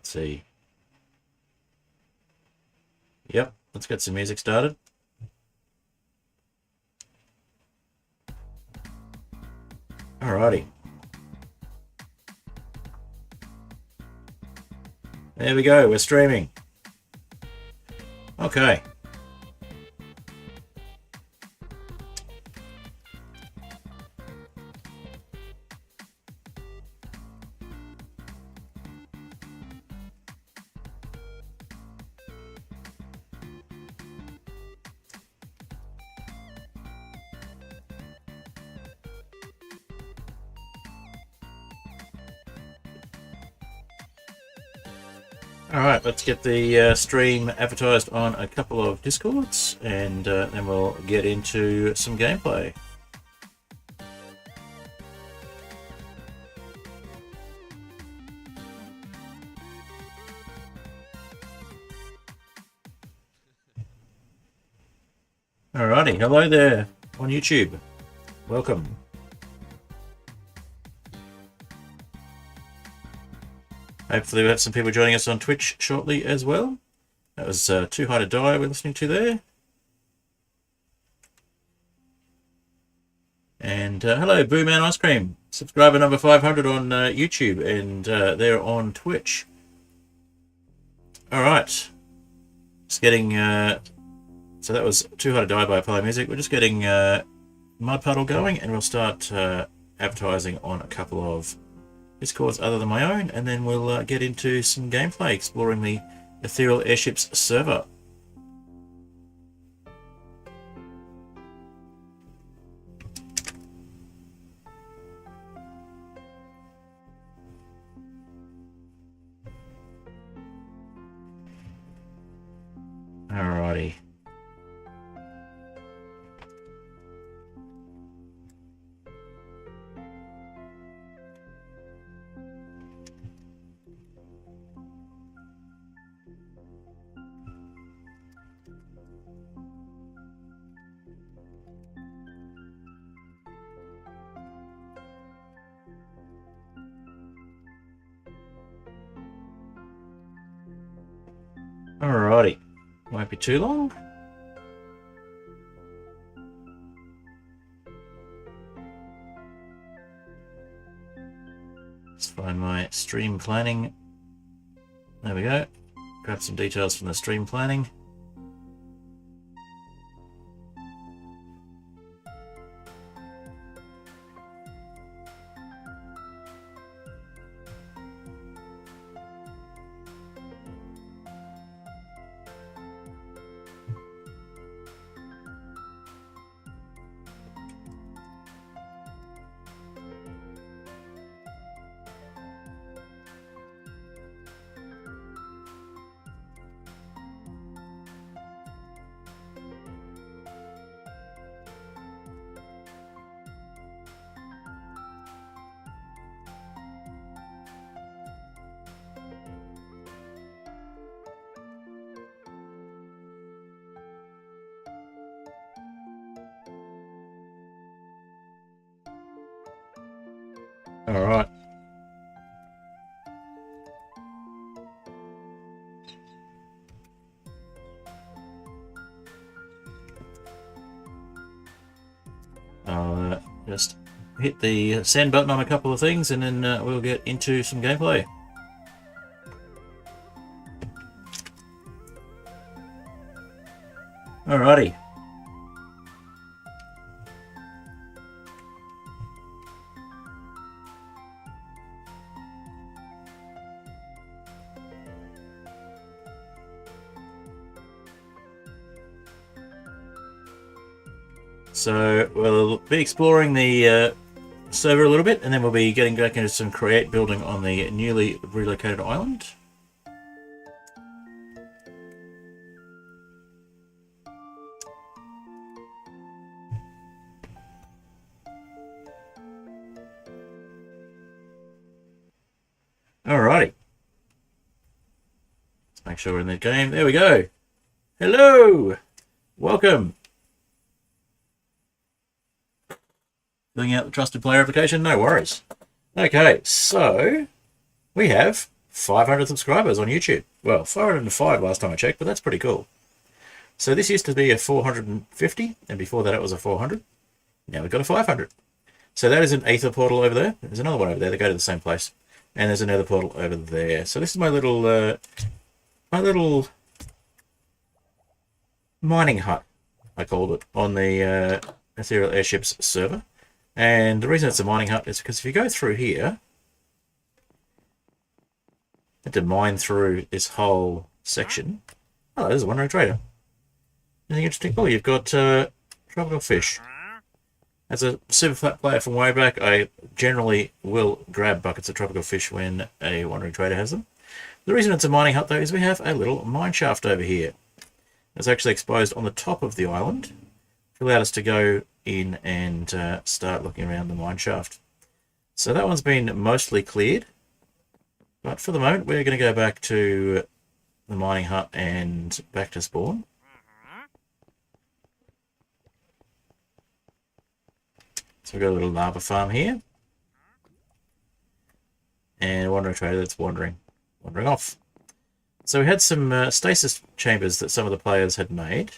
Let's see. Yep, let's get some music started. Alrighty. There we go, we're streaming. Okay. Alright, let's get the stream advertised on a couple of Discords, and then we'll get into some gameplay. Alrighty, hello there on YouTube. Welcome. Hopefully we'll have some people joining us on Twitch shortly as well. That was Too High to Die we're listening to there. And hello, Boo Man Ice Cream. Subscriber number 500 on YouTube, and they're on Twitch. Alright. Just getting... so that was Too High to Die by Apollo Music. We're just getting Mud Puddle going, and we'll start advertising on a couple of Discords other than my own, and then we'll get into some gameplay exploring the Aetherial Airships server. Alrighty. Alrighty, won't be too long. Let's find my stream planning. There we go. Grab some details from the stream planning. All right. I'll just hit the send button on a couple of things, and then we'll get into some gameplay. Alrighty. So we'll be exploring the server a little bit, and then we'll be getting back into some create building on the newly relocated island. Alrighty. Let's make sure we're in the game. There we go. Hello! Welcome. Filling out the trusted player application, no worries. Okay, so we have 500 subscribers on YouTube. Well, 505 last time I checked, but that's pretty cool. So this used to be a 450, and before that it was a 400. Now we've got a 500. So that is an Aether portal over there. There's another one over there. They go to the same place. And there's another portal over there. So this is my little mining hut, I called it, on the Aetherial Airships server. And the reason it's a mining hut is because if you go through here, you have to mine through this whole section. Oh, there's a wandering trader. Anything interesting? Oh, you've got tropical fish. As a super flat player from way back, I generally will grab buckets of tropical fish when a wandering trader has them. The reason it's a mining hut, though, is we have a little mine shaft over here. It's actually exposed on the top of the island. It allowed us to go in and start looking around the mine shaft. So that one's been mostly cleared. But for the moment, we're going to go back to the mining hut and back to spawn. So we've got a little lava farm here. And a wandering trader that's wandering off. So we had some stasis chambers that some of the players had made.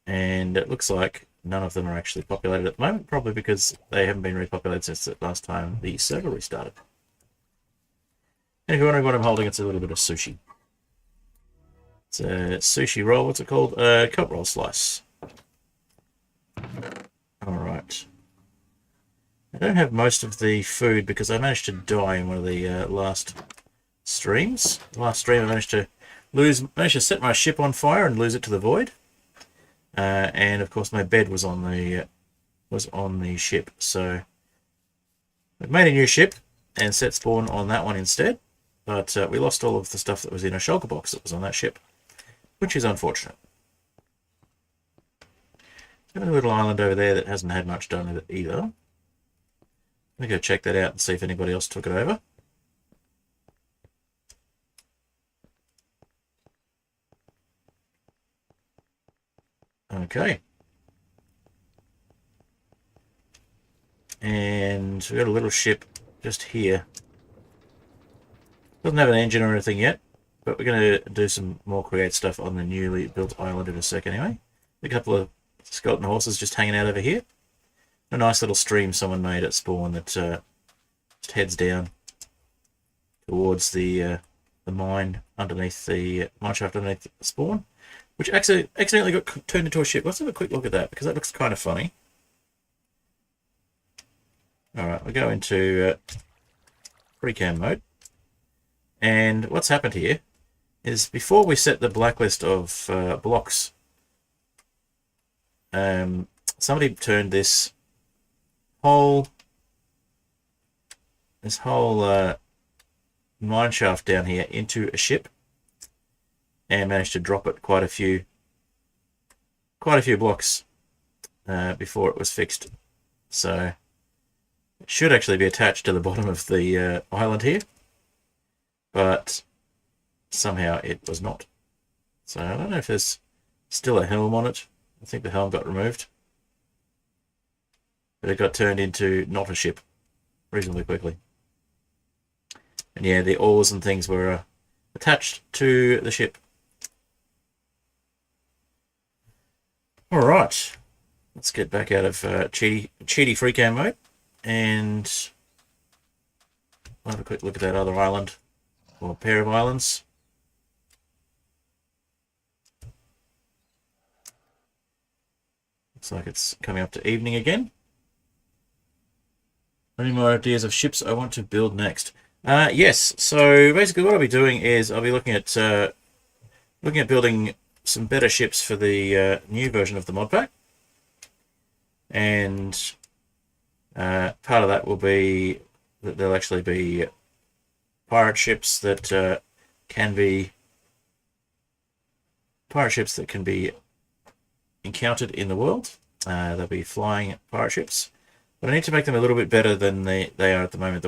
And it looks like none of them are actually populated at the moment, probably because they haven't been repopulated since the last time the server restarted. And if you're wondering what I'm holding, it's a little bit of sushi. It's a sushi roll. What's it called? Kelp roll slice. Alright. I don't have most of the food because I managed to die in one of the last streams. The last stream I managed to set my ship on fire and lose it to the void. And of course my bed was on the ship, so I've made a new ship and set spawn on that one instead. But we lost all of the stuff that was in a shulker box that was on that ship, which is unfortunate. Got a little island over there that hasn't had much done with it either. Let me go check that out and see if anybody else took it over. Okay. And we've got a little ship just here. Doesn't have an engine or anything yet, but we're going to do some more create stuff on the newly built island in a sec anyway. A couple of skeleton horses just hanging out over here. A nice little stream someone made at spawn that just heads down towards the mine underneath the mine shaft underneath the spawn, which accidentally got turned into a ship. Let's have a quick look at that because that looks kind of funny. Alright, we'll go into pre-cam mode. And what's happened here is before we set the blacklist of blocks, somebody turned this whole mine shaft down here into a ship and managed to drop it quite a few blocks before it was fixed. So it should actually be attached to the bottom of the island here, but somehow it was not. So I don't know if there's still a helm on it. I think the helm got removed, but it got turned into not a ship reasonably quickly. And yeah, the oars and things were attached to the ship. Alright, let's get back out of cheaty free cam mode and we'll have a quick look at that other island, or pair of islands. Looks like it's coming up to evening again. Any more ideas of ships I want to build next? Yes, so basically what I'll be doing is I'll be looking at building some better ships for the new version of the mod pack. And part of that will be that there'll actually be pirate ships that can be encountered in the world. They'll be flying pirate ships, but I need to make them a little bit better than they are at the moment.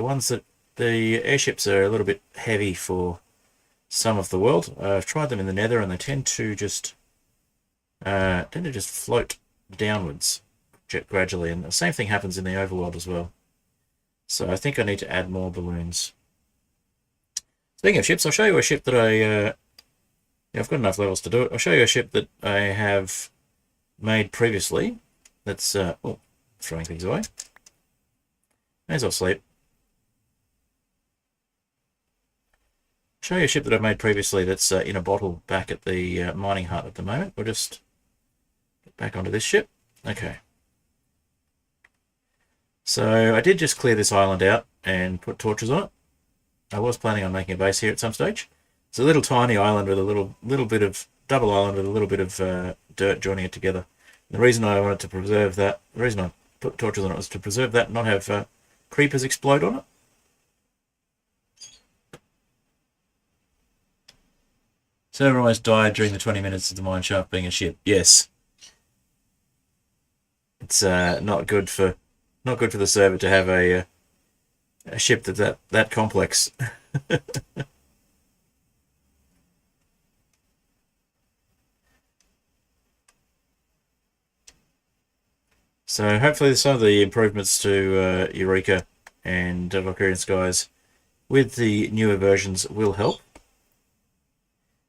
The airships are a little bit heavy for some of the world. I've tried them in the Nether, and they tend to just float downwards gradually, and the same thing happens in the overworld as well. So I think I need to add more balloons. Speaking of ships, I'll show you a ship that yeah, I've got enough levels to do it. I'll show you a ship that I have made previously. That's oh, throwing things away. May as well sleep. Show you a ship that I've made previously that's in a bottle back at the mining hut at the moment. We'll just get back onto this ship. Okay. So I did just clear this island out and put torches on it. I was planning on making a base here at some stage. It's a little tiny island with a little bit of double island with a little bit of dirt joining it together. And the reason I wanted to preserve that, the reason I put torches on it was to preserve that and not have creepers explode on it. Server almost died during the 20 minutes of the mine shaft being a ship. Yes. It's not good for the server to have a ship that complex. So hopefully some of the improvements to Eureka and Valkyrian Skies with the newer versions will help.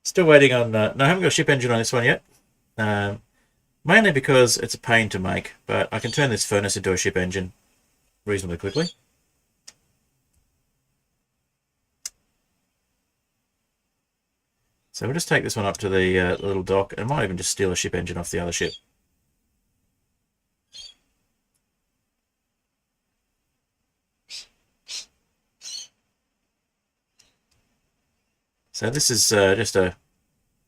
Still waiting on... no, I haven't got a ship engine on this one yet. Mainly because it's a pain to make, but I can turn this furnace into a ship engine reasonably quickly. So we'll just take this one up to the little dock, and might even just steal a ship engine off the other ship. So this is just a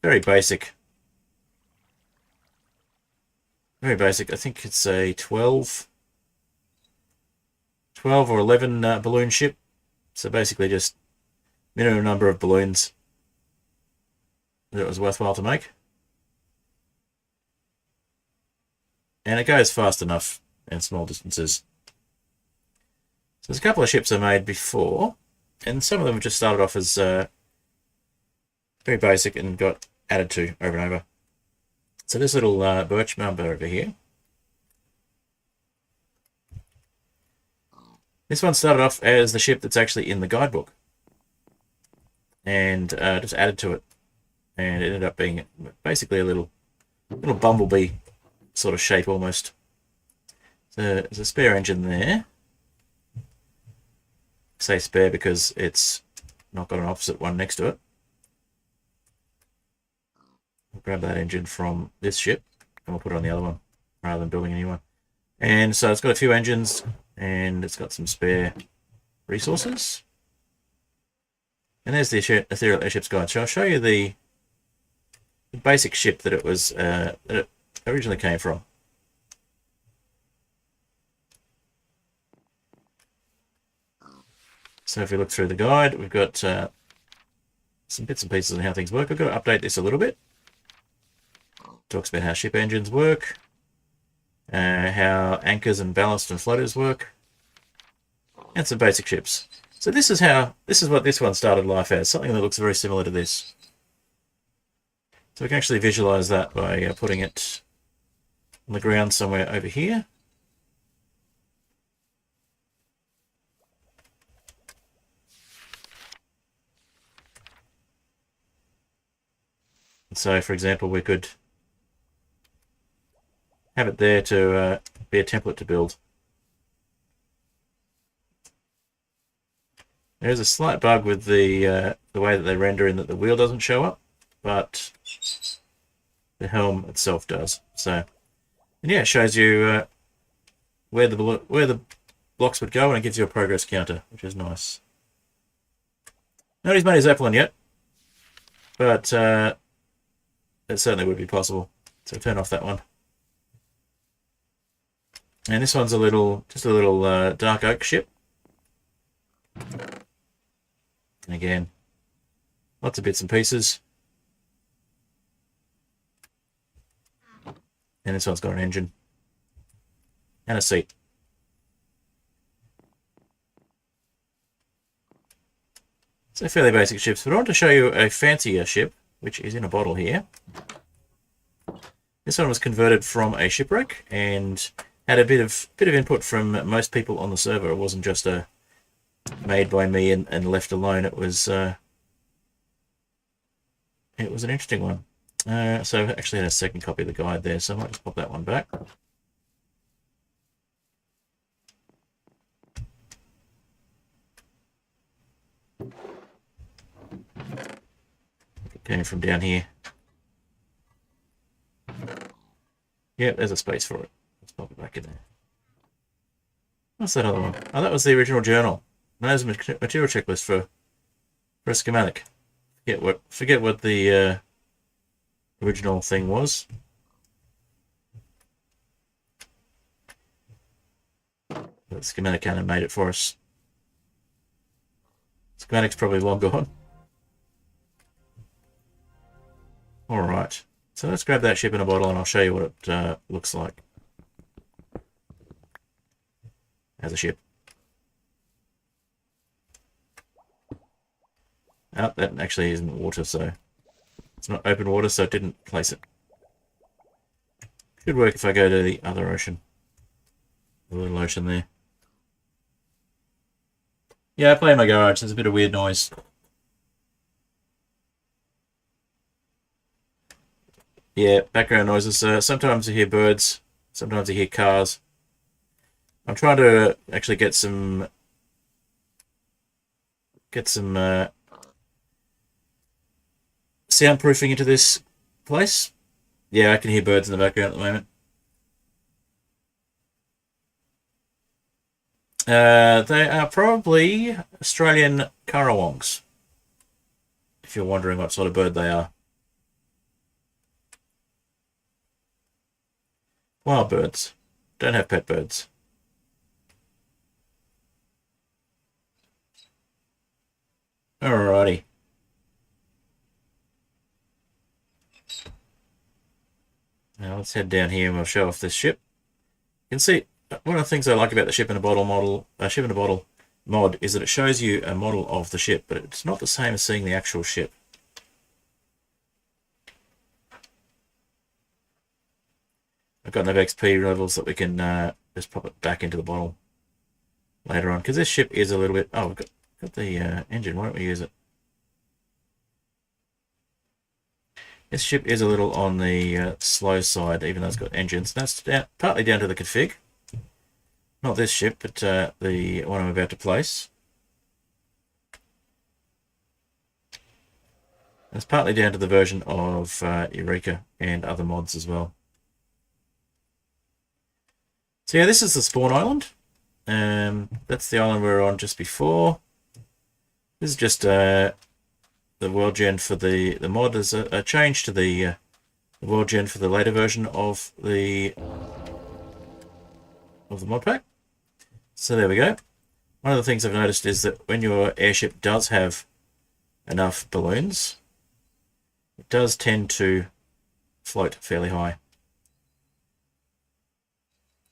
very basic, I think it's a 12 or 11 balloon ship. So basically just minimum number of balloons that it was worthwhile to make. And it goes fast enough in small distances. So there's a couple of ships I made before, and some of them just started off as very basic and got added to over and over. So this little birch number over here. This one started off as the ship that's actually in the guidebook. And just added to it. And it ended up being basically a little bumblebee sort of shape almost. So there's a spare engine there. I say spare because it's not got an opposite one next to it. We'll grab that engine from this ship and we'll put it on the other one rather than building a new one. And so it's got a few engines and it's got some spare resources. And there's the Aetherial Airships guide. So I'll show you the basic ship that it was that it originally came from. So if we look through the guide, we've got some bits and pieces on how things work. I've got to update this a little bit. Talks about how ship engines work, how anchors and ballast and floaters work, and some basic ships. So this is what this one started life as, something that looks very similar to this. So we can actually visualize that by putting it on the ground somewhere over here. And so, for example, we could have it there to be a template to build. There's a slight bug with the way that they render in that the wheel doesn't show up, but the helm itself does. So, and yeah, it shows you where the blocks would go, and it gives you a progress counter, which is nice. Nobody's made a Zeppelin yet, but it certainly would be possible. So turn off that one. And this one's just a little dark oak ship. And again, lots of bits and pieces. And this one's got an engine and a seat. So fairly basic ships, but I want to show you a fancier ship, which is in a bottle here. This one was converted from a shipwreck and had a bit of input from most people on the server. It wasn't just a made by me and left alone, it was an interesting one. So I've actually had a second copy of the guide there, so I might just pop that one back. Going from down here. Yep, there's a space for it. Let's pop it back in there. What's that other one? Oh, that was the original journal. There's a material checklist for a schematic. Forget what the original thing was. But Schematicannon made it for us. Schematic's probably long gone. Alright, so let's grab that ship in a bottle and I'll show you what it looks like as a ship. Oh, that actually isn't water, so it's not open water, so it didn't place it. Should work if I go to the other ocean. The little ocean there. Yeah, I play in my garage. There's a bit of weird noise. Yeah, background noises. Sometimes you hear birds. Sometimes you hear cars. I'm trying to actually get some soundproofing into this place. Yeah, I can hear birds in the background at the moment. They are probably Australian currawongs, if you're wondering what sort of bird they are. Wild birds. Don't have pet birds. Alrighty. Now let's head down here and we'll show off this ship. You can see one of the things I like about the ship in a bottle mod is that it shows you a model of the ship, but it's not the same as seeing the actual ship. I've got enough XP levels that we can just pop it back into the bottle later on, because this ship is a little bit... Oh, we've got the engine. Why don't we use it? This ship is a little on the slow side, even though it's got engines. That's partly down to the config. Not this ship, but the one I'm about to place. That's partly down to the version of Eureka and other mods as well. So yeah, this is the spawn island. That's the island we were on just before. This is just the Worldgen for the mod. There's a change to the Worldgen for the later version of the mod pack. So there we go. One of the things I've noticed is that when your airship does have enough balloons, it does tend to float fairly high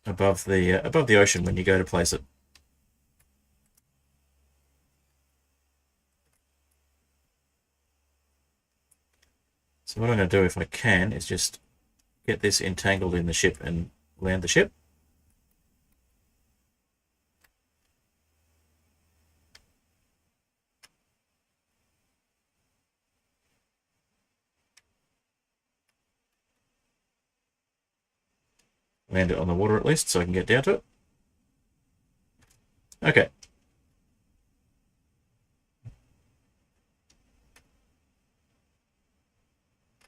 above the ocean when you go to place it. So what I'm going to do, if I can, is just get this entangled in the ship and land the ship. Land it on the water at least so I can get down to it. Okay.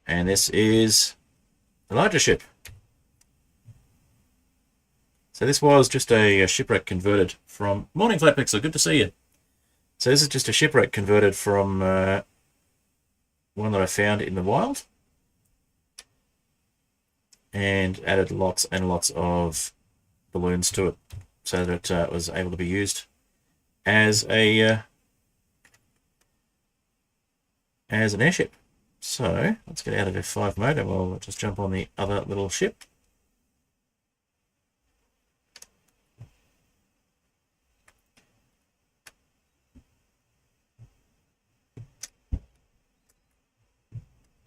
And this is the larger ship. So this was just a shipwreck converted from... Morning, Flatpixel, good to see you. So this is just a shipwreck converted from one that I found in the wild. And added lots and lots of balloons to it so that it was able to be used as an airship. So let's get out of F5 mode and we'll just jump on the other little ship.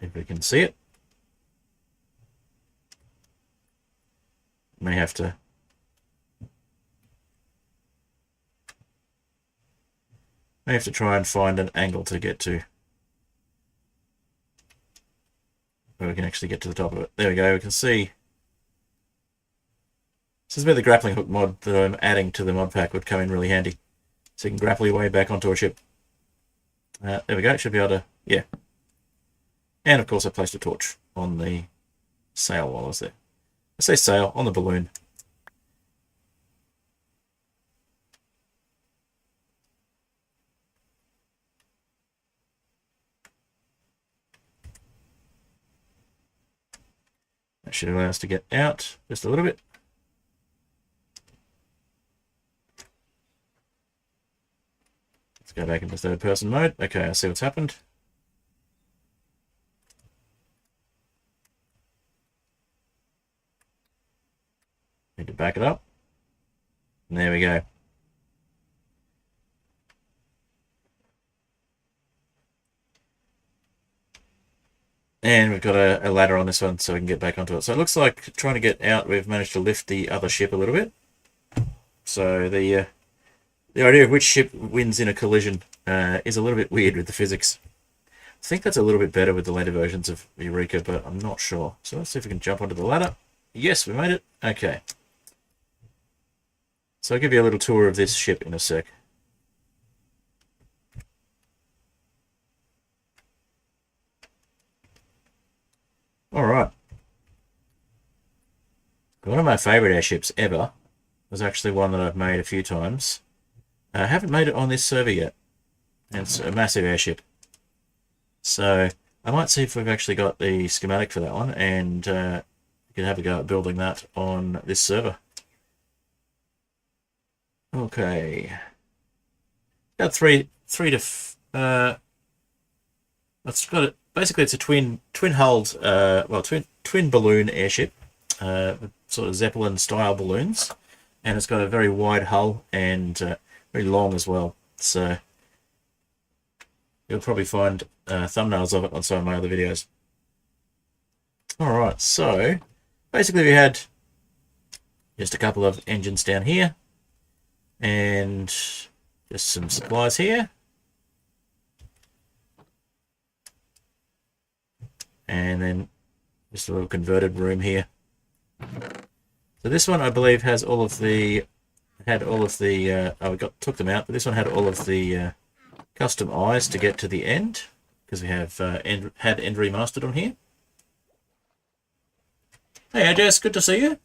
If we can see it. May have to I have to try and find an angle to get to where we can actually get to the top of it. There we go. We can see. This is where the grappling hook mod that I'm adding to the mod pack would come in really handy. So you can grapple your way back onto a ship. There we go. Should be able to, yeah. And of course I placed a torch on the sail while I was there. I say sail, on the balloon. That should allow us to get out just a little bit. Let's go back into third person mode. Okay, I see what's happened. Need to back it up. And there we go. And we've got a ladder on this one so we can get back onto it. So it looks like trying to get out, we've managed to lift the other ship a little bit. So the idea of which ship wins in a collision is a little bit weird with the physics. I think that's a little bit better with the later versions of Eureka, but I'm not sure. So let's see if we can jump onto the ladder. Yes, we made it. Okay. So I'll give you a little tour of this ship in a sec. Alright. One of my favourite airships ever was actually one that I've made a few times. I haven't made it on this server yet. And it's a massive airship. So I might see if we've actually got the schematic for that one, and we can have a go at building that on this server. Okay. Got three to it's got it. Basically, it's a twin-hulled, twin balloon airship, sort of Zeppelin style balloons, and it's got a very wide hull and very long as well. So you'll probably find thumbnails of it on some of my other videos. All right, so basically we had just a couple of engines down here, and just some supplies here. And then just a little converted room here. So this one I believe has all of the took them out, but this one had all of the custom eyes to get to the end, because we have had end remastered on here. Hey AJS, good to see you.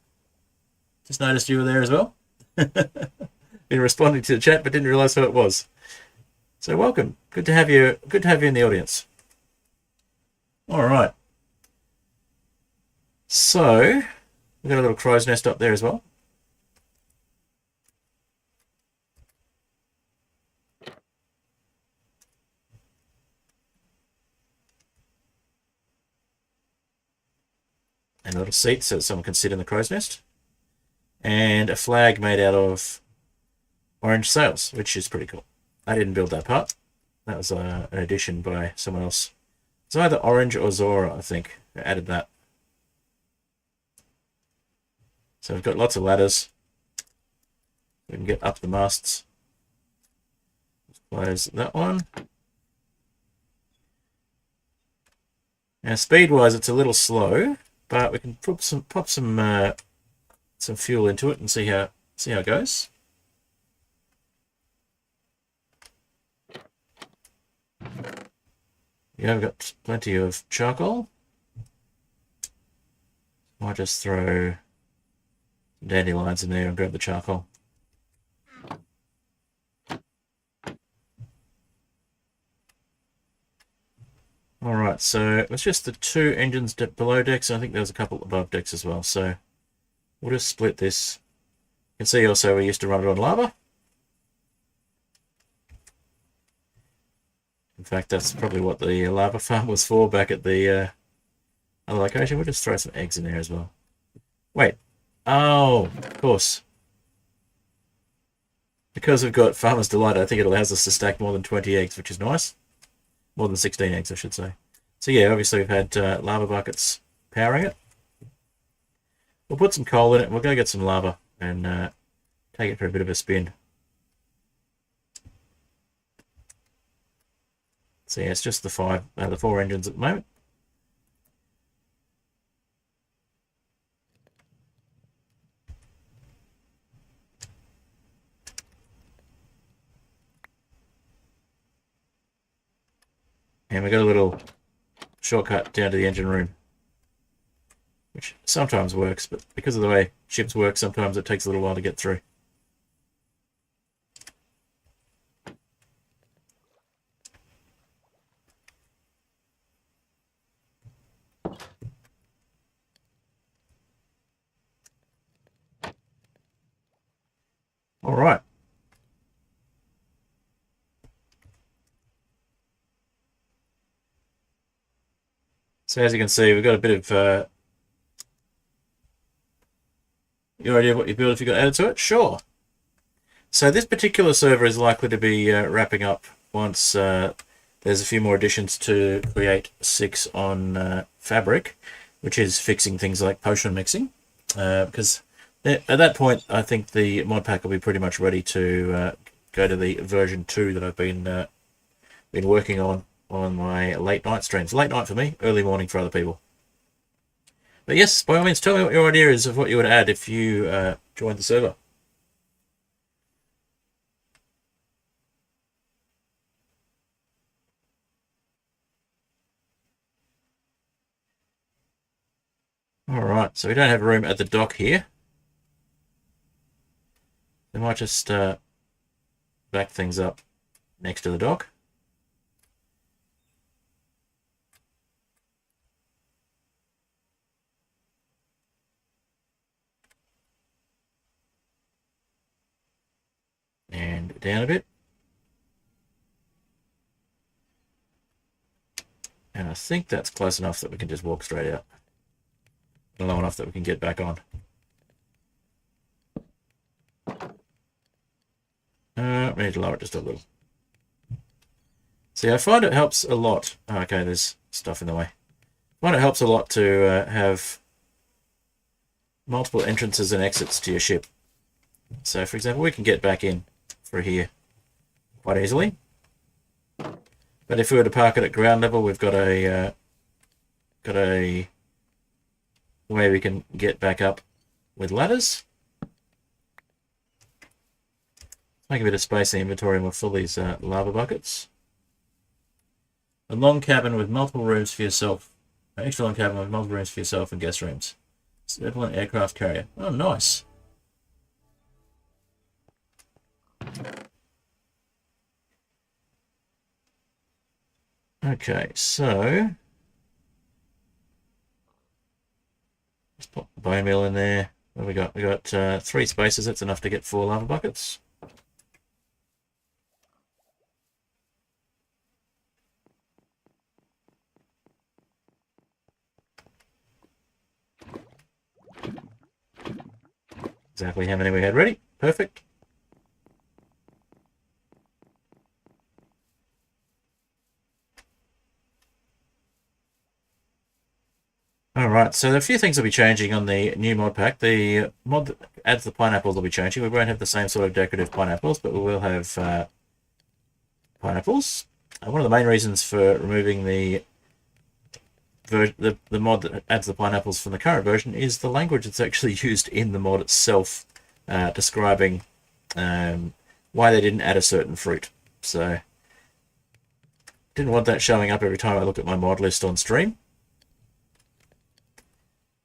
Just noticed you were there as well. Been responding to the chat but didn't realise who it was. So welcome. Good to have you in the audience. Alright. So we've got a little crow's nest up there as well. And a little seat so that someone can sit in the crow's nest. And a flag made out of orange sails, which is pretty cool. I didn't build that part. That was an addition by someone else. It's either Orange or Zora, I think, who added that. So we've got lots of ladders. We can get up the masts. Let's close that one. Now, speed-wise, it's a little slow, but we can pop some fuel into it and see how it goes. Yeah, I've got plenty of charcoal. Might just throw some dandelions in there and grab the charcoal. Alright, so it's just the two engines below decks, and I think there's a couple above decks as well, so we'll just split this. You can see also we used to run it on lava. In fact, that's probably what the lava farm was for back at the other location. We'll just throw some eggs in there as well. Wait. Oh, of course. Because we've got Farmer's Delight, I think it allows us to stack more than 20 eggs, which is nice. More than 16 eggs, I should say. So yeah, obviously we've had lava buckets powering it. We'll put some coal in it, and we'll go get some lava and take it for a bit of a spin. So yeah, it's just the four engines at the moment. And we got a little shortcut down to the engine room, which sometimes works, but because of the way ships work, sometimes it takes a little while to get through. All right. So as you can see, we've got a bit of your idea of what you build if you got added to it? Sure. So this particular server is likely to be wrapping up once there's a few more additions to Create 6 on Fabric, which is fixing things like potion mixing. Because at that point, I think the mod pack will be pretty much ready to go to the version 2 that I've been working on my late night streams. Late night for me, early morning for other people. But yes, by all means, tell me what your idea is of what you would add if you joined the server. Alright, so we don't have room at the dock here. We might just back things up next to the dock. And down a bit. And I think that's close enough that we can just walk straight out. And low enough that we can get back on. We need to lower it just a little. See, I find it helps a lot. Oh, okay, there's stuff in the way. I find it helps a lot to have multiple entrances and exits to your ship. So, for example, we can get back in through here quite easily. But if we were to park it at ground level, we've got a way we can get back up with ladders. Make a bit of space in the inventory and we'll fill these lava buckets. A long cabin with multiple rooms for yourself. An extra long cabin with multiple rooms for yourself and guest rooms. An aircraft carrier. Oh, nice. Okay, so let's pop the bone meal in there. What have we got? We got 3 spaces. That's enough to get 4 lava buckets. Exactly how many we had ready. Perfect. Alright, so a few things will be changing on the new mod pack. The mod that adds the pineapples will be changing. We won't have the same sort of decorative pineapples, but we will have pineapples. One of the main reasons for removing the mod that adds the pineapples from the current version is the language that's actually used in the mod itself, describing why they didn't add a certain fruit. So, didn't want that showing up every time I look at my mod list on stream.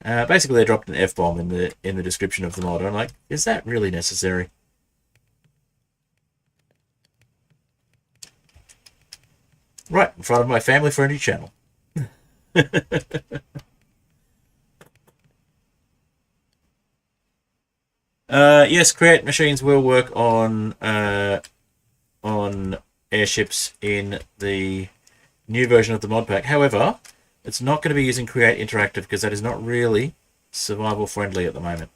Basically, they dropped an F-bomb in the description of the mod. I'm like, is that really necessary? Right, in front of my family-friendly channel. Yes, create machines will work on airships in the new version of the mod pack. However, it's not going to be using Create Interactive because that is not really survival friendly at the moment.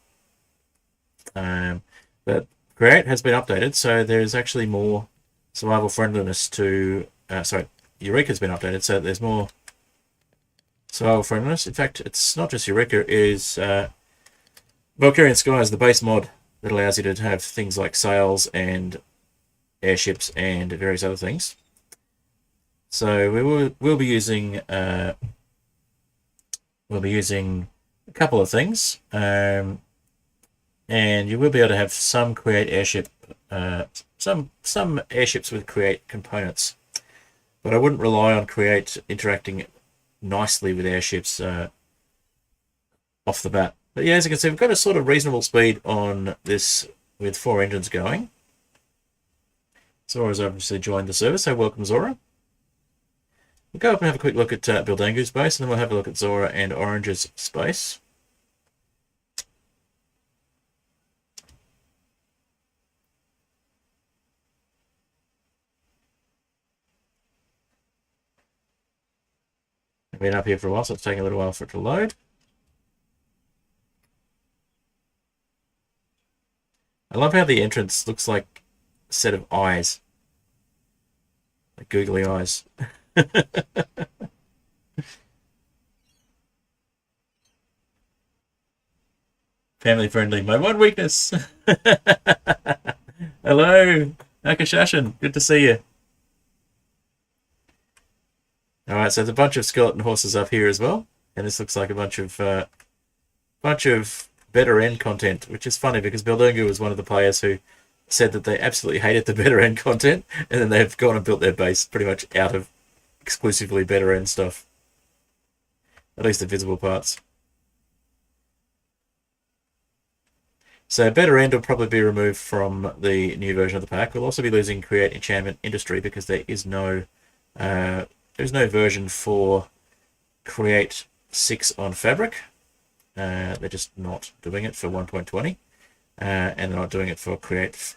But Create has been updated, so there's actually more survival friendliness to... Eureka's been updated, so there's more survival friendliness. In fact, it's not just Eureka, it is Valkyrian Sky is the base mod that allows you to have things like sails and airships and various other things. So we'll be using a couple of things, and you will be able to have some create airship, some airships with create components, but I wouldn't rely on create interacting nicely with airships off the bat. But yeah, as you can see, we've got a sort of reasonable speed on this with 4 engines going. Zora's obviously joined the service, so welcome, Zora. We'll go up and have a quick look at Bildangu's base, and then we'll have a look at Zora and Orange's space. I've been up here for a while, so it's taking a little while for it to load. I love how the entrance looks like a set of eyes. Like googly eyes. Family friendly. My one weakness. Hello, Akashashin. Good to see you. Alright, so there's a bunch of skeleton horses up here as well. And this looks like a bunch of better end content, which is funny because Bildangu was one of the players who said that they absolutely hated the better end content, and then they've gone and built their base pretty much out of exclusively better end stuff. At least the visible parts. So better end will probably be removed from the new version of the pack. We'll also be losing create enchantment industry because there is no there's no version for create 6 on fabric. They're just not doing it for 1.20, and they're not doing it for create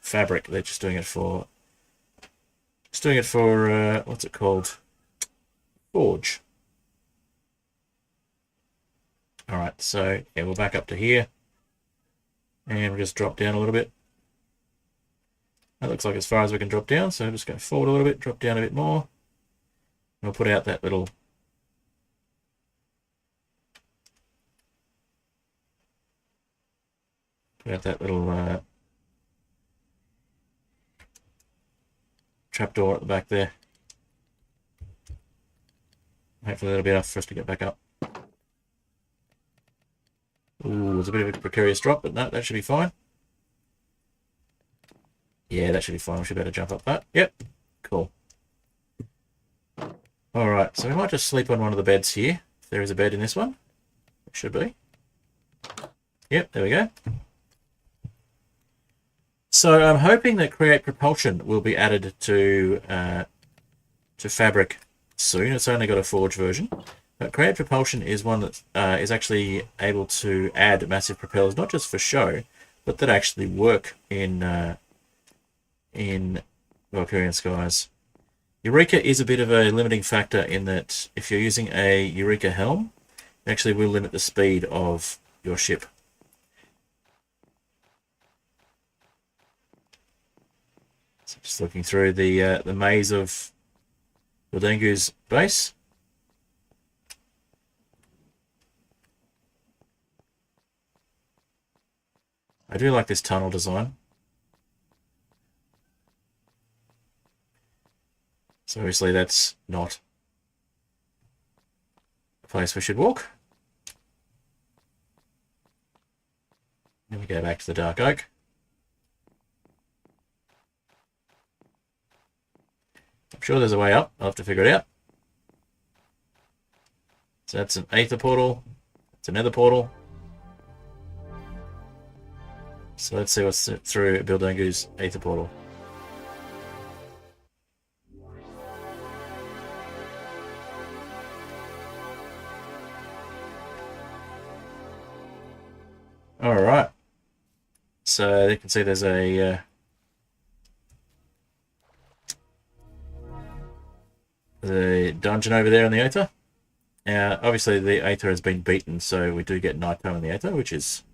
fabric. They're just doing it for what's it called? Forge. All right, so yeah, we'll back up to here, and we'll just drop down a little bit. That looks like as far as we can drop down, so I'm just going forward a little bit, drop down a bit more. We'll put out that little trapdoor at the back there. Hopefully that'll be enough for us to get back up. Ooh, there's a bit of a precarious drop, but no, that should be fine. Yeah, that should be fine. We should be able to jump up that. Yep, cool. Alright, so we might just sleep on one of the beds here. If there is a bed in this one. It should be. Yep, there we go. So I'm hoping that Create Propulsion will be added to Fabric soon. It's only got a Forge version. But Create Propulsion is one that is actually able to add massive propellers, not just for show, but that actually work in Valkyrian skies. Eureka is a bit of a limiting factor in that if you're using a Eureka helm, it actually will limit the speed of your ship. So just looking through the maze of Bildangu's base. I do like this tunnel design. So obviously that's not a place we should walk. Then we go back to the Dark Oak. I'm sure there's a way up. I'll have to figure it out. So that's an Aether portal. It's a Nether portal. So let's see what's through Bildangu's Aether portal. All right. So you can see there's a the dungeon over there in the Aether. Obviously the Aether has been beaten, so we do get nighttime in the Aether, which is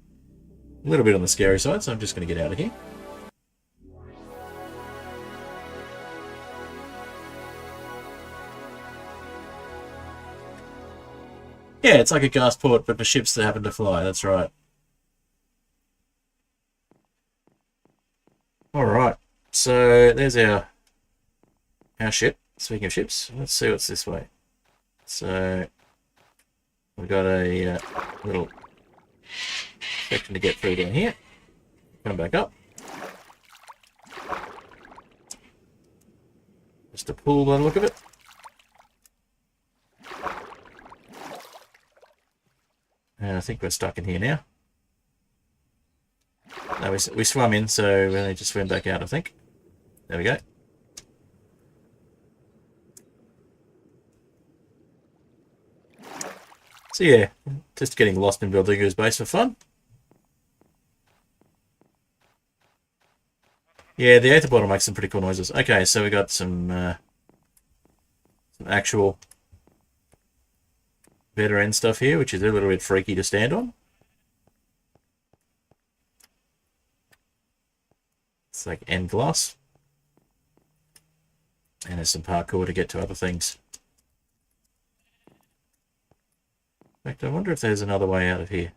a little bit on the scary side, so I'm just going to get out of here. Yeah, it's like a gas port, but for ships that happen to fly, that's right. Alright, so there's our ship. Speaking of ships, let's see what's this way. So we've got a little section to get through down here. Come back up. Just a pool by the look of it. And I think we're stuck in here now. No, we swam in, so we need to swim back out, I think. There we go. So yeah, just getting lost in Worldgen's base for fun. Yeah, the Aether bottle makes some pretty cool noises. Okay, so we got some actual veteran stuff here, which is a little bit freaky to stand on. It's like end glass. And there's some parkour to get to other things. In fact, I wonder if there's another way out of here.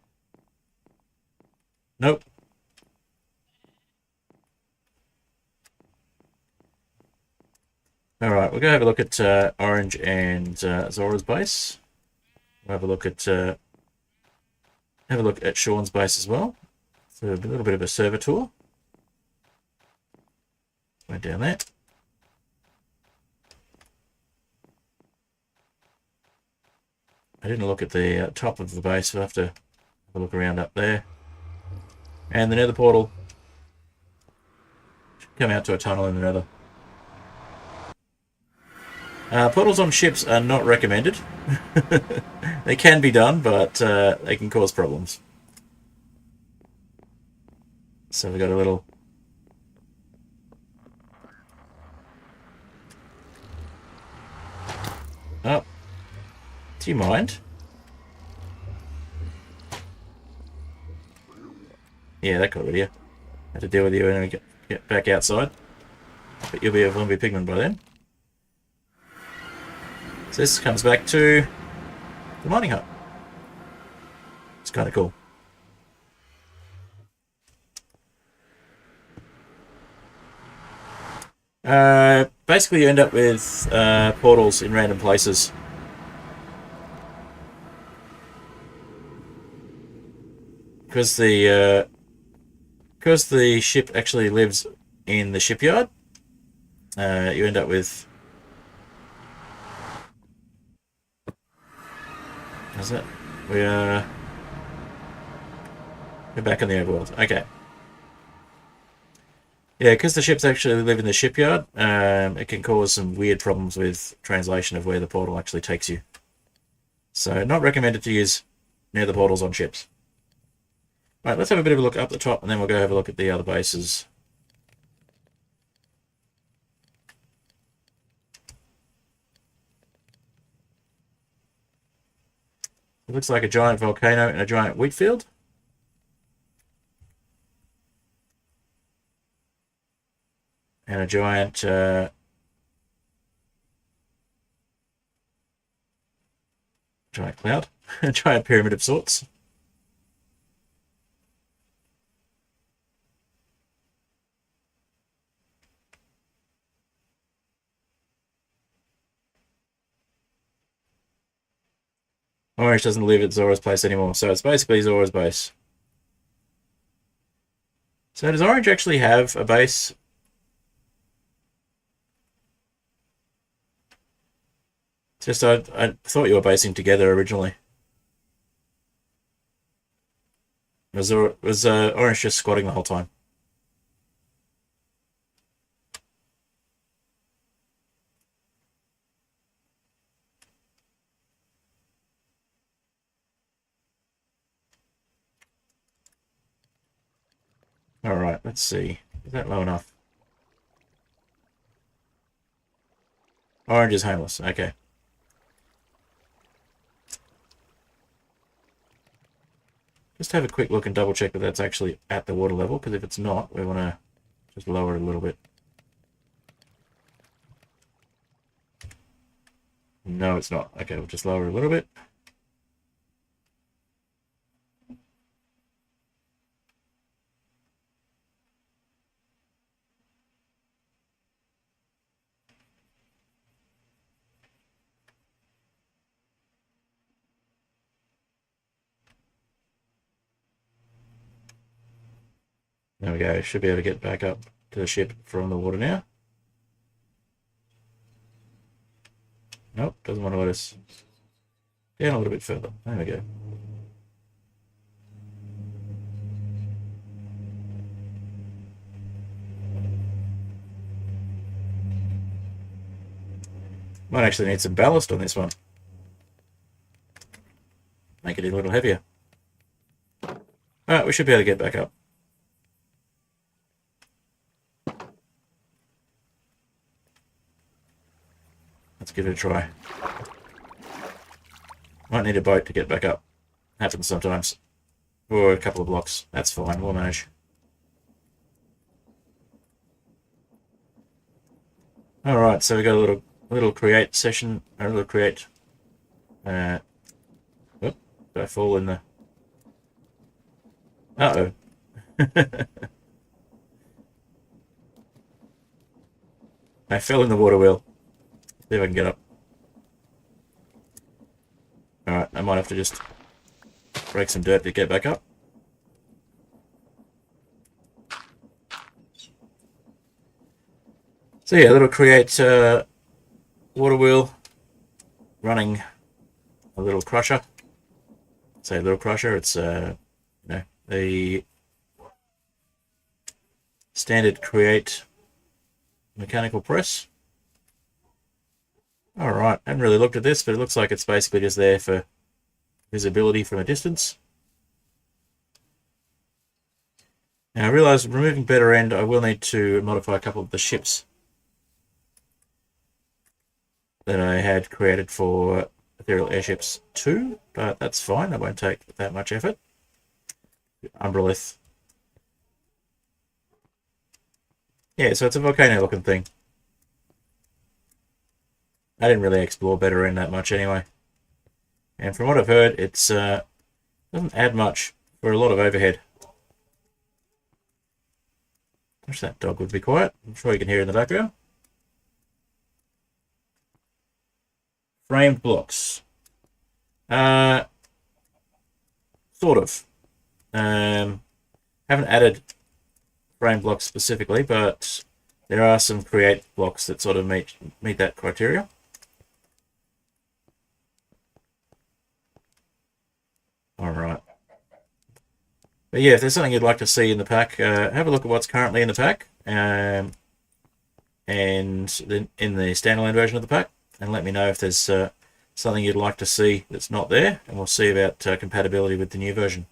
Nope. Alright, we'll go have a look at Orange and Zora's base. We'll have a look at Sean's base as well. So a little bit of a server tour. Went down there. I didn't look at the top of the base, so I'll have to have a look around up there. And the nether portal should come out to a tunnel in the nether. Portals on ships are not recommended. They can be done, but they can cause problems. So we've got a little... Oh. Do you mind? Yeah, that got rid of you. Had to deal with you when we get back outside. But you'll be a zombie pigman by then. So this comes back to the mining hut. It's kind of cool. Basically you end up with portals in random places. Because the ship actually lives in the shipyard, you end up with... How's that? We're back in the overworld. Okay. Yeah, because the ships actually live in the shipyard, it can cause some weird problems with translation of where the portal actually takes you. So not recommended to use near the portals on ships. Right, let's have a bit of a look up the top, and then we'll go have a look at the other bases. It looks like a giant volcano and a giant wheat field. And a giant giant cloud, a giant pyramid of sorts. Orange doesn't live at Zora's place anymore, so it's basically Zora's base. So does Orange actually have a base? Just I thought you were basing together originally. Was Orange just squatting the whole time? Alright, let's see. Is that low enough? Orange is homeless. Okay. Just have a quick look and double check that that's actually at the water level, because if it's not, we want to just lower it a little bit. No, it's not. Okay, we'll just lower it a little bit. There we go. Should be able to get back up to the ship from the water now. Nope, doesn't want to let us down a little bit further. There we go. Might actually need some ballast on this one. Make it a little heavier. Alright, we should be able to get back up. Let's give it a try. Might need a boat to get back up. Happens sometimes. Or a couple of blocks. That's fine, we'll manage. Alright, so we got a little create session, a little create. Whoop, did I fall in the... Uh-oh. I fell in the water wheel. See if I can get up. Alright, I might have to just break some dirt to get back up. So yeah, a little create water wheel running a little crusher. Say a little crusher, it's you know, the standard create mechanical press. Alright, I haven't really looked at this, but it looks like it's basically just there for visibility from a distance. Now I realise removing better end, I will need to modify a couple of the ships that I had created for Aetherial Airships 2, but that's fine, that won't take that much effort. Umbrelith. Yeah, so it's a volcano looking thing. I didn't really explore better end that much anyway. And from what I've heard, it's doesn't add much for a lot of overhead. Wish that dog would be quiet. I'm sure you can hear it in the background. Framed blocks. Sort of. Haven't added frame blocks specifically, but there are some create blocks that sort of meet that criteria. Alright. But yeah, if there's something you'd like to see in the pack, have a look at what's currently in the pack, and then in the standalone version of the pack, and let me know if there's something you'd like to see that's not there, and we'll see about compatibility with the new version.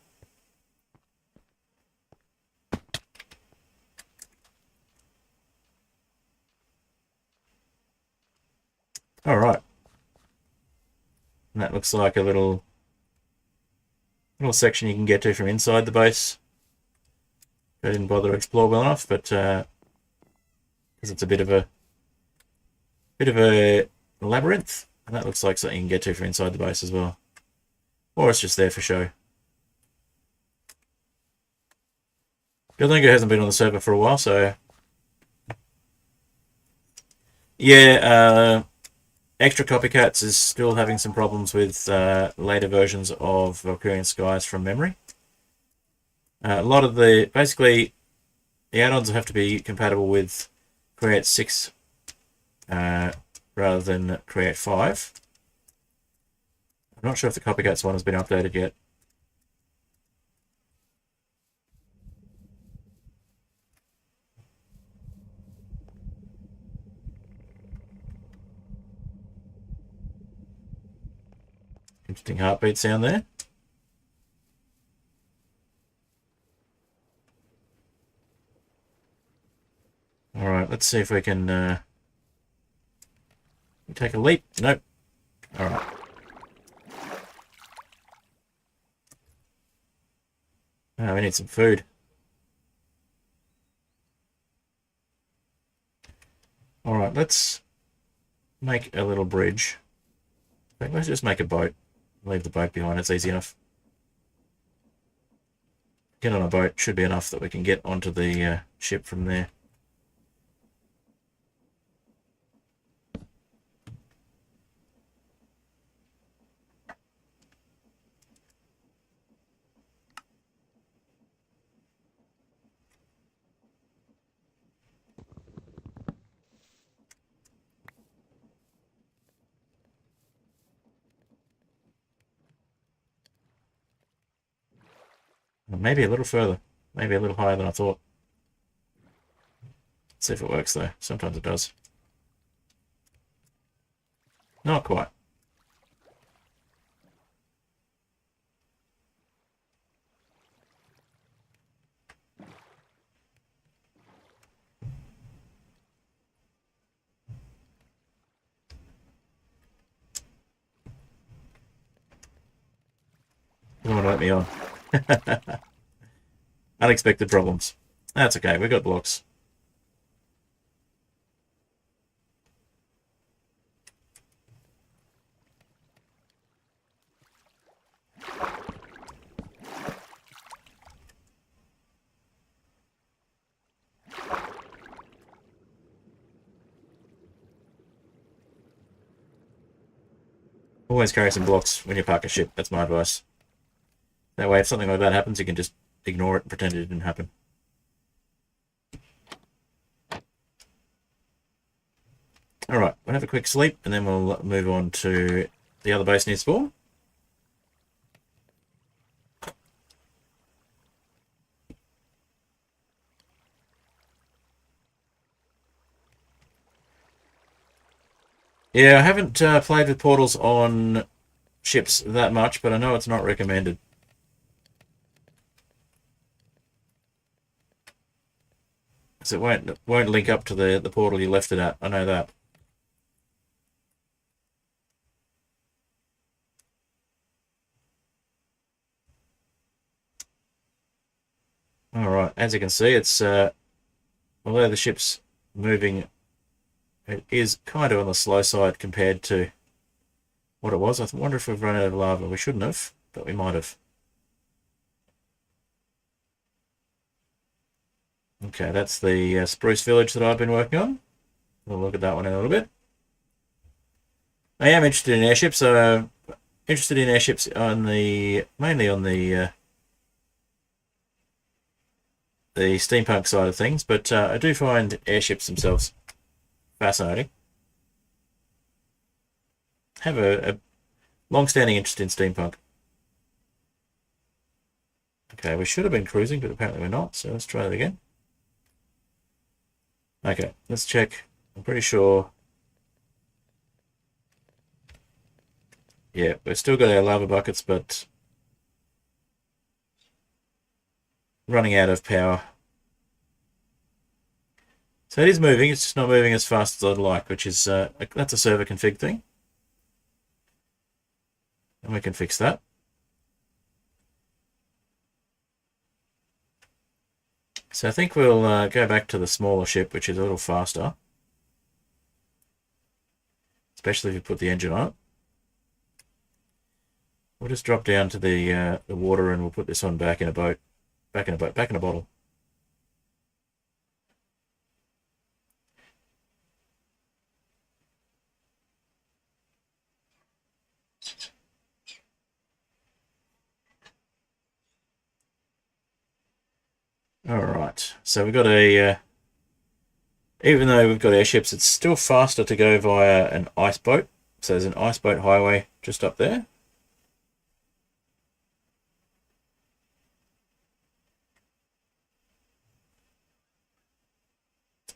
Alright. And that looks like a little section you can get to from inside the base. I didn't bother to explore well enough, but because it's a bit of a labyrinth, and that looks like something you can get to from inside the base as well. Or it's just there for show. Buildingo hasn't been on the server for a while, so yeah, Extra Copycats is still having some problems with later versions of Valkyrian Skies from memory. A lot of basically, the add-ons have to be compatible with Create 6 rather than Create 5. I'm not sure if the Copycats one has been updated yet. Interesting heartbeat sound there. Alright, let's see if we can take a leap. Nope. Alright. Oh, we need some food. Alright, let's make a little bridge. In fact, let's just make a boat. Leave the boat behind, it's easy enough. Get on a boat, should be enough that we can get onto the ship from there. Maybe a little further. Maybe a little higher than I thought. Let's see if it works though. Sometimes it does. Not quite. You want to let me on. Unexpected problems. That's okay, we've got blocks. Always carry some blocks when you park a ship, that's my advice. That way if something like that happens, you can just ignore it and pretend it didn't happen. Alright, we'll have a quick sleep and then we'll move on to the other base near spawn. Yeah, I haven't played with portals on ships that much, but I know it's not recommended. So it won't link up to the portal you left it at, I know that. Alright, as you can see, it's although the ship's moving, it is kind of on the slow side compared to what it was. I wonder if we've run out of lava. We shouldn't have, but we might have. Okay, that's the spruce village that I've been working on. We'll look at that one in a little bit. I am interested in airships. Interested in airships on mainly on the steampunk side of things, but I do find airships themselves fascinating. Have a long-standing interest in steampunk. Okay, we should have been cruising, but apparently we're not, so let's try that again. Okay, let's check. I'm pretty sure. Yeah, we've still got our lava buckets, but running out of power. So it is moving, it's just not moving as fast as I'd like, which is, that's a server config thing. And we can fix that. So I think we'll go back to the smaller ship, which is a little faster. Especially if you put the engine on it. We'll just drop down to the water and we'll put this one back in a boat. Back in a bottle. Alright, so we've got even though we've got airships, it's still faster to go via an ice boat. So there's an ice boat highway just up there.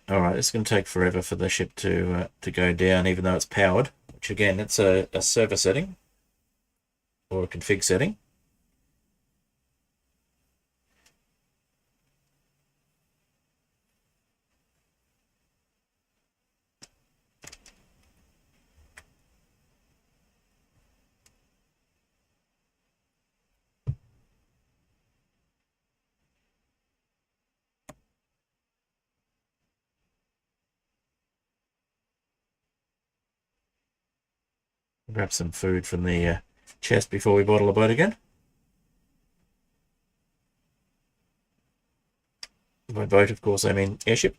Alright, it's going to take forever for the ship to go down, even though it's powered. Which again, it's a server setting or a config setting. Grab some food from the chest before we bottle the boat again. By boat, of course, I mean airship.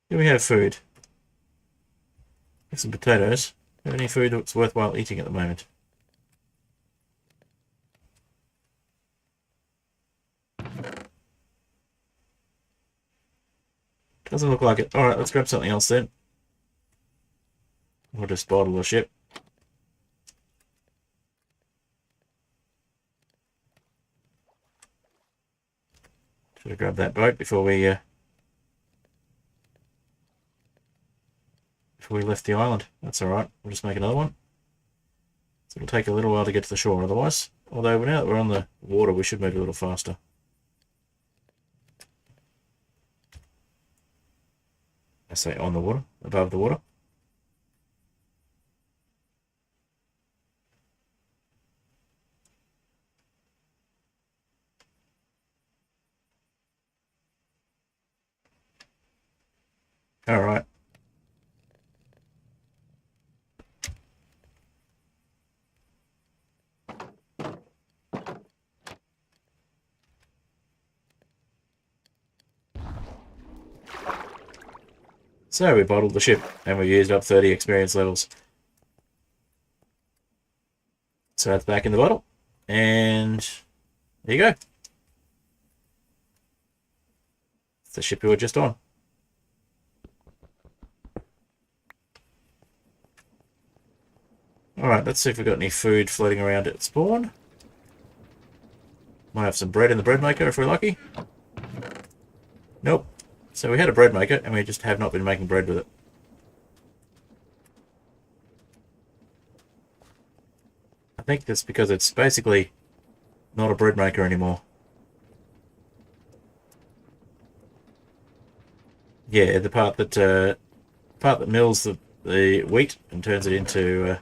Do we have food? Have some potatoes. Do we have any food that's worthwhile eating at the moment? Doesn't look like it. Alright, let's grab something else then. We'll just bottle the ship. Should have grabbed that boat before we left the island. That's alright. We'll just make another one. So it'll take a little while to get to the shore otherwise. Although now that we're on the water, we should move a little faster. I say on the water, above the water. Alright. So we bottled the ship and we used up 30 experience levels. So that's back in the bottle. And there you go. It's the ship we were just on. Alright, let's see if we've got any food floating around at spawn. Might have some bread in the bread maker if we're lucky. Nope. So we had a bread maker and we just have not been making bread with it. I think that's because it's basically not a bread maker anymore. Yeah, the part that mills the wheat and turns it into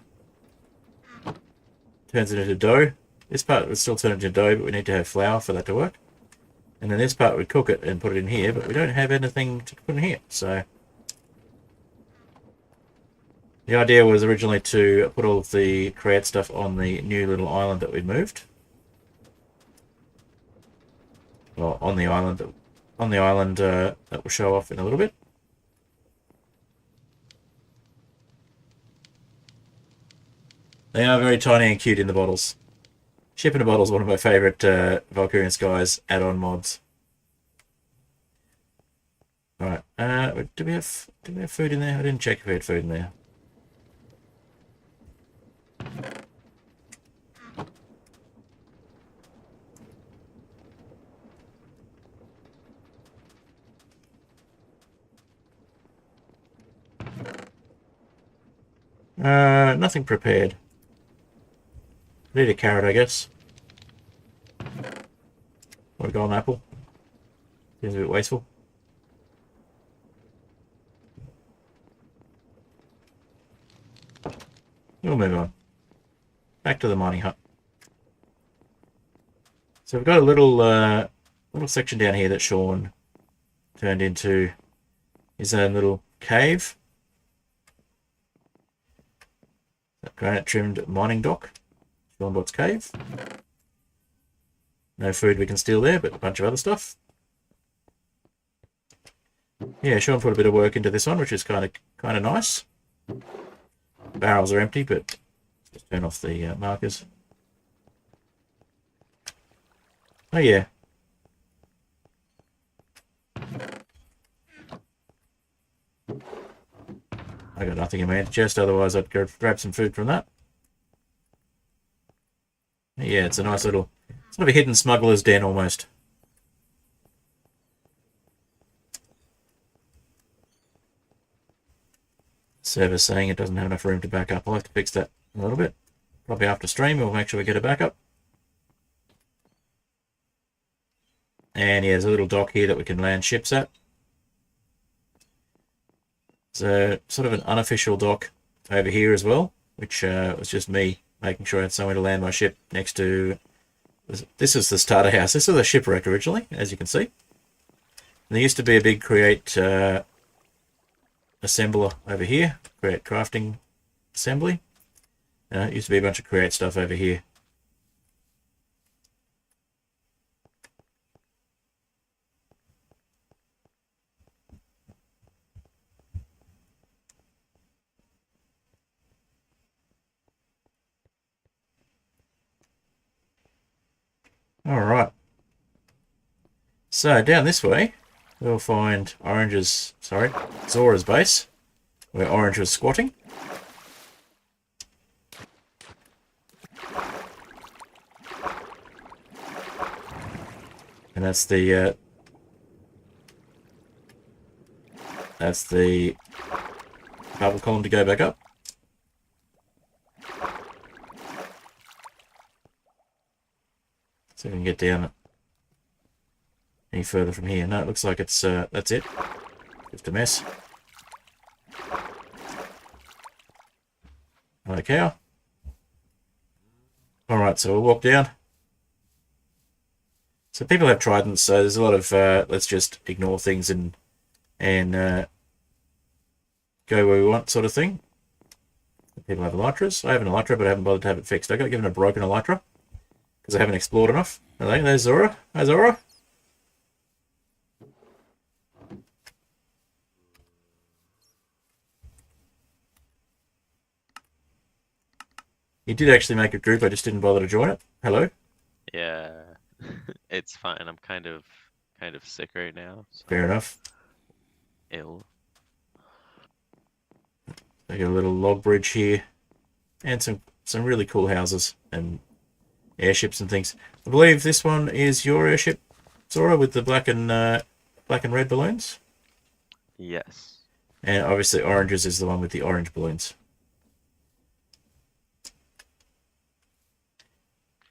dough. This part would still turn it into dough, but we need to have flour for that to work. And then this part would cook it and put it in here, but we don't have anything to put in here. So the idea was originally to put all of the create stuff on the new little island that we moved. Well, on the island that will show off in a little bit. They are very tiny and cute in the bottles. Ship in a Bottle is one of my favourite Valkyrian Skies add-on mods. Alright, do we have food in there? I didn't check if we had food in there. Nothing prepared. Need a carrot, I guess. Or a golden apple. Seems a bit wasteful. We'll move on. Back to the mining hut. So we've got a little section down here that Sean turned into his own little cave. That granite trimmed mining dock. Seanbot's cave. No food we can steal there, but a bunch of other stuff. Yeah, Sean put a bit of work into this one, which is kind of nice. Barrels are empty, but just turn off the markers. Oh yeah. I got nothing in my chest, otherwise I'd go grab some food from that. Yeah, it's a nice little, sort of a hidden smuggler's den almost. Server's saying it doesn't have enough room to back up. I'll have to fix that a little bit. Probably after stream, we'll make sure we get it back up. And yeah, there's a little dock here that we can land ships at. So sort of an unofficial dock over here as well, which was just me making sure I had somewhere to land my ship next to... This is the starter house. This is a shipwreck originally, as you can see. And there used to be a big create assembler over here, create crafting assembly. It used to be a bunch of create stuff over here. All right. So down this way, we'll find Zora's base, where Orange was squatting. And that's the bubble column to go back up. So we can get down any further from here. No, it looks like it's that's it. Just a mess. Okay. Alright, so we'll walk down. So people have tridents, so there's a lot of let's just ignore things and go where we want sort of thing. People have elytras. I have an elytra, but I haven't bothered to have it fixed. I got given a broken elytra because I haven't explored enough. Hello, there's Zora. Hi, Zora. You did actually make a group, I just didn't bother to join it. Hello. Yeah, it's fine. I'm kind of sick right now. So Fair enough. ill. I got a little log bridge here, and some really cool houses and airships and things. I believe this one is your airship, Zora, with the black and red balloons. Yes. And obviously Orange's is the one with the orange balloons.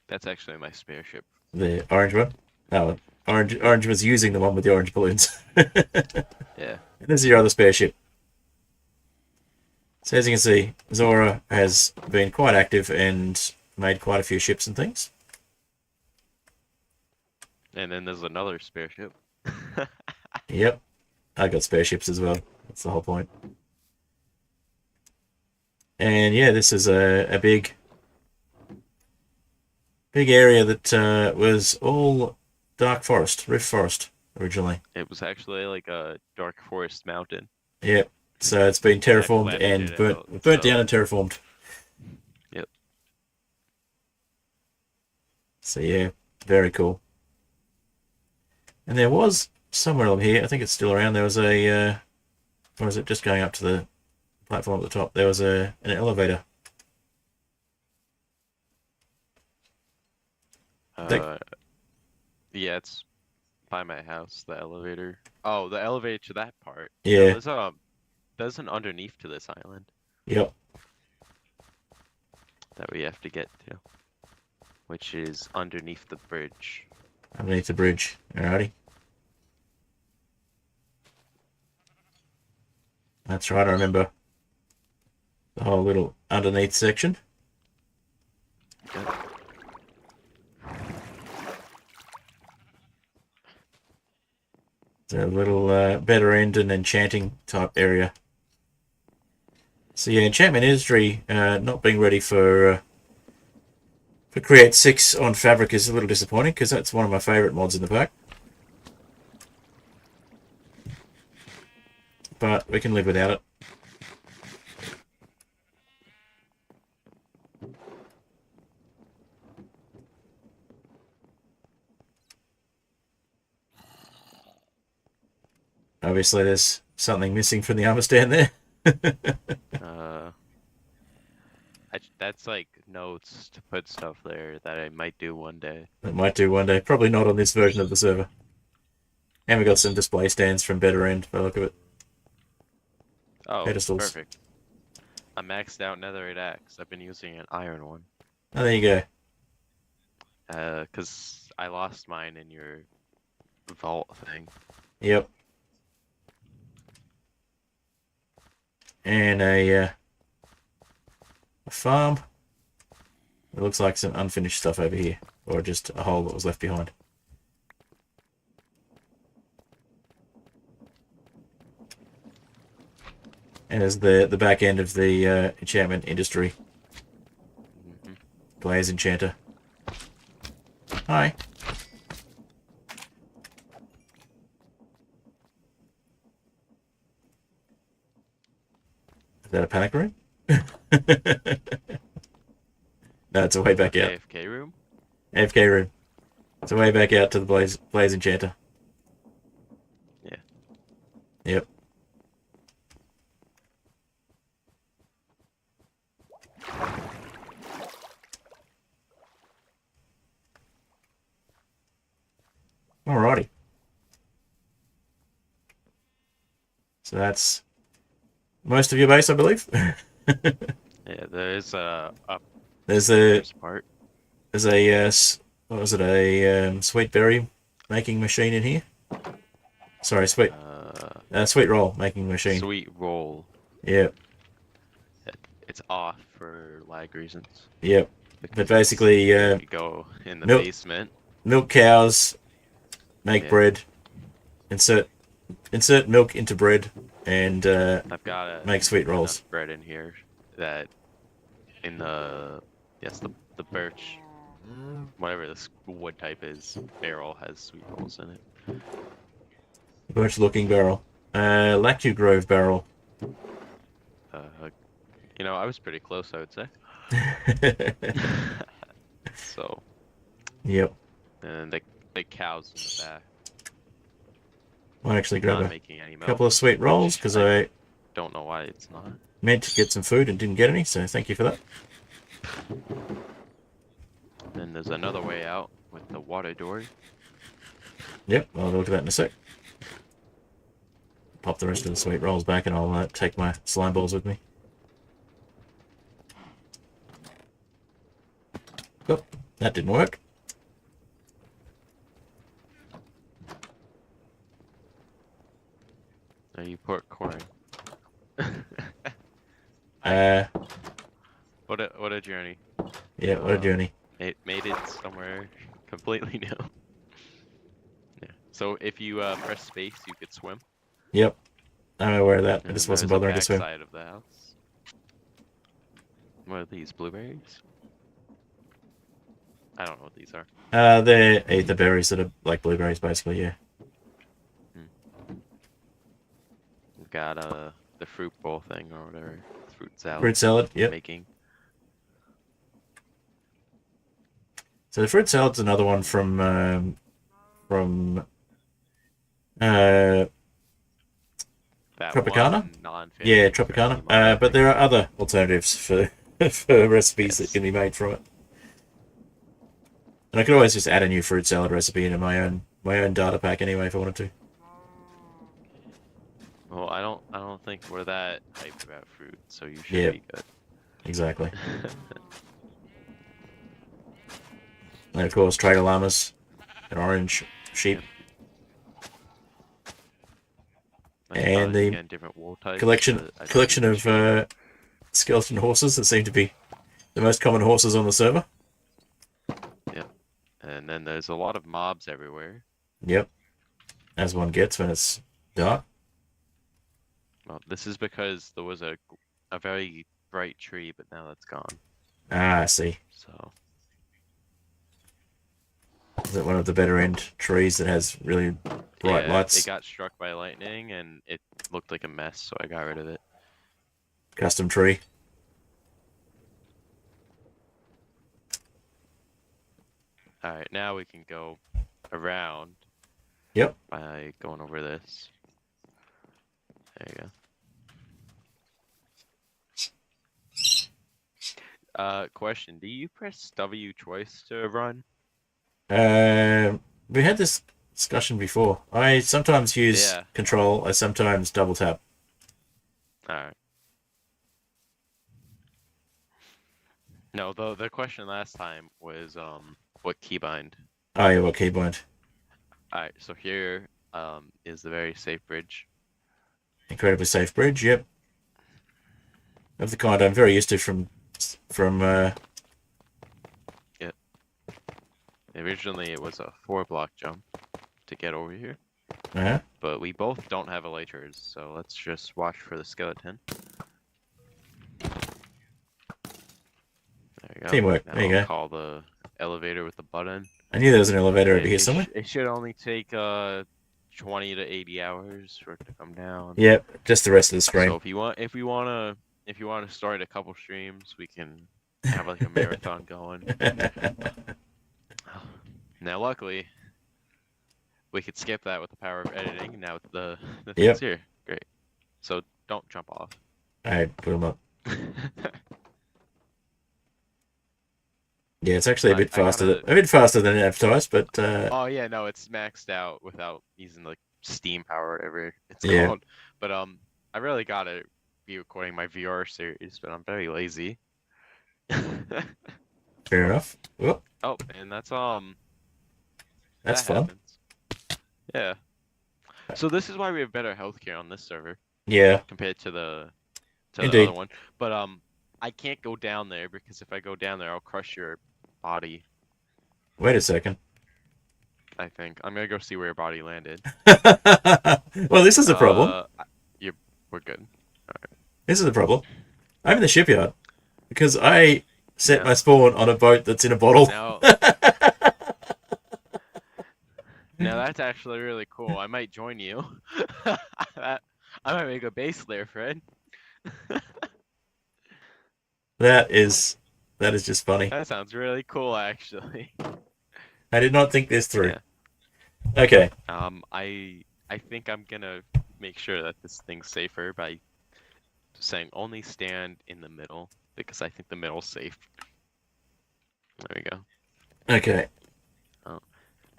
That's actually my spare ship. The orange one? Oh, orange was using the one with the orange balloons. Yeah. And this is your other spare ship. So as you can see, Zora has been quite active and made quite a few ships and things. And then there's another spare ship. Yep. I got spare ships as well. That's the whole point. And yeah, this is a big area that was all dark forest, rift forest originally. It was actually like a dark forest mountain. Yep. So it's been terraformed and burnt down and terraformed. Yep. So yeah, very cool. And there was somewhere along here, I think it's still around, there was a, or is it just going up to the platform at the top? There was an elevator. Yeah, it's by my house, the elevator. Oh, the elevator to that part. Yeah. There's an underneath to this island. Yep. That we have to get to, which is underneath the bridge. Underneath the bridge. Alrighty. That's right, I remember the whole little underneath section. Yep. It's a little better end and enchanting type area. So yeah, enchantment industry not being ready for Create 6 on Fabric is a little disappointing because that's one of my favourite mods in the pack. But we can live without it. Obviously there's something missing from the armor stand there. That's like notes to put stuff there that I might do one day. That might do one day. Probably not on this version of the server. And we got some display stands from Better End by the look of it. Oh, pedestals. Perfect. A maxed out netherite axe. I've been using an iron one. Oh, there you go. Because I lost mine in your vault thing. Yep. And a farm. It looks like some unfinished stuff over here, or just a hole that was left behind. And there's the back end of the enchantment industry. Mm-hmm. Blaze Enchanter. Hi. Is that a panic room? No, it's a way back out. AFK room? AFK room. It's a way back out to the Blaze Enchanter. Yeah. Yep. Alrighty. So that's most of your base, I believe. Yeah, there is a There's a upstairs part. there's a what was it, a sweet berry making machine in here. Sorry, sweet roll making machine. Sweet roll. Yep. It's off for lag reasons. Yep. But Because basically, if you go in the milk basement, milk cows make Yeah. bread. Insert milk into bread and I've got make sweet rolls. enough bread in here that in the the birch, whatever this wood type is, barrel has sweet rolls in it. Birch looking barrel. Lactu Grove barrel. You know, I was pretty close, I would say. So, Yep. and the cows in the back. I'll actually grab Not a making any milk, couple of sweet rolls because I don't know why it's not. meant to get some food and didn't get any, so thank you for that. Then there's another way out with the water door. Yep, I'll look at that in a sec. Pop the rest of the sweet rolls back and I'll take my slime balls with me. Oh, that didn't work. Now you put corn. What a journey. Yeah, what a journey. It made it somewhere completely new. Yeah. So if you press space, you could swim. Yep. I'm aware of that. I And just then wasn't there's bothering the to swim. backside of the house. What are these, blueberries? I don't know what these are. They're ether berries that are like blueberries, basically, yeah. We've got the fruit bowl thing or whatever. Fruit salad. Fruit salad, yep. Making. So the fruit salad's another one from That Tropicana? one non-fan Yeah, friendly Tropicana. mod, But there are other alternatives for for recipes that Yes. can be made from it. And I could always just add a new fruit salad recipe into my own data pack anyway if I wanted to. Well, I don't think we're that hyped about fruit, so you should Yep. be good. Exactly. And of course, trader llamas, an orange sheep, and the Again, different wool types, collection but I don't think of skeleton horses that seem to be the most common horses on the server. And then there's a lot of mobs everywhere. Yep. As one gets when it's dark. Well, this is because there was a very bright tree, but now that's gone. Ah, I see. So Is it one of the better end trees that has really bright yeah, lights? it got struck by lightning and it looked like a mess, so I got rid of it. Custom tree. All right, now we can go around. Yep. By going over this. There you go. Question: do you press W twice to run? We had this discussion before. I sometimes use Yeah. control. I sometimes double tap. All right. No, the question last time was what keybind? Oh yeah, what keybind? All right, so here is the very safe bridge. Incredibly safe bridge. Yep. Of the kind I'm very used to from. Yeah. Originally, it was a 4-block jump to get over here, but we both don't have elytras, so let's just watch for the skeleton. There you go. Teamwork. Now There you I'll go. call the elevator with the button. I knew there was an elevator over here somewhere. It should only take 20 to 80 hours for it to come down. Yep, just the rest of the screen. So if you want to start a couple streams, we can have like a marathon going. Now, luckily, we could skip that with the power of editing. Now the thing's here. so don't jump off. Alright, put them up. Yeah, it's actually a bit faster than advertised, but Oh yeah, no, it's maxed out without using like steam power or whatever it's yeah. called. But I really gotta be recording my VR series, but I'm very lazy. Fair enough. Whoop, Oh, and that's that's that fun. happens. Yeah. So this is why we have better healthcare on this server Yeah, compared to the indeed. other one. But I can't go down there because if I go down there, I'll crush your body. Wait a second. I think I'm gonna go see where your body landed. Well, this is a problem. You, we're good. Alright. This is a problem. I'm in the shipyard because I set Yeah. my spawn on a boat that's in a bottle. Now, now that's actually really cool. I might join you. I might make a base there, Fred. That is just funny. That sounds really cool, actually. I did not think this through. Yeah. Okay. I think I'm gonna make sure that this thing's safer by saying only stand in the middle because I think the middle's safe. There we go. Okay. Oh.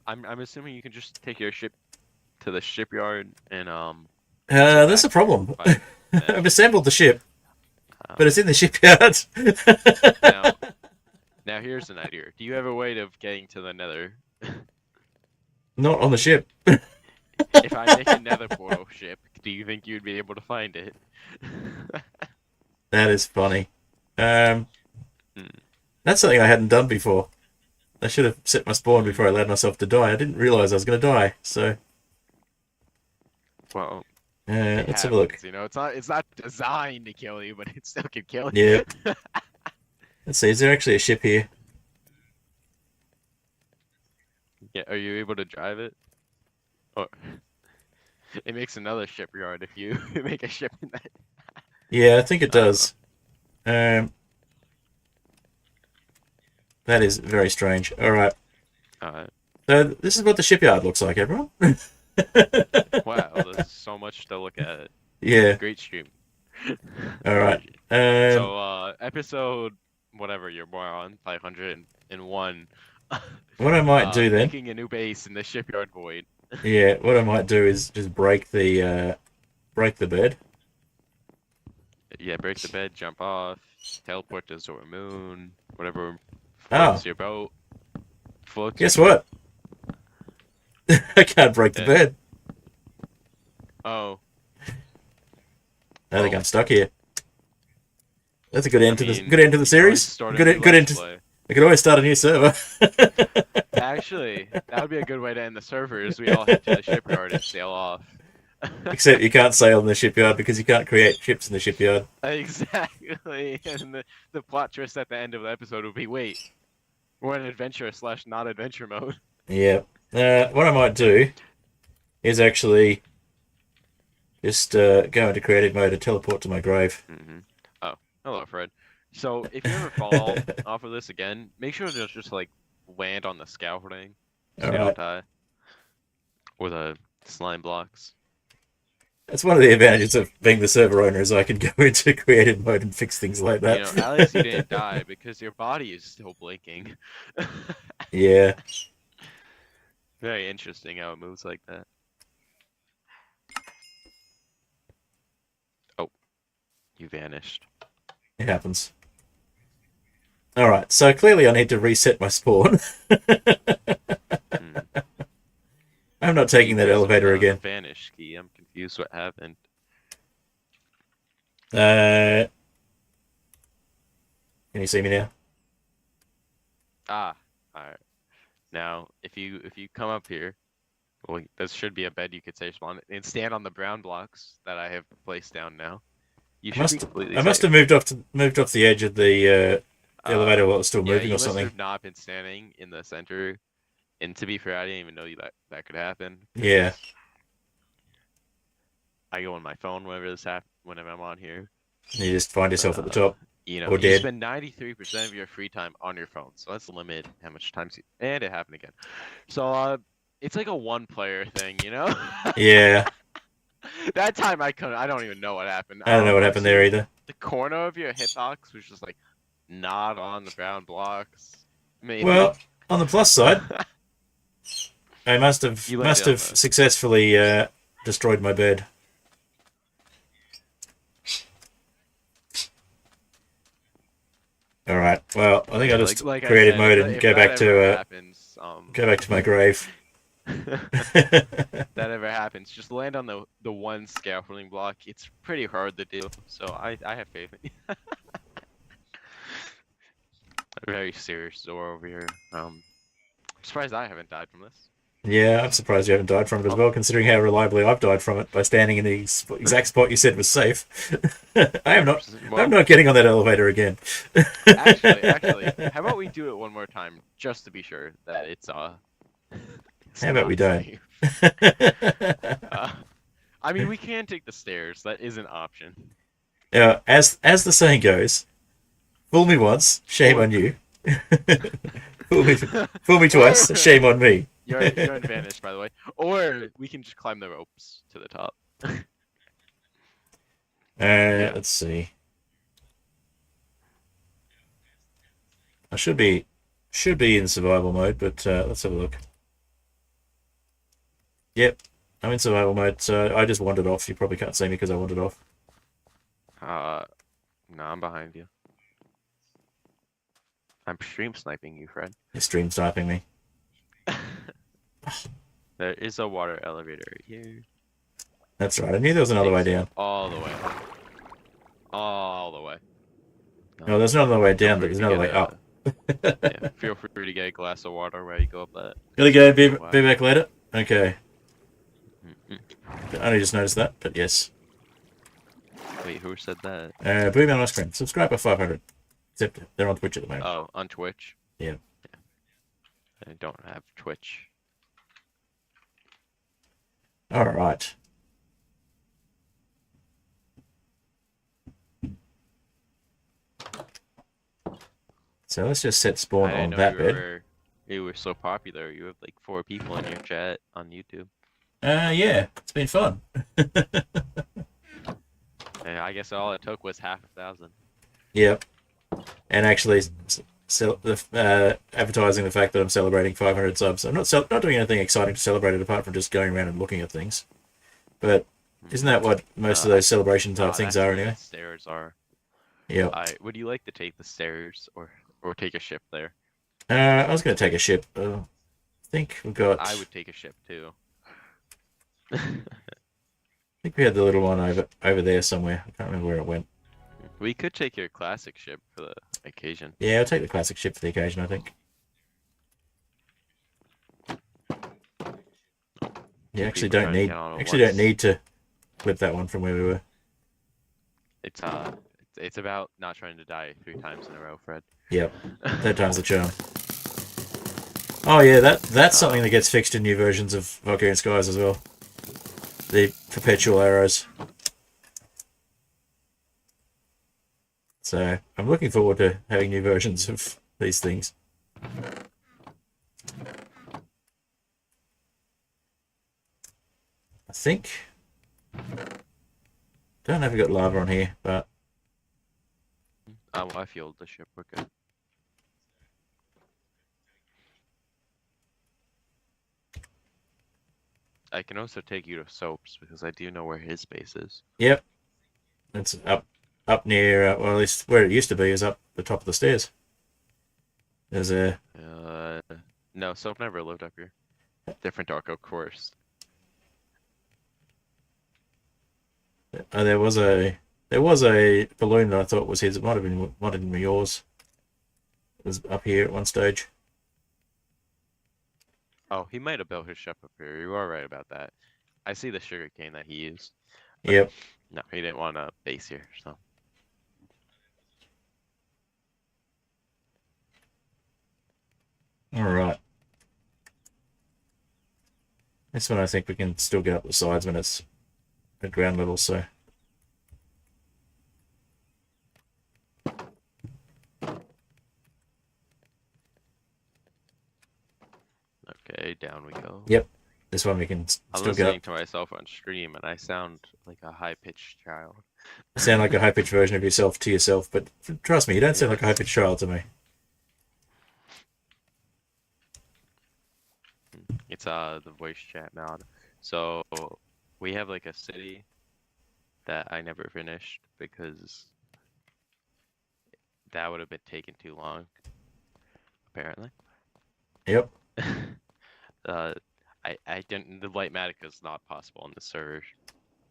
I'm assuming you can just take your ship to the shipyard and That's a problem. I've assembled the ship, but it's in the shipyard. Now here's an idea. Do you have a way of getting to the Nether? Not on the ship. If I make a Nether portal ship, do you think you'd be able to find it? That is funny. That's something I hadn't done before. I should have set my spawn before I allowed myself to die. I didn't realize I was going to die, so... Well, let's have a look. You know, it's not designed to kill you, but it still can kill you. Yeah. Let's see, is there actually a ship here? Yeah, are you able to drive it? Oh, it makes another shipyard if you make a ship in that. Yeah, I think it does. That is very strange. Alright. So this is what the shipyard looks like, everyone. Wow, there's so much to look at. Yeah. Great stream. Alright. So, episode, whatever you're more on, 501. What I might do then... Making a new base in the shipyard void. Yeah, what I might do is just break the bed. Yeah, break the bed, jump off, teleport to Zora Moon, whatever floats your boat. Guess what? I can't break the bed. Oh. I think I'm stuck here. That's a good end to the series. Good end to. I could always start a new server. Actually, that would be a good way to end the server. Is we all head to the shipyard and sail off. Except you can't sail in the shipyard because you can't create ships in the shipyard. Exactly. And the plot twist at the end of the episode would be, wait, we're in adventure/not adventure mode. Yeah. What I might do is actually just go into creative mode and teleport to my grave. Oh, hello, Fred. So if you ever fall off of this again, make sure to just like land on the scaffolding so you don't die. Or the slime blocks. That's one of the advantages of being the server owner, is I can go into creative mode and fix things like that. You know, at least you didn't die because your body is still blinking. Yeah. Very interesting how it moves like that. Oh, you vanished. It happens. Alright, so clearly I need to reset my spawn. I'm not taking that elevator again. Vanish key. I'm confused what happened. Can you see me now? Ah, alright. Now, if you come up here, well, there should be a bed you could say spawn and stand on the brown blocks that I have placed down now. You should be completely I must have moved off the edge of the elevator while it was still moving or something. You must have not been standing in the center. And to be fair, I didn't even know that could happen. Yeah. I go on my phone whenever I'm on here. You just find yourself at the top. You know, or you dead. spend 93% of your free time on your phone, so that's the limit how much time and it happened again. So it's like a one-player thing, you know? Yeah. That time I couldn't. I don't even know what happened. I don't know what happened there either. The corner of your hitbox was just like not on the ground blocks. Maybe. Well, on the plus side, I must have You landed on the... successfully destroyed my bed. All right. Well, I think I'll just like creative I said, mode and if go that back ever to happens, go back to my grave. that ever happens, just land on the one scaffolding block. It's pretty hard to do, so I have faith in you. Very serious Zor over here. I'm surprised I haven't died from this. Yeah, I'm surprised you haven't died from it as well, considering how reliably I've died from it by standing in the exact spot you said was safe. I'm not getting on that elevator again. actually, how about we do it one more time just to be sure that it's how about we don't? I mean, we can take the stairs. That is an option. As the saying goes, fool me once, shame on you. fool me twice, shame on me. You're advantaged, by the way. Or we can just climb the ropes to the top. Let's see. I should be in survival mode, but let's have a look. Yep, I'm in survival mode, so I just wandered off. You probably can't see me because I wandered off. No, I'm behind you. I'm stream sniping you, Fred. You're stream sniping me. There is a water elevator right here. That's right. I knew there was another way down. All the way. All the way. No, there's another way down, but there's another way up. Yeah, feel free to get a glass of water where you go up that. Gotta go. Be back later. Okay. I only just noticed that, but yes. Wait, who said that? Boom on my screen. Subscribe by 500. Except they're on Twitch at the moment. Oh, on Twitch? Yeah. I don't have Twitch. Alright. So let's just set spawn on that bed. You were so popular. You have like 4 people in your chat on YouTube. Yeah. It's been fun. And I guess all it took was 500,000. Yep. And actually advertising the fact that I'm celebrating 500 subs. I'm not doing anything exciting to celebrate it apart from just going around and looking at things. But isn't that what most of those celebration type things are anyway? The stairs are. Yeah. Would you like to take the stairs or take a ship there? I was going to take a ship. I think we've got... I would take a ship too. I think we had the little one over there somewhere. I can't remember where it went. We could take your classic ship for the occasion. Yeah, I'll take the classic ship for the occasion, I think. You actually don't need to flip that one from where we were. It's about not trying to die 3 times in a row, Fred. Yep. 3rd time's the charm. Oh yeah, that's something that gets fixed in new versions of Valkyrian Skies as well. The perpetual arrows. So I'm looking forward to having new versions of these things. I think. Don't know if we got lava on here, but I fueled the ship. We're good. I can also take you to Soaps because I do know where his base is. Yep. It's up near, well, at least where it used to be is up the top of the stairs. There's a... No, Soap never lived up here. Different Dark Oak course. There was a balloon that I thought was his. It might have been yours. It was up here at one stage. Oh, he might have built his ship up here. You are right about that. I see the sugarcane that he used. Yep. No, he didn't want a base here, so. All right. This one I think we can still get up the sides when it's at ground level, so. Okay, down we go. Yep. This one we can I'm still get listening up. to myself on stream, and I sound like a high-pitched child. Sound like a high pitched version of yourself to yourself, but trust me, you don't sound like a high Yes. pitched child to me. It's the voice chat mod. So we have like a city that I never finished because that would have been taking too long, apparently. Yep. I didn't. The Lightmatica is not possible on the server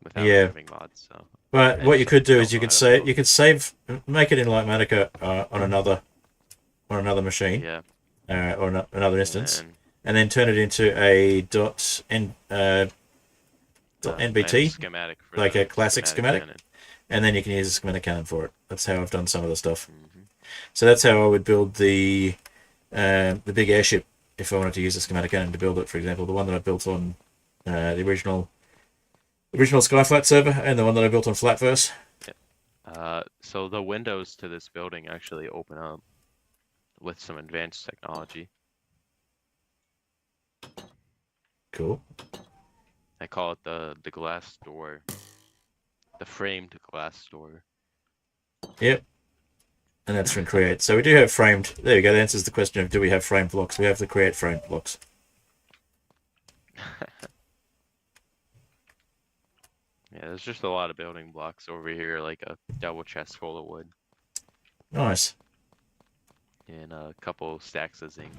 without Yeah. having mods. So But I what you just could do is don't you know could how to save, make it in Lightmatica on another machine, Yeah. or another instance, And and then turn it into a I have a .nbt, schematic for like the a classic schematic, cannon. and then you can use a Schematicannon for it. That's how I've done some of the stuff. Mhm. So that's how I would build the big airship if I wanted to use a Schematicannon to build it. For example, the one that I built on the original Skyflat server, and the one that I built on Flatverse. So the windows to this building actually open up with some advanced technology. Cool. I call it the glass door, the framed glass door. Yep. And that's from Create. So we do have framed. There you go. That answers the question of do we have framed blocks. We have the Create framed blocks. Yeah, there's just a lot of building blocks over here, like a double chest full of wood Nice. and a couple stacks of zinc.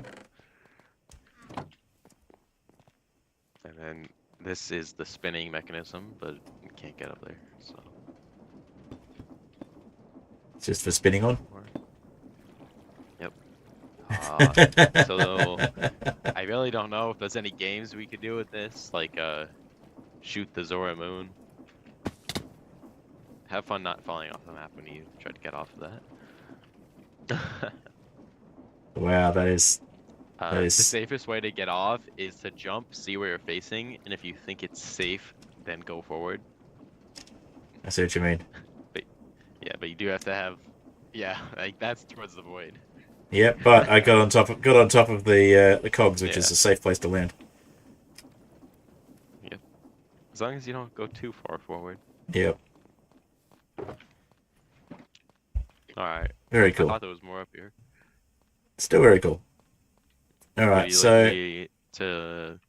And then this is the spinning mechanism, but you can't get up there, so. It's just for spinning on. Yep. So I really don't know if there's any games we could do with this, like shoot the Zora Moon. Have fun not falling off the map when you try to get off of that. Wow, that is The safest way to get off is to jump, see where you're facing, and if you think it's safe, then go forward. I see what you mean. Yeah, but you do have to have, yeah, like that's towards the void. Yep, but I got on top of the cogs, which Yeah. is a safe place to land. Yep. As long as you don't go too far forward. Yep. Alright. Very I cool. thought there was more up here. Still very cool. All Would right, you so like me to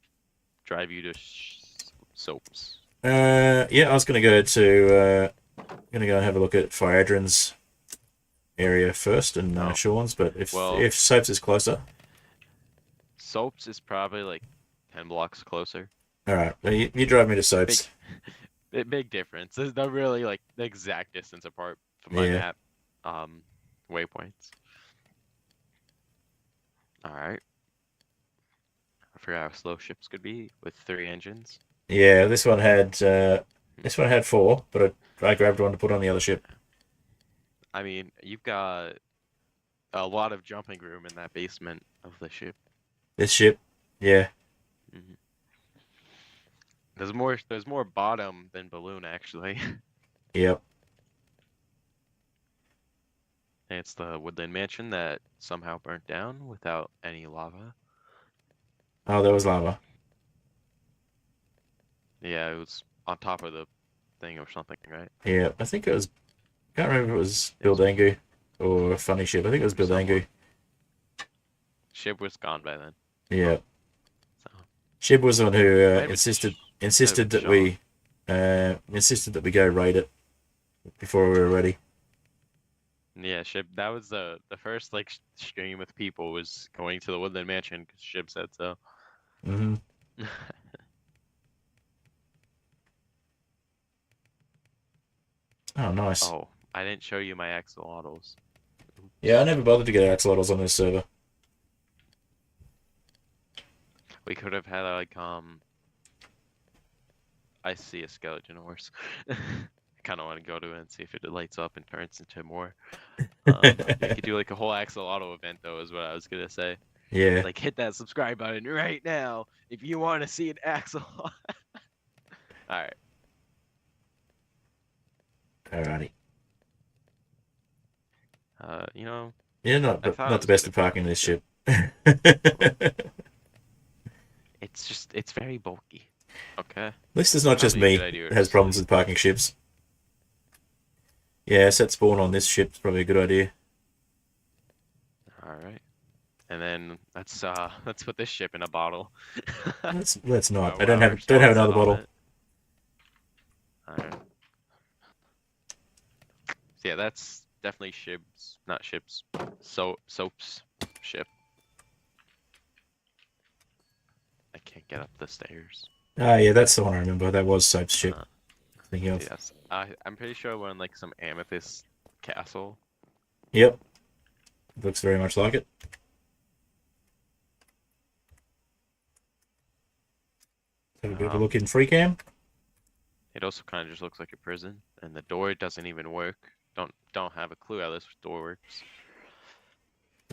drive you to soaps? yeah, I was gonna go and have a look at Fiadrin's area first and Oh. Sean's, but if Well- Soaps is closer, Soaps is probably like 10 blocks closer. all right, well, you drive me to Soaps. Big difference. They're really like the exact distance apart from my Yeah. map waypoints. Alright. I forgot how slow ships could be with 3 engines. Yeah, this one had 4, but I grabbed one to put on the other ship. I mean, you've got a lot of jumping room in that basement of the ship. This ship, yeah, There's more bottom than balloon actually. yep. And it's the woodland mansion that somehow burnt down without any lava. Oh, there was lava. Yeah, it was on top of the thing or something, right? Yeah, I think it was. Can't remember if it was Bildangu or Funny Ship. I think it was Bildangu. Ship was gone by then. Yeah, So Shib was the one who Might have been insisted that we go raid it before we were ready. yeah, Ship. That was the first like stream with people was going to the woodland mansion because Ship said so. Hmm. Oh, nice. Oh, I didn't show you my axolotls. Yeah, I never bothered to get axolotls on this server. We could have had like I see a skeleton horse. I kind of want to go to it and see if it lights up and turns into more. You could do like a whole axolotl event though, is what I was gonna say. Yeah. Like hit that subscribe button right now if you want to see an axolotl. All right. Alrighty. You know, Yeah, I not thought the it best was at parking this ship. it it's very bulky. Okay. At least it's not just Probably a me good idea that has to problems sleep. with parking ships. Yeah, set spawn on this ship is probably a good idea. All right. And then let's put this ship in a bottle. Let's not. I With our don't spawn have set another on bottle. it. All right. So yeah, that's definitely Shib's, not ships. Soap's ship. I can't get up the stairs. Ah, yeah, that's the one I remember. That was Soap's ship. Uh, Thinking of. yes, I'm pretty sure we're in like some amethyst castle. Yep. Looks very much like it. Have a bit of a look in free cam. It also kind of just looks like a prison, and the door doesn't even work. Don't have a clue how this door works.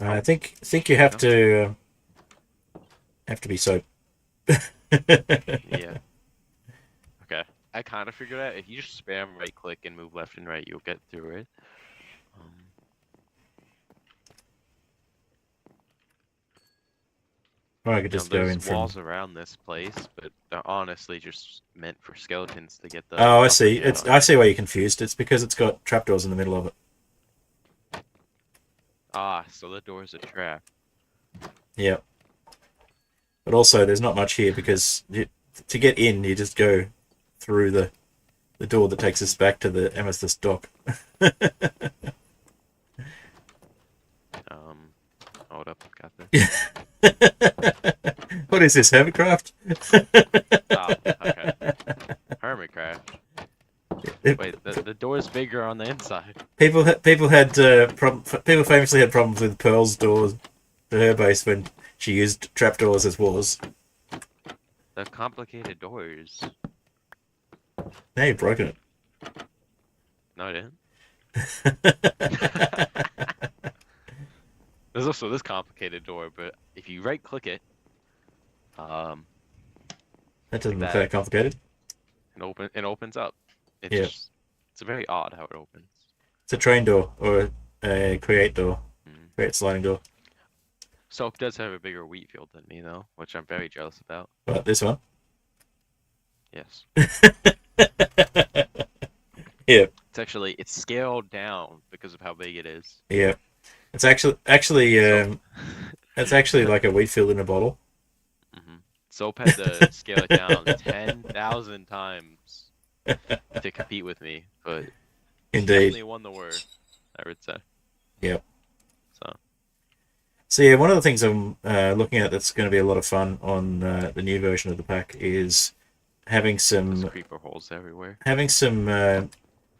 I think you have to be Soap. Yeah. Okay. I kind of figured out if you just spam right click and move left and right, you'll get through it. Or I could just go in There's from. walls around this place, but they're honestly just meant for skeletons to get the. Oh, I upper see. hand on I it. see why you're confused. It's because it's got trapdoors in the middle of it. Ah, so the door's a trap. Yeah. But also, there's not much here because to get in, you just go through the door that takes us back to the amethyst dock. Hold up, got this. What is this, Hermitcraft? Oh, okay. Hermitcraft. Wait, the door's bigger on the inside. People famously had problems with Pearl's doors to her base when she used trapdoors as walls. They're complicated doors. Now you've broken it. No, I didn't. There's also this complicated door, but if you right click it, That doesn't look that. that complicated. it opens up. It's Yeah. just, it's very odd how it opens. It's a train door or a create door. Create sliding door. Soap does have a bigger wheat field than me though, which I'm very jealous about. But this one. Yes. Yeah. It's scaled down because of how big it is. Yeah. It's actually it's actually like a wheat field in a bottle. Soap had to scale it down 10,000 times to compete with me, but Indeed. definitely won the war, I would say. Yep. So yeah, one of the things I'm looking at that's going to be a lot of fun on the new version of the pack is having there's some creeper holes everywhere.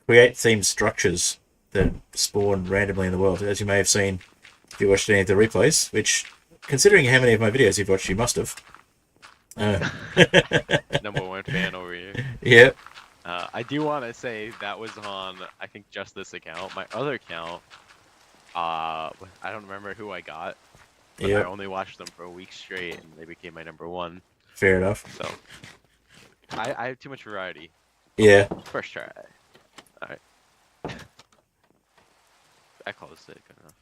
create themed structures that spawn randomly in the world. As you may have seen if you watched any of the replays, which, considering how many of my videos you've watched, you must have. Number one fan over here. Yep. I do want to say that was on, I think, just this account. My other account, I don't remember who I got, but Yep. I only watched them for a week straight, and they became my number one. Fair enough. So I have too much variety. Yeah. First try. All right. I closed it. Good enough.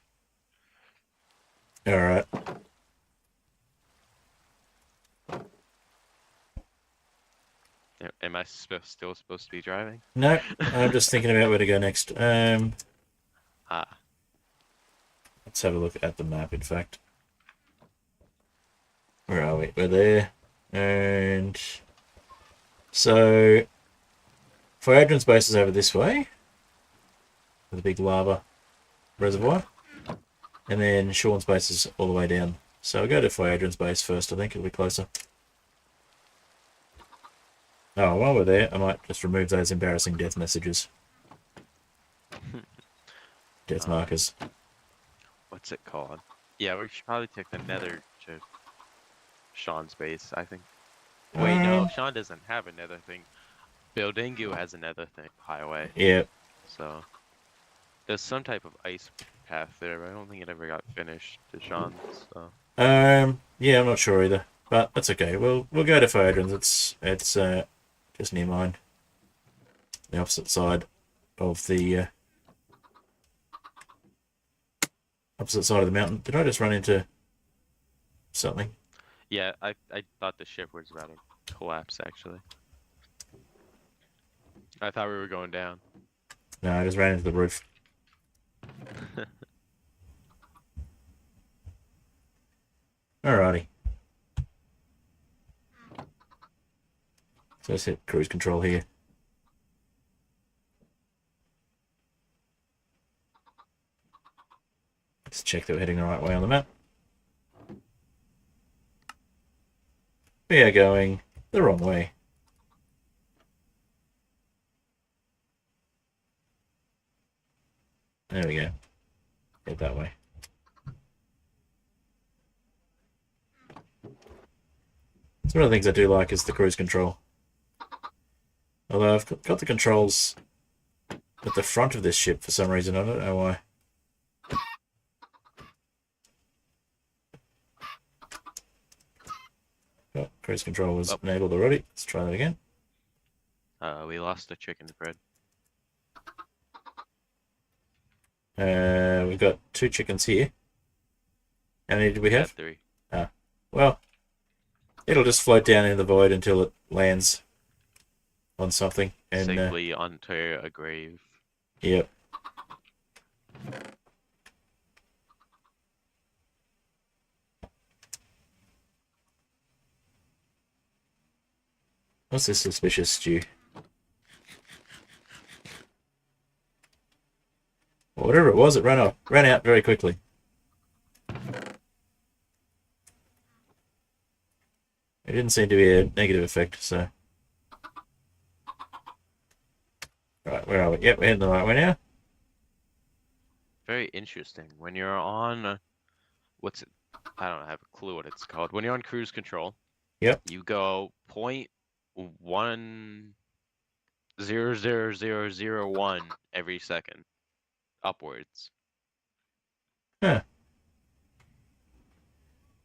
All right. Am I still supposed to be driving? No, I'm just thinking about where to go next. Let's have a look at the map, in fact. Where are we? We're there. And so Adrian's base is over this way. With a big lava reservoir. And then Sean's base is all the way down. So I'll go to Adrian's base first, I think it'll be closer. Oh, while we're there, I might just remove those embarrassing death messages. Death markers. What's it called? Yeah, we should probably take the nether to Sean's base, I think. Wait, no, Sean doesn't have a nether thing. Buildingu has a nether thing highway. Yeah. So there's some type of ice path there, but I don't think it ever got finished to Sean's. So. Yeah, I'm not sure either, but that's okay. We'll go to Adrian's. It's just near mine, the opposite side of the mountain. Did I just run into something? Yeah, I thought the ship was about to collapse, actually. I thought we were going down. No, I just ran into the roof. Alrighty. So let's hit cruise control here. Let's check that we're heading the right way on the map. We are going the wrong way. There we go. Head that way. So one of the things I do like is the cruise control. Although I've got the controls at the front of this ship for some reason. I don't know why. Oh, cruise control was enabled already. Let's try that again. We lost the chicken bread. We've got 2 chickens here. How many did we have? 3. Ah, well, it'll just float down in the void until it lands on something. And safely onto a grave. Yep. What's this suspicious stew? Well, whatever it was, it ran out very quickly. It didn't seem to be a negative effect, so. Right, where are we? Yep, we're heading the right way now. Very interesting. When you're on, what's it? I don't have a clue what it's called. When you're on cruise control, Yep. you go 0.1000001 every second upwards. Huh.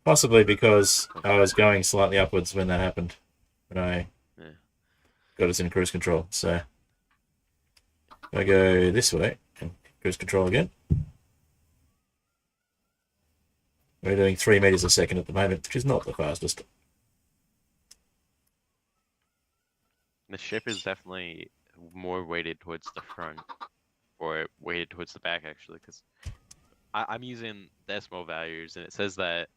Possibly because I was going slightly upwards when that happened. When I got us in cruise control. So I go this way and cruise control again. We're doing 3 meters a second at the moment, which is not the fastest. The ship is definitely more weighted towards the front, or weighted towards the back actually, because I'm using decimal values and it says that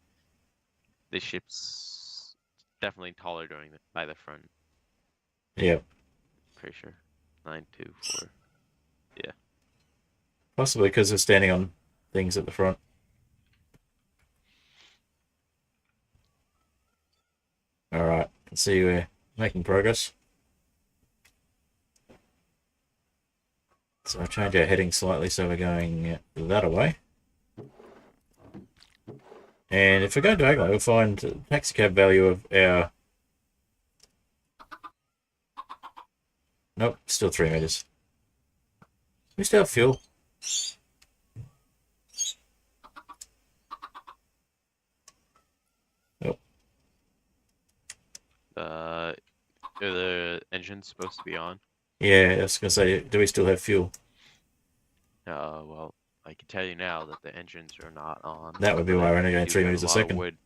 the ship's definitely taller by the front. Yep. Pretty sure. 924. Yeah. Possibly because they're standing on things at the front. Alright, let's see we're making progress. So I change our heading slightly so we're going that way. And if we go diagonally, we'll find the taxicab value of our... Nope, still 3 meters. We still have fuel. Oh. Are the engines supposed to be on? Yeah, I was going to say, do we still have fuel? Well, I can tell you now that the engines are not on. That would be why we're only going 3 meters a second. Wood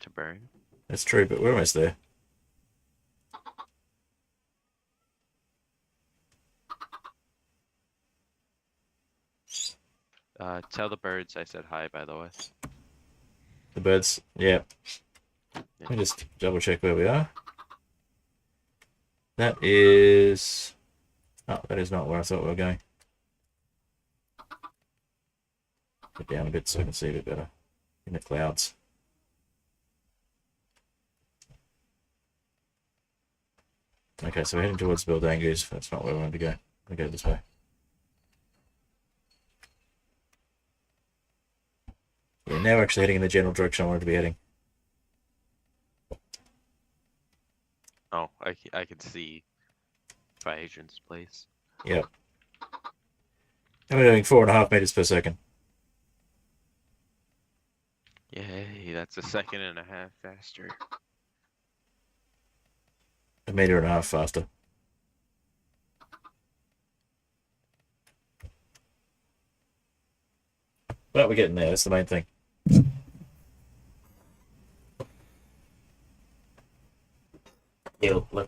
to burn. That's true, but we're almost there. Tell the birds I said hi, by the way. The birds, yeah. Let me just double check where we are. That is... Oh, that is not where I thought we were going. Get down a bit so I can see a bit better. In the clouds. Okay, so we're heading towards Bildangus. That's not where we wanted to go. We'll go this way. Yeah, now we're actually heading in the general direction I wanted to be heading. Oh, I can see Adrian's place. Yep. And we're doing 4.5 meters per second. Yay, that's a second and a half faster. 1.5 meters faster. But we're getting there, that's the main thing.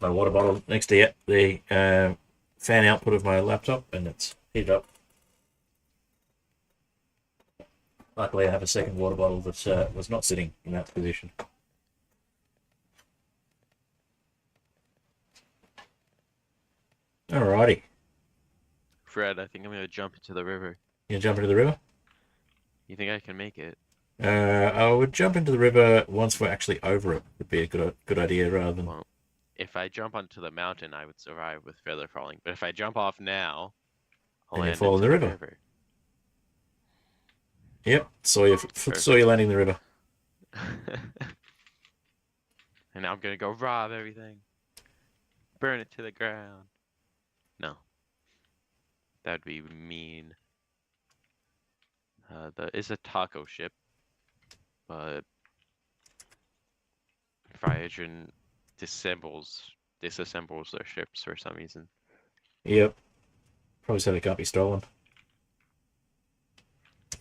my water bottle next to the fan output of my laptop, and it's heated up. Luckily, I have a second water bottle that was not sitting in that position. Alrighty. Fred, I think I'm gonna jump into the river. You gonna jump into the river? You think I can make it? I would jump into the river once we're actually over it. Would be a good idea rather than. Well, if I jump onto the mountain, I would survive with feather falling. But if I jump off now, I'll Then you land fall in into the river. Yep, saw you landing in the river. And now I'm gonna go rob everything. Burn it to the ground. No. That'd be mean. There is a taco ship, but Fryadrin disassembles their ships for some reason. Yep. Probably so they can't be stolen.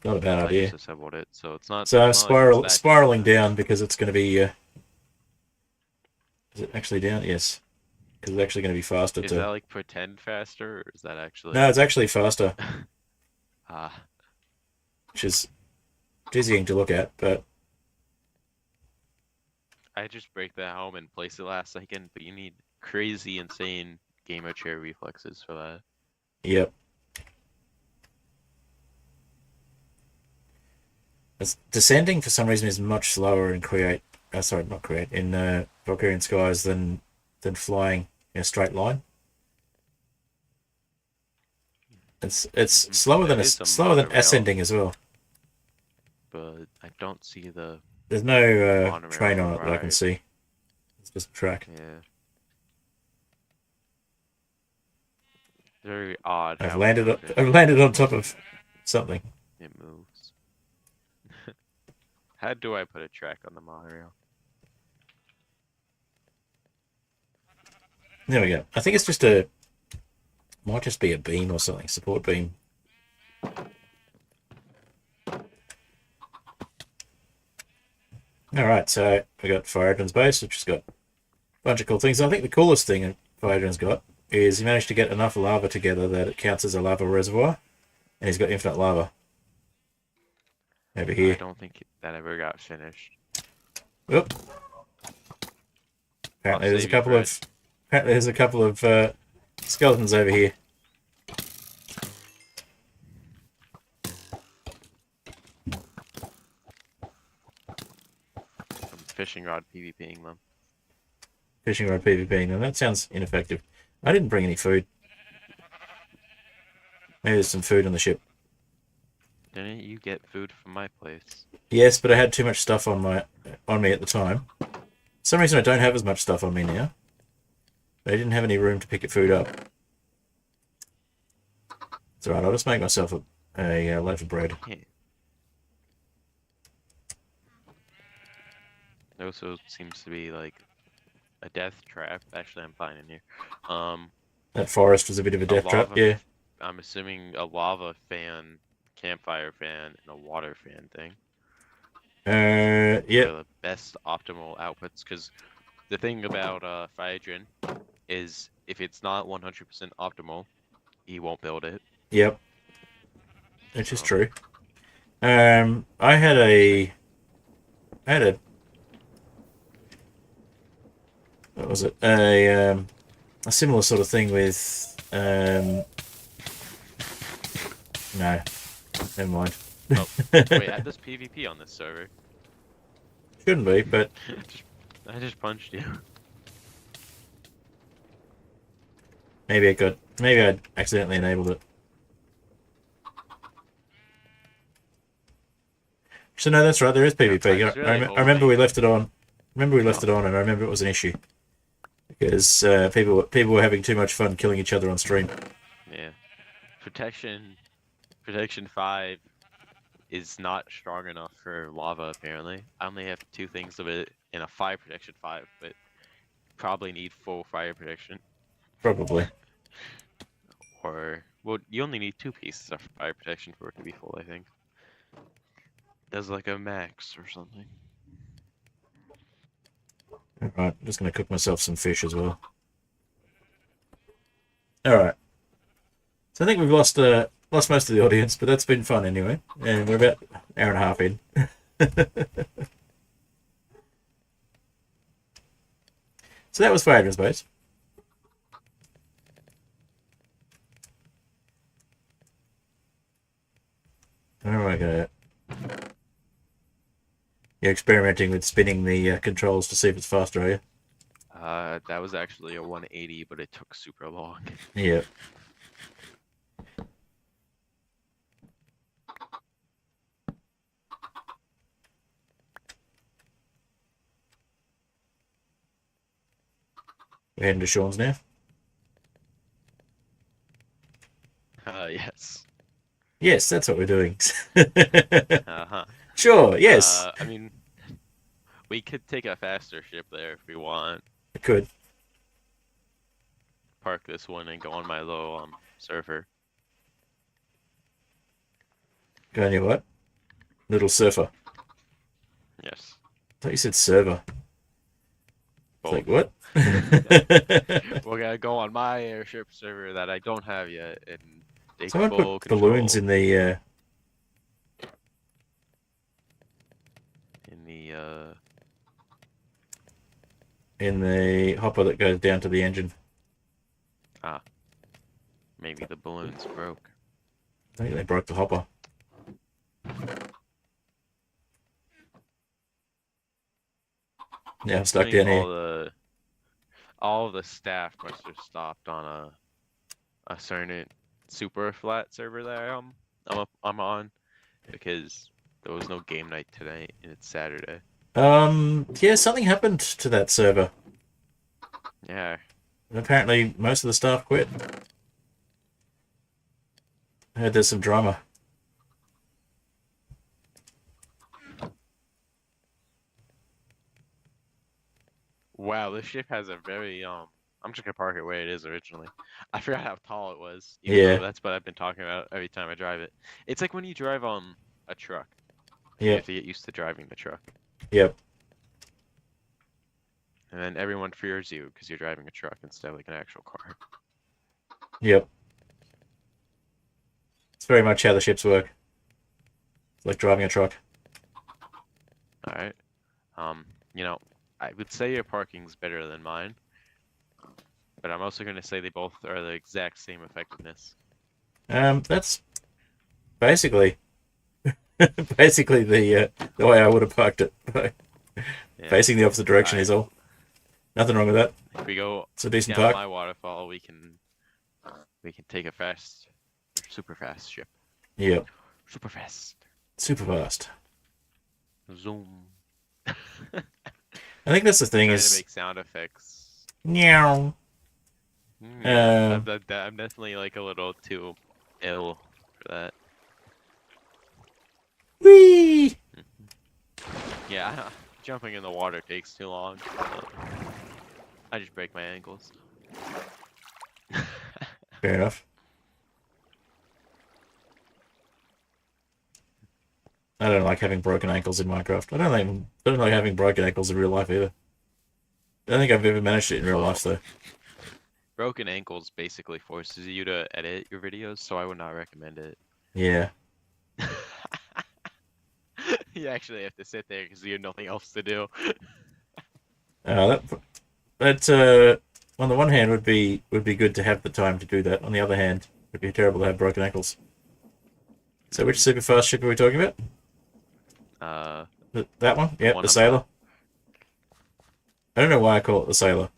Not a bad idea. I disassembled it, so it's not. So it's not like it's that spiraling good. down because it's going to be. Is it actually down? Yes. Because it's actually going to be faster Is that like pretend faster, or is that actually? No, it's actually faster. Ah. Which is dizzying to look at, but I just break the helm and place it last second, but you need crazy, insane gamer chair reflexes for that. yep. Descending for some reason is much slower in Valkyrian Skies than flying in a straight line. It's slower than ascending as well. But I don't see the. There's no train on it that I can see. It's just a track. Yeah. Very odd. I've landed on top of something. It moves. How do I put a track on the monorail? There we go. I think it's might just be a beam or something, support beam. Alright, so we got Fryadrin's base, which has got a bunch of cool things. I think the coolest thing Fryadrin's got is he managed to get enough lava together that it counts as a lava reservoir, and he's got infinite lava. Over here. I don't think that ever got finished. Oop. Apparently there's a couple of skeletons over here. I'm fishing rod PvPing them. Fishing rod PvPing them. That sounds ineffective. I didn't bring any food. Maybe there's some food on the ship. Didn't you get food from my place? Yes, but I had too much stuff on me at the time. For some reason I don't have as much stuff on me now. But I didn't have any room to pick food up. It's alright, I'll just make myself a loaf of bread. Yeah. It also seems to be like a death trap. Actually, I'm fine in here. That forest was a bit of a death trap, yeah. I'm assuming a lava fan, campfire fan, and a water fan thing. Yeah. The best optimal outputs, because the thing about Fryadrin is if it's not 100% optimal, he won't build it. Yep. Which is true. I had a what was it? A similar sort of thing with no, never mind. Oh, wait, I just PvP on this server. Shouldn't be, but I just punched you. maybe I accidentally enabled it. So no, that's right. There is PvP. I remember we left it on. And I remember it was an issue because people were having too much fun killing each other on stream. Yeah, protection 5 is not strong enough for lava. Apparently, I only have 2 things of it in a fire protection 5, but probably need full fire protection. Probably. Or well, you only need 2 pieces of fire protection for it to be full. I think. There's like a max or something. Alright, I'm just going to cook myself some fish as well. All right. So I think we've lost most of the audience, but that's been fun anyway. And we're about an hour and a half in. So that was for Adrian's base. All right, you're experimenting with spinning the controls to see if it's faster, are you? That was actually a 180, but it took super long. Yeah. We're heading to Sean's now. Yes. Yes, that's what we're doing. Uh-huh. Sure, yes. I mean, we could take a faster ship there if we want. I could. Park this one and go on my low surfer. Go on your what? Little surfer. Yes. I thought you said server. It's like, what? We're gonna go on my airship server that I don't have yet and take Someone full put control. balloons in the in the hopper that goes down to the engine. Ah. Maybe the balloons broke. I think they broke the hopper. Yeah, I'm stuck down here. All the staff must have stopped on a certain super flat server that I'm on because there was no game night tonight and it's Saturday. Yeah, something happened to that server. Yeah. And apparently most of the staff quit. I heard there's some drama. Wow, this ship has a very I'm just gonna park it where it is originally. I forgot how tall it was. Yeah. That's what I've been talking about every time I drive it. It's like when you drive a truck. Yeah. You have to get used to driving the truck. Yep. And then everyone fears you because you're driving a truck instead of like an actual car. Yep. It's very much how the ships work. It's like driving a truck. Alright. I would say your parking's better than mine. But I'm also gonna say they both are the exact same effectiveness. That's basically basically the way I would have parked it. Yeah. Facing the opposite direction is all. Nothing wrong with that. If we go It's a decent down park. my waterfall, we can take a super fast ship. Yep. Super fast. Super fast. Zoom. I think that's the thing Trying is. to make sound effects. Meow. I'm definitely like a little too ill for that. Whee! Yeah, jumping in the water takes too long. So I just break my ankles. Fair enough. I don't like having broken ankles in Minecraft. I don't like having broken ankles in real life either. I don't think I've ever managed it in real life though. Broken ankles basically forces you to edit your videos, so I would not recommend it. Yeah. You actually have to sit there because you have nothing else to do. That on the one hand would be good to have the time to do that. On the other hand, it'd be terrible to have broken ankles. So which super fast ship are we talking about? That one? Yeah, the Sailor. I don't know why I call it the Sailor.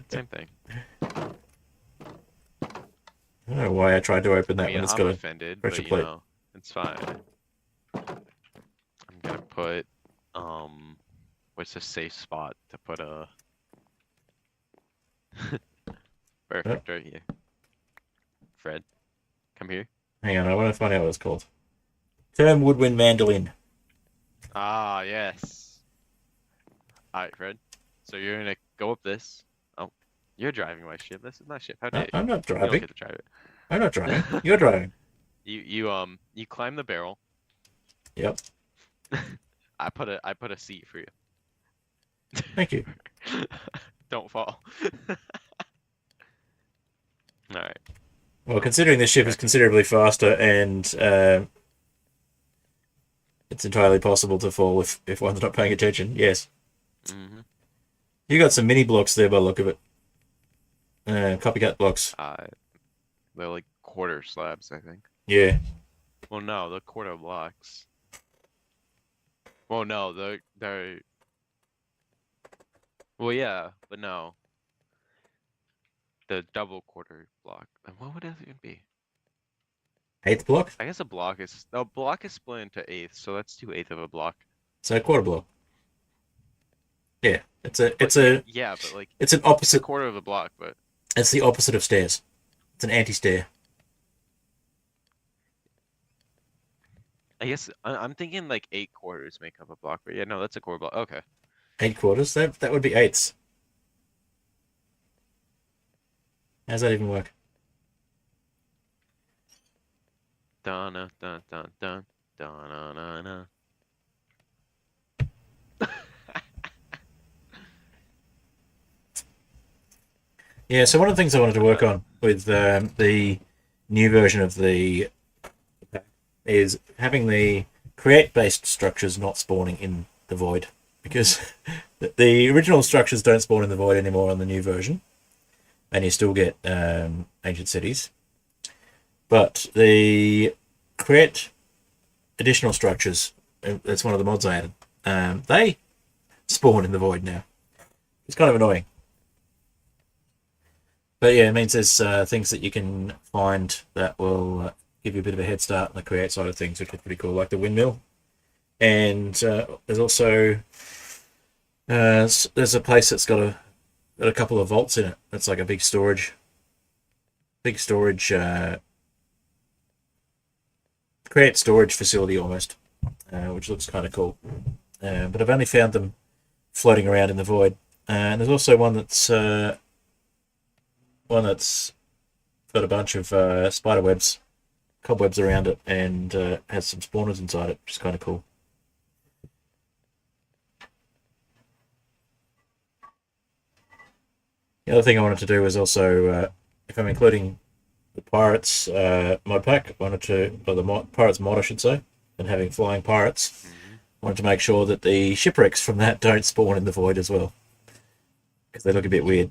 Same thing. I don't know why I tried to open that when it's got offended, a pressure but, plate. It's fine. I'm gonna put what's a safe spot to put a perfect right here. Fred, come here. Hang on, I want to find out what it's called. Term woodwind mandolin. Ah, yes. Alright, Fred. So you're gonna go up this. Oh, you're driving my ship. This is my ship. How dare you? I'm not You driving. don't get to drive it. I'm not driving. You're driving. You climb the barrel. Yep. I put a seat for you. Thank you. Don't fall. All right. Well, considering this ship is considerably faster and it's entirely possible to fall if one's not paying attention. Yes. Mm-hmm. You got some mini blocks there by the look of it. Copycat blocks. They're like quarter slabs, I think. Yeah. Well, no, the quarter blocks. Well, no, they're. Well, yeah, but no. The double quarter block. And what would that even be? Eighth block? I guess a block is split into eighths, so that's 2/8 of a block. So quarter block. Yeah. Yeah, but like it's an it's a opposite quarter of a block, but it's the opposite of stairs. It's an anti-stair. I guess I'm thinking like 8 quarters make up a block, but yeah, no, that's a quarter block. Okay. 8 quarters? That would be eighths. How's that even work? Dun dun dun dun dun dun dun dun. Yeah, so one of the things I wanted to work on with the new version of the pack is having the create-based structures not spawning in the void, because the original structures don't spawn in the void anymore on the new version, and you still get ancient cities. But the create additional structures, that's one of the mods I added, they spawn in the void now. It's kind of annoying. But yeah, it means there's things that you can find that will give you a bit of a head start on the create side of things, which is pretty cool, like the windmill. And there's also there's a place that's got a couple of vaults in it. That's like a big storage create storage facility almost, which looks kind of cool. But I've only found them floating around in the void. And there's also one that's got a bunch of spider webs, cobwebs around it, and has some spawners inside it, which is kind of cool. The other thing I wanted to do was also, if I'm including the pirates mod pack, or the pirates mod, I should say, and having flying pirates, I wanted to make sure that the shipwrecks from that don't spawn in the void as well, because they look a bit weird.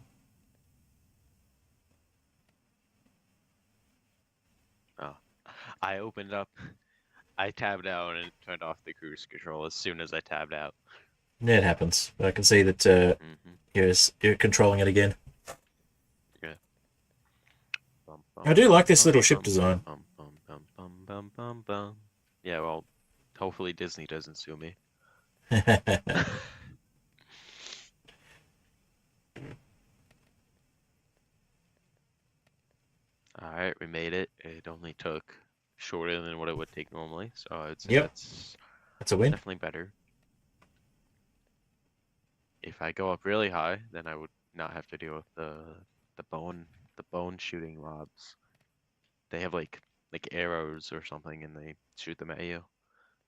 I opened up, I tabbed out and turned off the cruise control as soon as I tabbed out. Yeah, it happens. But I can see that you're controlling it again. Yeah. I do like this little ship design. Yeah, well, hopefully Disney doesn't sue me. Alright, we made it. It only took shorter than what it would take normally, so I'd say that's a win. Definitely better. If I go up really high, then I would not have to deal with the bone shooting mobs. They have like arrows or something, and they shoot them at you.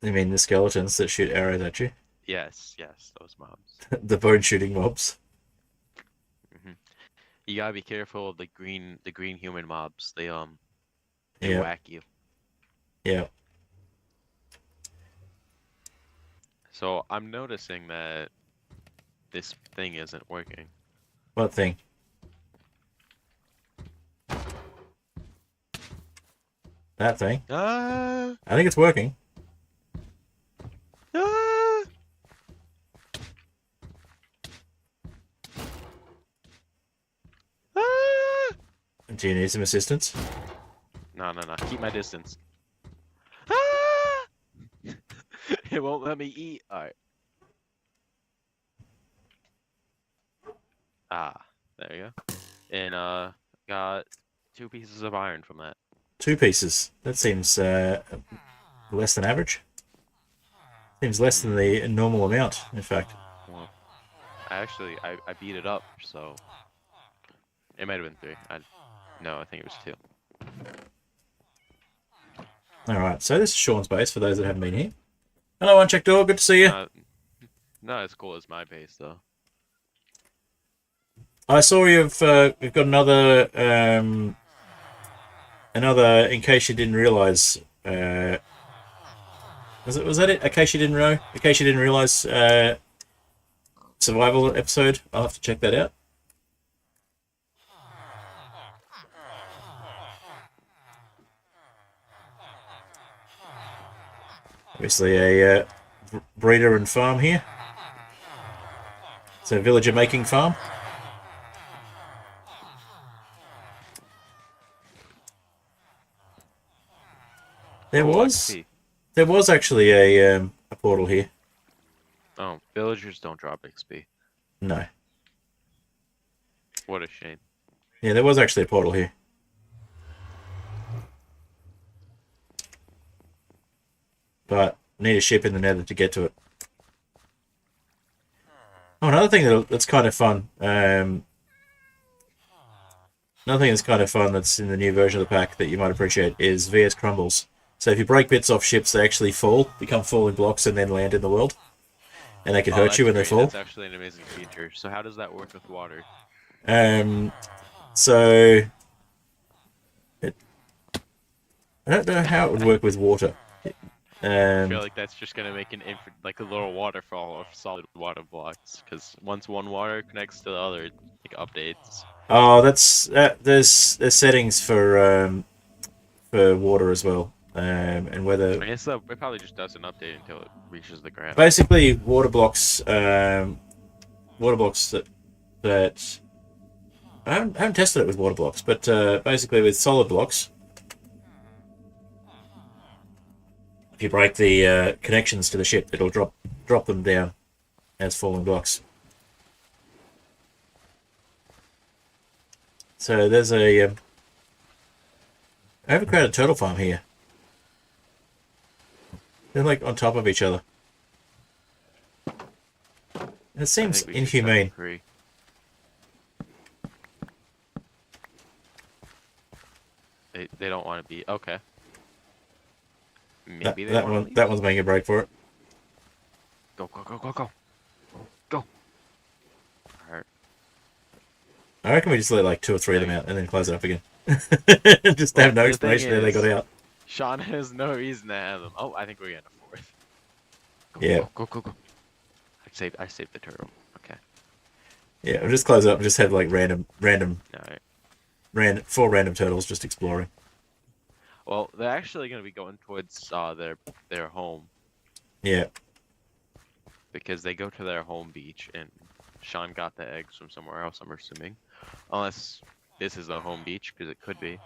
You mean the skeletons that shoot arrows at you? Yes, those mobs. The bone shooting mobs. You gotta be careful of the green human mobs. They Yeah. whack you. Yeah. So I'm noticing that this thing isn't working. What thing? That thing? I think it's working. Do you need some assistance? No. Keep my distance. It won't let me eat. Alright. There you go. And got 2 pieces of iron from that. 2 pieces. That seems less than average. Seems less than the normal amount, in fact. Well, I beat it up, so it might have been 3. No, I think it was 2. Alright, so this is Sean's base, for those that haven't been here. Hello, Unchecked Door, good to see you. Not as cool as my base, though. I saw you've got another another, in case you didn't realize, was that it? In case you didn't know, in case you didn't realize, survival episode. I'll have to check that out. Obviously a breeder and farm here. It's a villager making farm. There was actually a portal here. Oh, villagers don't drop XP. No. What a shame. Yeah, there was actually a portal here. But need a ship in the nether to get to it. Oh, another thing that's kind of fun. Another thing that's kind of fun that's in the new version of the pack that you might appreciate is VS crumbles. So if you break bits off ships, they actually become falling blocks, and then land in the world. And they can hurt you when they fall. That's actually an amazing feature. So how does that work with water? So I don't know how it would work with water. I feel like that's just gonna make like a little waterfall of solid water blocks. Because once one water connects to the other, it updates. Oh, there's settings for water as well. And whether I guess it probably just doesn't update until it reaches the ground. Basically, water blocks that I haven't tested it with water blocks, but basically with solid blocks, if you break the connections to the ship, it'll drop them down as falling blocks. So there's a overcrowded turtle farm here. They're like on top of each other. It seems inhumane. They don't want to be okay. Maybe that one's making a break for it. Go. Go. Alright. I reckon we just let like 2 or 3 of them out and then close it up again. Just have no explanation how they got out. Sean has no reason to have them. Oh, I think we're getting a 4th. Yeah. Go. I saved the turtle. Okay. Yeah, we'll just close it up and just have like random Alright. 4 random turtles just exploring. Well, they're actually going to be going towards their home. Yeah. Because they go to their home beach, and Sean got the eggs from somewhere else, I'm assuming. Unless this is the home beach, because it could be.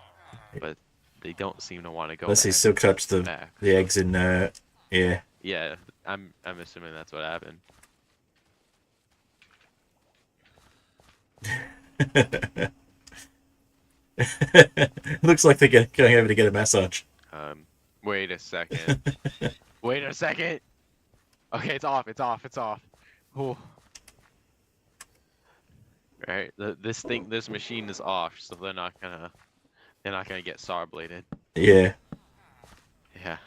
But they don't seem to want to go Unless he still touched the eggs in, yeah. Yeah, I'm assuming that's what happened. Looks like they're going over to get a massage. Wait a second. Wait a second. Okay, it's off. Ooh. Right, this machine is off, so they're not gonna get saw bladed. Yeah. Yeah.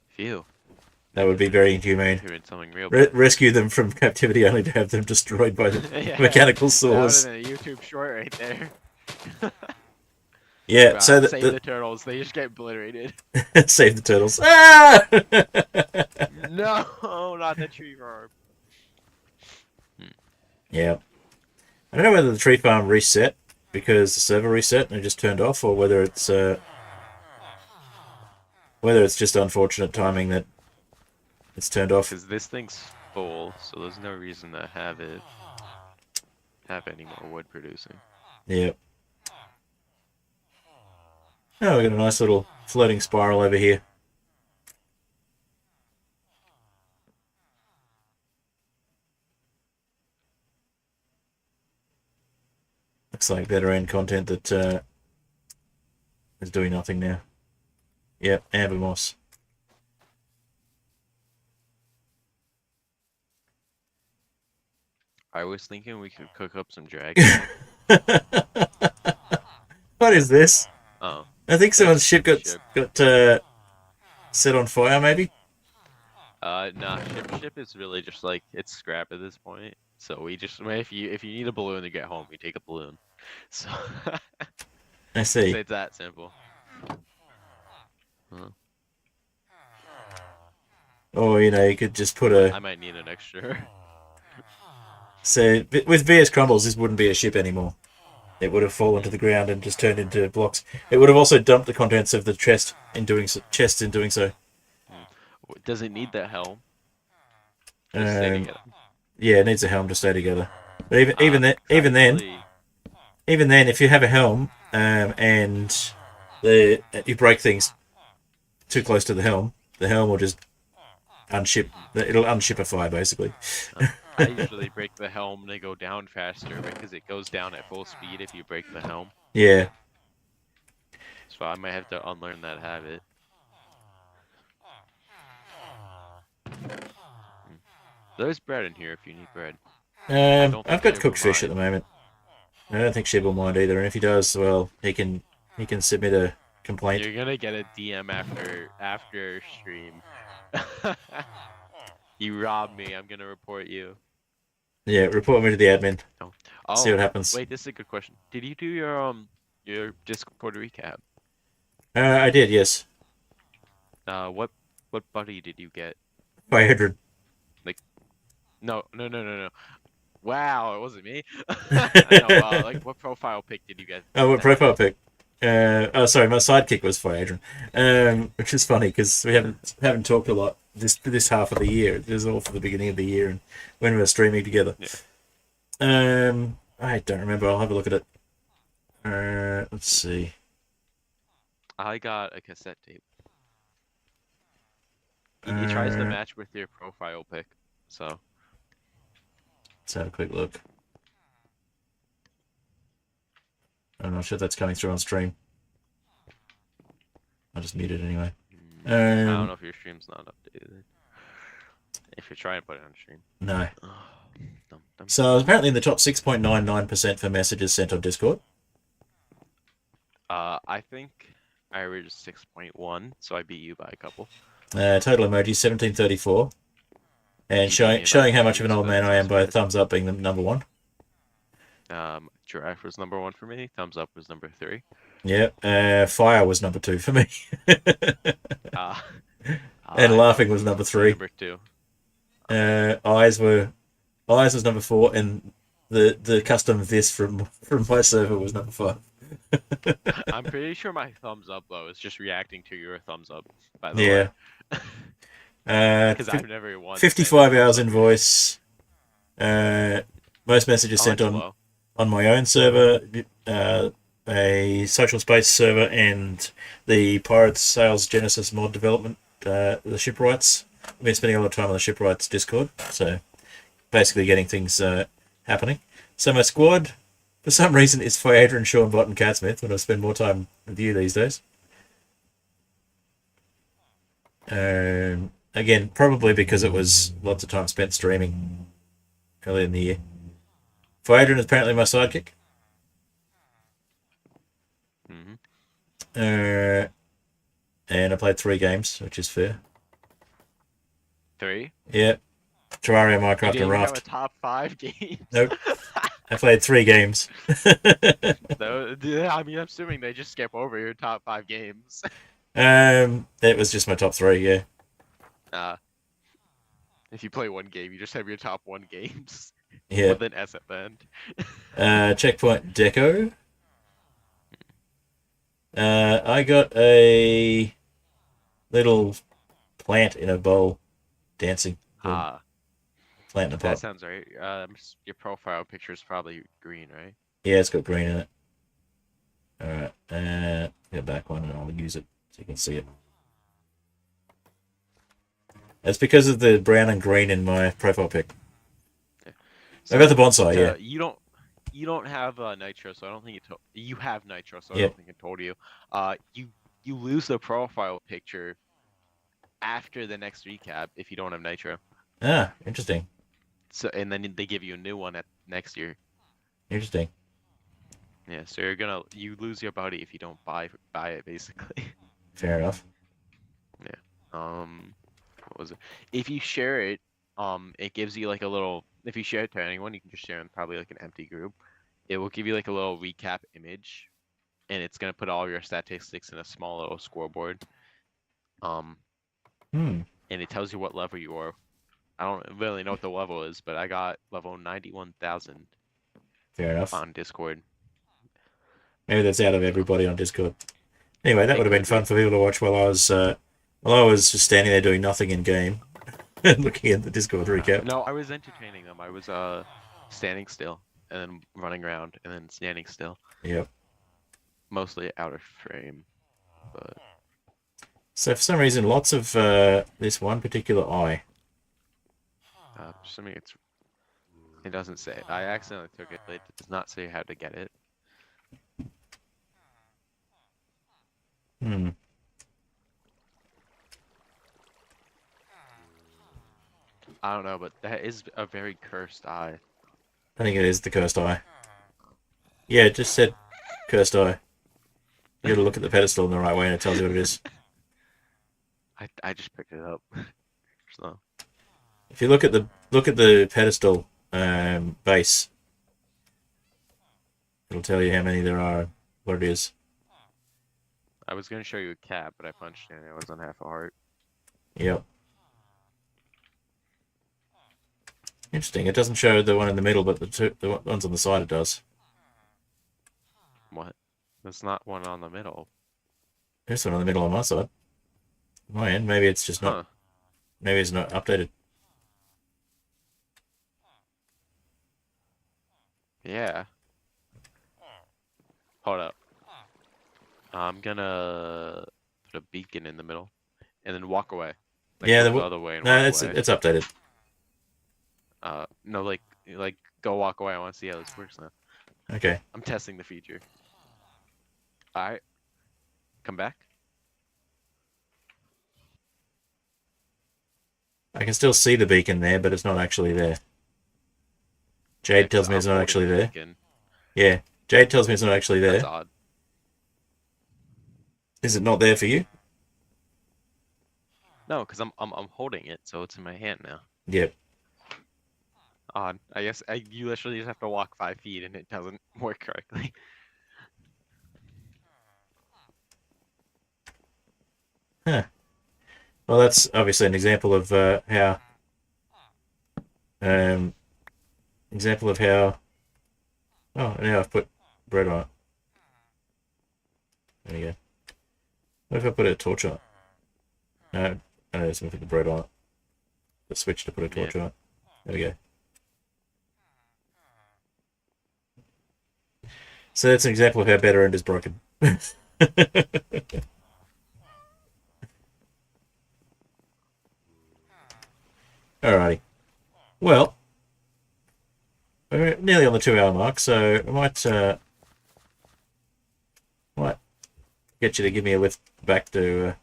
Phew. That would be very inhumane. Something real rescue them from captivity only to have them destroyed by the mechanical saws. That would have been a YouTube short right there. Yeah, wow, so save the turtles. They just get obliterated. Save the turtles. Ah! No, not the tree farm. Yeah. I don't know whether the tree farm reset because the server reset and it just turned off, or whether it's just unfortunate timing that it's turned off. Because this thing's full, so there's no reason to have any more wood producing. Yeah. Oh, we got a nice little floating spiral over here. Looks like better end content that is doing nothing now. Yep, amber moss. I was thinking we could cook up some dragon. What is this? Oh. I think someone's ship got set on fire, maybe? Nah, ship is really just like, it's scrap at this point. So we just, if you need a balloon to get home, we take a balloon. So. I see. It's that simple. Huh. Or, you could just put a... I might need an extra. So, with VS Crumbles, this wouldn't be a ship anymore. It would have fallen to the ground and just turned into blocks. It would have also dumped the contents of the chests in doing so. Does it need the helm? Just stay Um, together. yeah, it needs a helm to stay together. But Actually, even then, if you have a helm and you break things too close to the helm will just unship. It'll unshipify basically. I usually break the helm to go down faster because it goes down at full speed if you break the helm. Yeah. So I might have to unlearn that habit. There's bread in here if you need bread. I've got Shib will cooked fish at the mind. moment. I don't think Shib will mind either, and if he does, well, he can submit a complaint. You're gonna get a DM after stream. You robbed me. I'm gonna report you. Yeah, report me to the admin. Oh, See what happens. wait, this is a good question. Did you do your Discord recap? I did, yes. What buddy did you get? 500. No. Wow, it wasn't me. No, like what profile pic did you get? Oh, what profile pic? Sorry, my sidekick was Adrian. Which is funny because we haven't talked a lot this half of the year. It was all for the beginning of the year and when we were streaming together. Yeah. I don't remember. I'll have a look at it. Let's see. I got a cassette tape. It tries to match with your profile pic, so. Let's have a quick look. I'm not sure if that's coming through on stream. I'll just mute it anyway. I don't know if your stream's not updated. If you're trying to put it on stream. No. So I was apparently in the top 6.99% for messages sent on Discord. I think I averaged 6.1, so I beat you by a couple. Total emojis 1734. And showing how much of an old man I am by thumbs up being the number one. Giraffe was number 1 for me. Thumbs up was number 3. Yeah. Fire was number 2 for me. And laughing was number 3. Number 2. Eyes was number 4, and the custom this from my server was number 5. I'm pretty sure my thumbs up though is just reacting to your thumbs up. By the way. Because I've never won. 55 hours in voice. Most messages sent on my own server, a social space server, and the Pirates Sales Genesis mod development, the shipwrights. I've been spending a lot of time on the shipwrights Discord, so basically getting things happening. So my squad, for some reason, is Phaedra, Sean Bott, and Catsmith, when I spend more time with you these days. Again, probably because it was lots of time spent streaming early in the year. Phaedra is apparently my sidekick. And I played 3 games, which is fair. 3? Yeah. Terraria, Minecraft, you and Raft. Have a top 5 games. Nope. I played 3 games. No, I mean, I'm assuming they just skip over your top 5 games. It was just my top 3, yeah. If you play 1 game, you just have your top 1 games. Yeah. With an S at the end. Checkpoint Deco. I got a little plant in a bowl dancing. Plant in a pot. That sounds right. Your profile picture is probably green, right? Yeah, it's got green in it. Alright, get back one and I'll use it so you can see it. It's because of the brown and green in my profile pic. Okay. So, I got the bonsai, yeah. You don't have nitro, so I don't think you have nitro, so I yep. don't think it told you. You lose the profile picture after the next recap if you don't have nitro. Ah, interesting. So and then they give you a new one at next year. Interesting. Yeah, so you lose your buddy if you don't buy it basically. Fair enough. Yeah. What was it? If you share it, it gives you like a little. If you share it to anyone, you can just share in probably like an empty group. It will give you like a little recap image and it's gonna put all your statistics in a small little scoreboard. Hmm. And it tells you what level you are. I don't really know what the level is, but I got level 91,000 Fair enough. on Discord. Maybe that's out of So, everybody on Discord. Anyway, that would have been could fun be. for people to watch while I was just standing there doing nothing in game, and looking at the Discord recap. No, I was entertaining them. I was standing still and then running around and then standing still. Yep. Mostly out of frame, but So for some reason, lots of this one particular eye. assuming it doesn't say. I accidentally took it, but it does not say how to get it. Hmm. I don't know, but that is a very cursed eye. I think it is the cursed eye. Yeah, it just said cursed eye. You gotta look at the pedestal in the right way and it tells you what it is. I just picked it up. So If you look at the pedestal base, it'll tell you how many there are, what it is. I was gonna show you a cat, but I punched it and it was on half a heart. Yep. Interesting. It doesn't show the one in the middle, but the ones on the side it does. What? There's not one on the middle. There's one in the middle on my side. My end. Maybe it's just not. Huh. Maybe it's not updated. Yeah. Hold up. I'm gonna put a beacon in the middle, and then walk away. Like, Yeah, look the other way and no, walk it's away. updated. No, like go walk away. I want to see how this works now. Okay. I'm testing the feature. All right. Come back. I can still see the beacon there, but it's not actually there. Jade tells me it's not actually there. Beacon. Yeah, Jade tells me it's not actually That's there. odd. Is it not there for you? No, because I'm holding it, so it's in my hand now. Yep. Odd. I guess you literally just have to walk 5 feet and it doesn't work correctly. Huh. Well, that's obviously an example of how. Example of how. Oh, now I've put bread on it. There you go. What if I put a torch on it? No, I just put the bread on it. The switch to put a torch on it. There we go. So that's an example of how better end is broken. Alrighty. Well, we're nearly on the 2-hour mark, so I might get you to give me a lift back to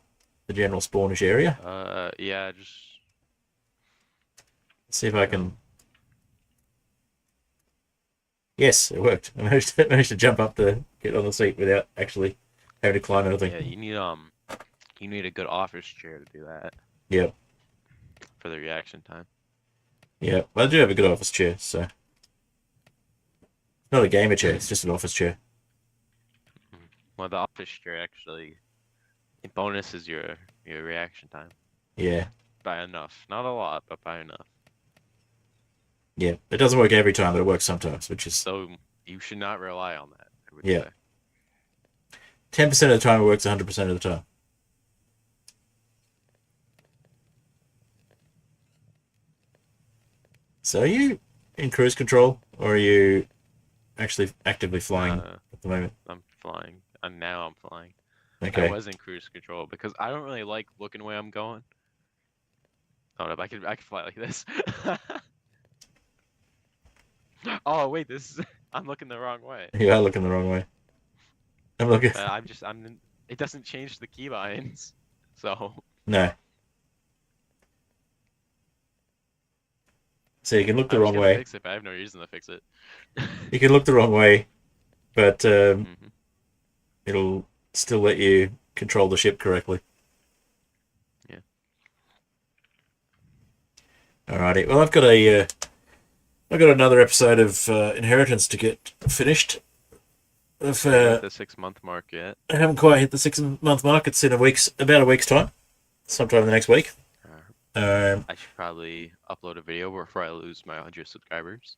the general spawnish area. Yeah, just See if I can. Yes, it worked. I managed to jump up to get on the seat without actually having to climb anything. yeah. You need a good office chair to do that. Yep. For the reaction time. Yeah, well, I do have a good office chair, so not a gamer chair. It's just an office chair. Well, the office chair actually it bonuses your reaction time Yeah. by enough. Not a lot, but by enough. Yeah, it doesn't work every time, but it works sometimes, which is So you should not rely on that. I would Yeah. say. 10% of the time it works 100% of the time. So are you in cruise control, or are you actually actively flying at the moment? I'm flying, and now I'm flying. Okay. I was in cruise control because I don't really like looking where I'm going. Oh no, I could fly like this. Oh wait, I'm looking the wrong way. You are looking the wrong way. I'm looking. It doesn't change the keybinds, so. No. So you can look the I was wrong gonna way. fix it, but I have no reason to fix it. You can look the wrong way, but Mhm. it'll still let you control the ship correctly. Yeah. Alrighty. Well, I've got another episode of Inheritance to get finished. If, Are you at the 6-month mark yet? I haven't quite hit the 6-month mark. It's in about a week's time, sometime in the next week. I should probably upload a video before I lose my 100 subscribers.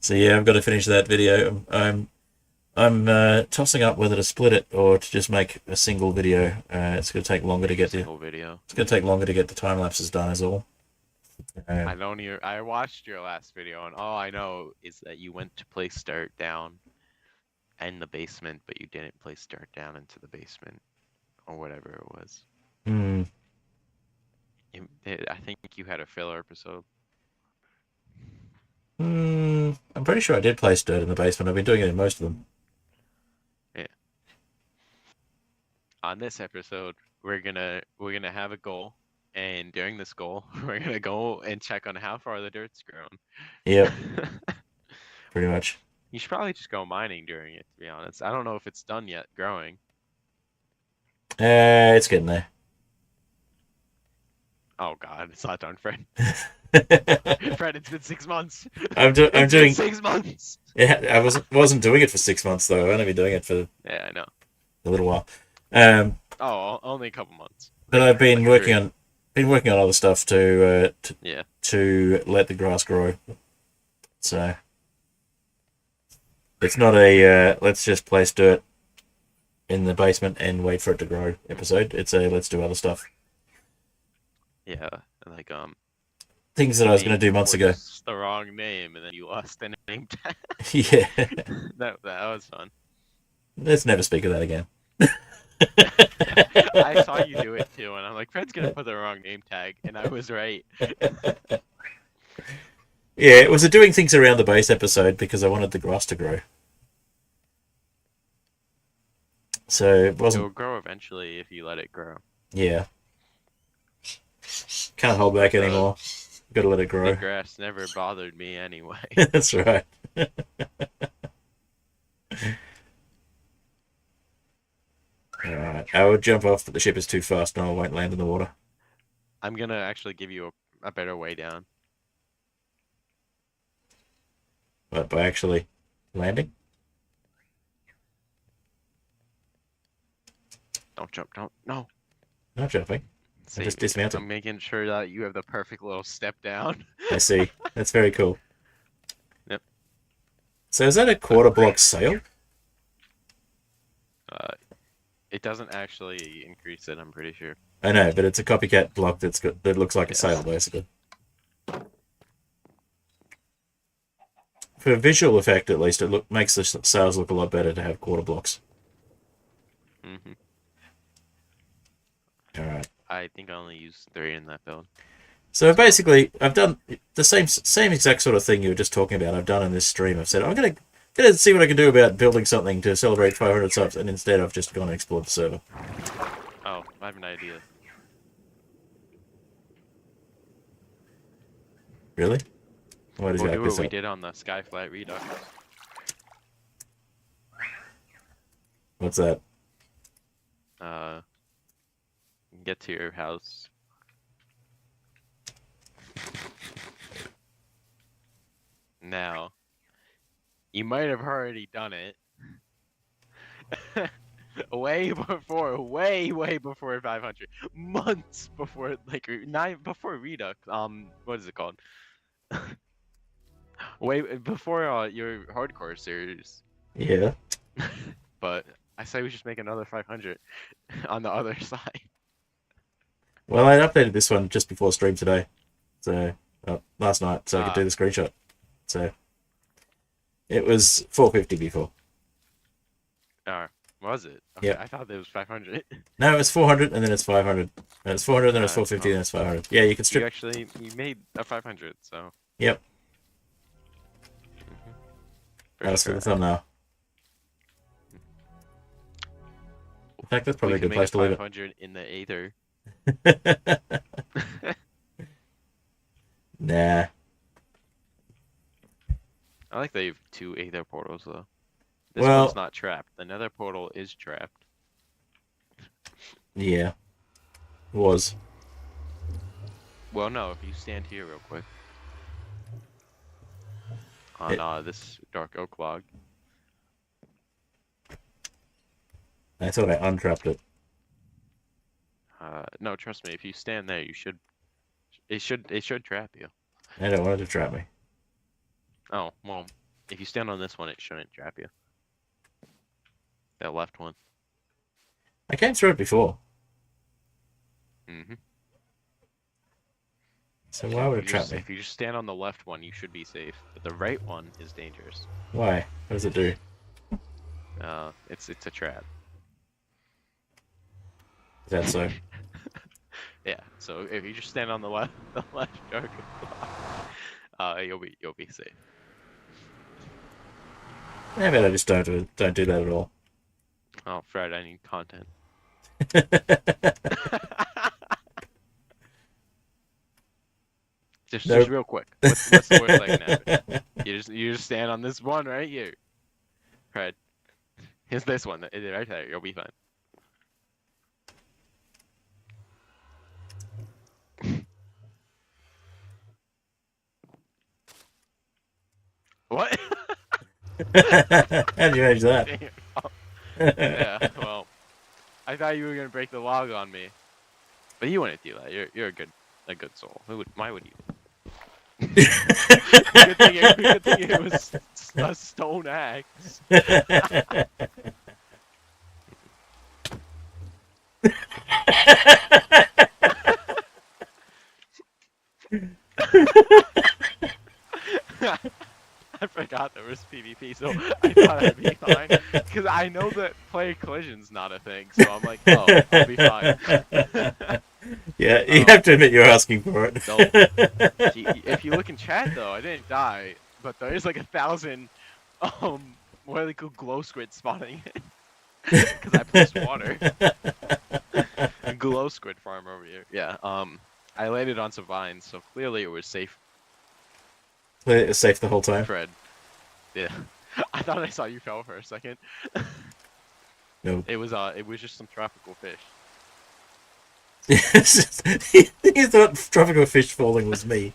So yeah, I've got to finish that video. I'm tossing up whether to split it or to just make a single video. It's going to take longer to get the single video. It's going to take longer to get the time lapses done, is all. I watched your last video, and all I know is that you went to place start down in the basement, but you didn't place start down into the basement, or whatever it was. Hmm. I think you had a filler episode. I'm pretty sure I did place dirt in the basement. I've been doing it in most of them. Yeah. On this episode, we're gonna have a goal, and during this goal, we're gonna go and check on how far the dirt's grown. Yep. Pretty much. You should probably just go mining during it, to be honest. I don't know if it's done yet growing. It's getting there. Oh God, it's not done, Fred. Fred, it's been 6 months. I'm doing 6 months. Yeah, I wasn't doing it for 6 months though. I've only been doing it for Yeah, I know. a little while. Oh, only a couple months. But I've been working on other stuff to let the grass grow. So it's not a let's just place dirt in the basement and wait for it to grow episode. It's a let's do other stuff. Yeah, like things that I was going to do months ago. The wrong name, and then you lost the name tag. Yeah. that was fun. Let's never speak of that again. I saw you do it too, and I'm like, Fred's gonna put the wrong name tag, and I was right. Yeah, it was a doing things around the base episode because I wanted the grass to grow. So it wasn't. It will grow eventually if you let it grow. Yeah. Can't hold back anymore. Gotta let it grow. The grass never bothered me anyway. That's right. Alright, I would jump off, but the ship is too fast and I won't land in the water. I'm gonna actually give you a better way down. But by actually landing? Don't jump, no. Not jumping. See, I just dismounted. I'm making sure that you have the perfect little step down. I see. That's very cool. Yep. So is that a quarter block sail? It doesn't actually increase it, I'm pretty sure. I know, but it's a copycat block that looks like a sail, basically. For visual effect, at least, it makes the sails look a lot better to have quarter blocks. Mm-hmm. Alright. I think I only used 3 in that build. So basically, I've done the same exact sort of thing you were just talking about. I've done in this stream. I've said I'm gonna see what I can do about building something to celebrate 500 subs, and instead I've just gone and explored the server. Oh, I have an idea. Really? What is We'll that? do what we did on the Skyflight Redux. What's that? Get to your house. Now, you might have already done it. way before 500. Months before, like, before Redux. What is it called? Way before your hardcore series. Yeah. But I say we just make another 500 on the other side. Well, I updated this one just before stream today, so last night, so I could do the screenshot. So it was 450 before. Was it? Okay, Yeah. I thought it was 500. No, it's 400 and then it's 500. And it's 400, then it's 450, then it's 500. Yeah, you can strip. You made a 500, so. Yep. Mm-hmm. That's for the thumbnail. In fact, that's probably a good place to leave it. 500 in the Aether. Nah. I like they have 2 Aether portals though. This Well, one's not trapped. The Nether portal is trapped. Yeah. Was. Well, no. If you stand here real quick on this dark oak log. I thought I untrapped it. No, trust me. If you stand there, you should. It should trap you. I don't want it to trap me. Oh well, if you stand on this one, it shouldn't trap you. That left one. I came through it before. Mm-hmm. So why would it trap me? If you just stand on the left one, you should be safe. But the right one is dangerous. Why? What does it do? It's a trap. Is that so? Yeah. So if you just stand on the left shark block, you'll be safe. Maybe I just don't do that at all. Oh, Fred, I need content. Just real quick. What's the worst that can happen? You just stand on this one right here. Fred. Here's this one. Right there. You'll be fine. What? How did you manage that? Yeah, well, I thought you were gonna break the log on me, but you wouldn't do that. You're a good soul. Why would you? Good thing it was a stone axe. I forgot there was PvP, so I thought I'd be fine. Because I know that player collision's not a thing, so I'm like, oh, I'll be fine. Yeah, you have to admit you're asking for it. So, if you look in chat, though, I didn't die, but there is like 1,000, what are they called, glow squid spawning it. Because I placed water. A glow squid farm over here. Yeah, I landed on some vines, so clearly it was safe. It was safe the whole time. Fred. Yeah. I thought I saw you fell for a second. No. It was just some tropical fish. You thought tropical fish falling was me.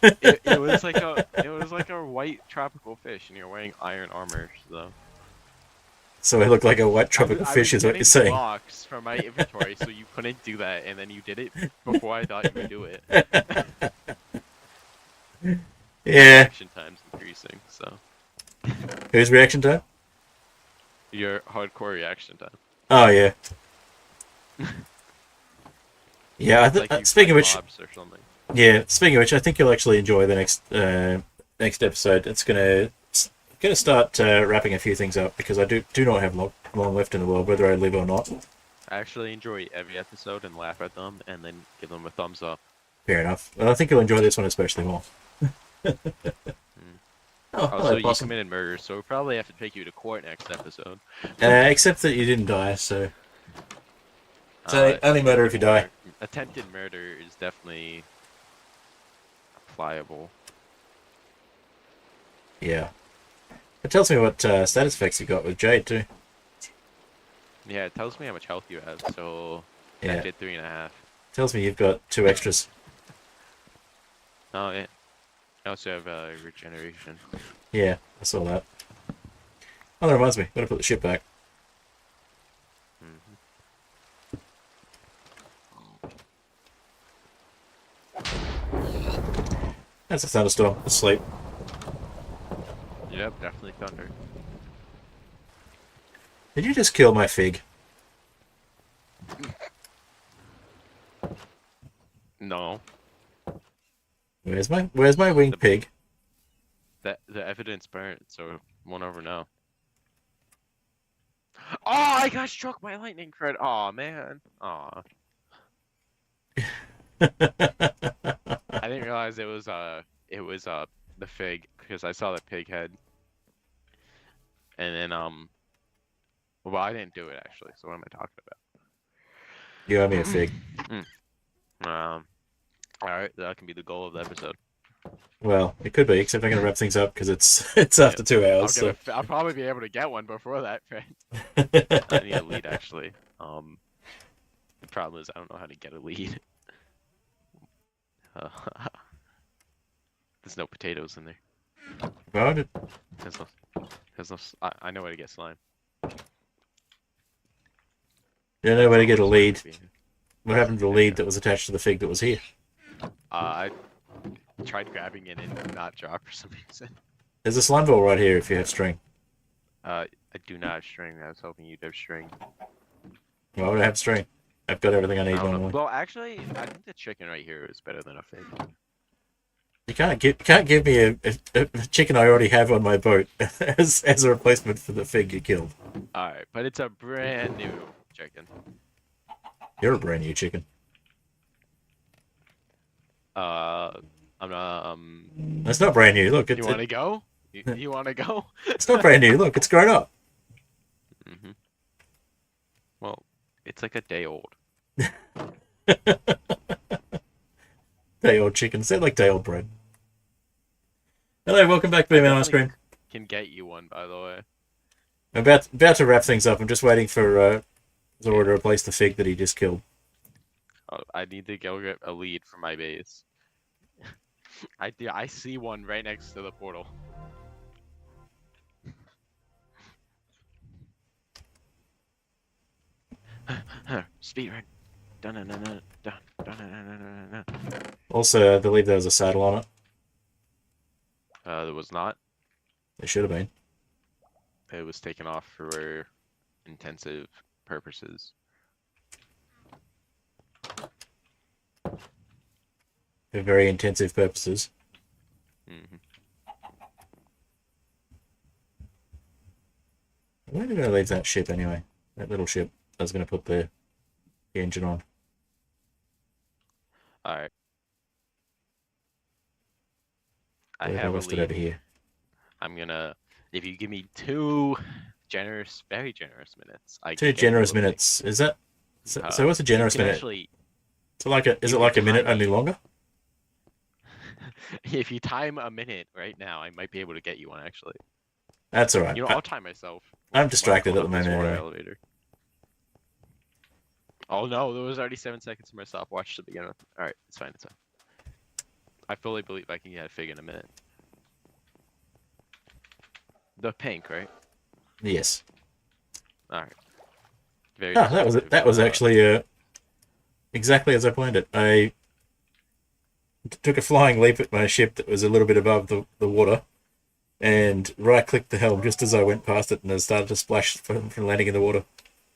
It was like a white tropical fish, and you're wearing iron armor, so. So I look like a white tropical fish, is what you're saying. Blocks from my inventory, so you couldn't do that, and then you did it before I thought you would do it. Yeah. Reaction time's increasing, so. Whose reaction time? Your hardcore reaction time. Oh yeah. Yeah. Like Speaking of which, or something. yeah. Speaking of which, I think you'll actually enjoy the next episode. It's gonna start wrapping a few things up because I do not have long left in the world, whether I live or not. I actually enjoy every episode and laugh at them, and then give them a thumbs up. Fair enough. Well, I think you'll enjoy this one especially more. Oh, also, you committed murder, so we'll probably have to take you to court next episode. Except that you didn't die, so. Only murder if you die. Attempted murder is definitely pliable. Yeah. It tells me what status effects you got with Jade, too. Yeah, it tells me how much health you have, so yeah. I did 3.5. Tells me you've got 2 extras. Oh, yeah. I also have regeneration. Yeah, I saw that. Oh, that reminds me. Gotta put the ship back. That's a thunderstorm. Asleep. Yep, definitely thunder. Did you just kill my fig? No. Where's my winged pig? The evidence burnt, so won't ever know. Oh, I got struck by lightning, Fred. Oh man. Oh. I didn't realize it was the fig because I saw the pig head. And then well, I didn't do it actually. So what am I talking about? You owe me a fig. All right, that can be the goal of the episode. Well, it could be, except I'm gonna wrap things up because it's after 2 hours. I'll probably be able to get one before that, Fred. I need a lead actually. The problem is I don't know how to get a lead. There's no potatoes in there. Well, There's no. I know where to get slime. You don't know where to get a lead. Be- What happened to the lead that was attached to the fig that was here? I tried grabbing it and did not drop for some reason. There's a slime ball right here if you have string. I do not have string. I was hoping you'd have string. Why would I have string? I've got everything I I need don't know. normally. Well, actually, I think the chicken right here is better than a fig. You can't give me a chicken I already have on my boat as a replacement for the fig you killed. Alright, but it's a brand new chicken. You're a brand new chicken. That's not brand new. Look, You want to go? You want to go? it's not brand new. Look, it's grown up. Mm-hmm. Well, it's like a day old. Day old chickens. They're like day old bread. Hello, welcome back to B-Man Ice Cream. Can get you one, by the way. I'm about to wrap things up. I'm just waiting for Zora to replace the fig that he just killed. Oh, I need to go get a lead for my base. I see one right next to the portal. Speedrun. Also, I believe there was a saddle on it. There was not. There should have been. It was taken off for intensive purposes. For very intensive purposes. Mm-hmm. Where did I leave that ship anyway? That little ship I was going to put the engine on. Alright. I I have a left it lead. over here. I'm gonna, if you give me 2 generous, very generous minutes, I Two can get generous you a lead. minutes. Is that? So what's a generous You can minute? Actually, So like is you it like a can minute time only me. longer? If you time a minute right now, I might be able to get you one actually. That's all right. You know, I'll time myself. I'm distracted while at the I'm going moment up this water anyway. elevator. Oh no, there was already 7 seconds for my stopwatch to begin with. Alright, it's fine, it's fine. I fully believe I can get a fig in a minute. The pink, right? Yes. Alright. Very Ah, that was descriptive, that was actually exactly as I planned it. I took a flying leap at my ship that was a little bit above the water, and right-clicked the helm just as I went past it, and it started to splash from landing in the water,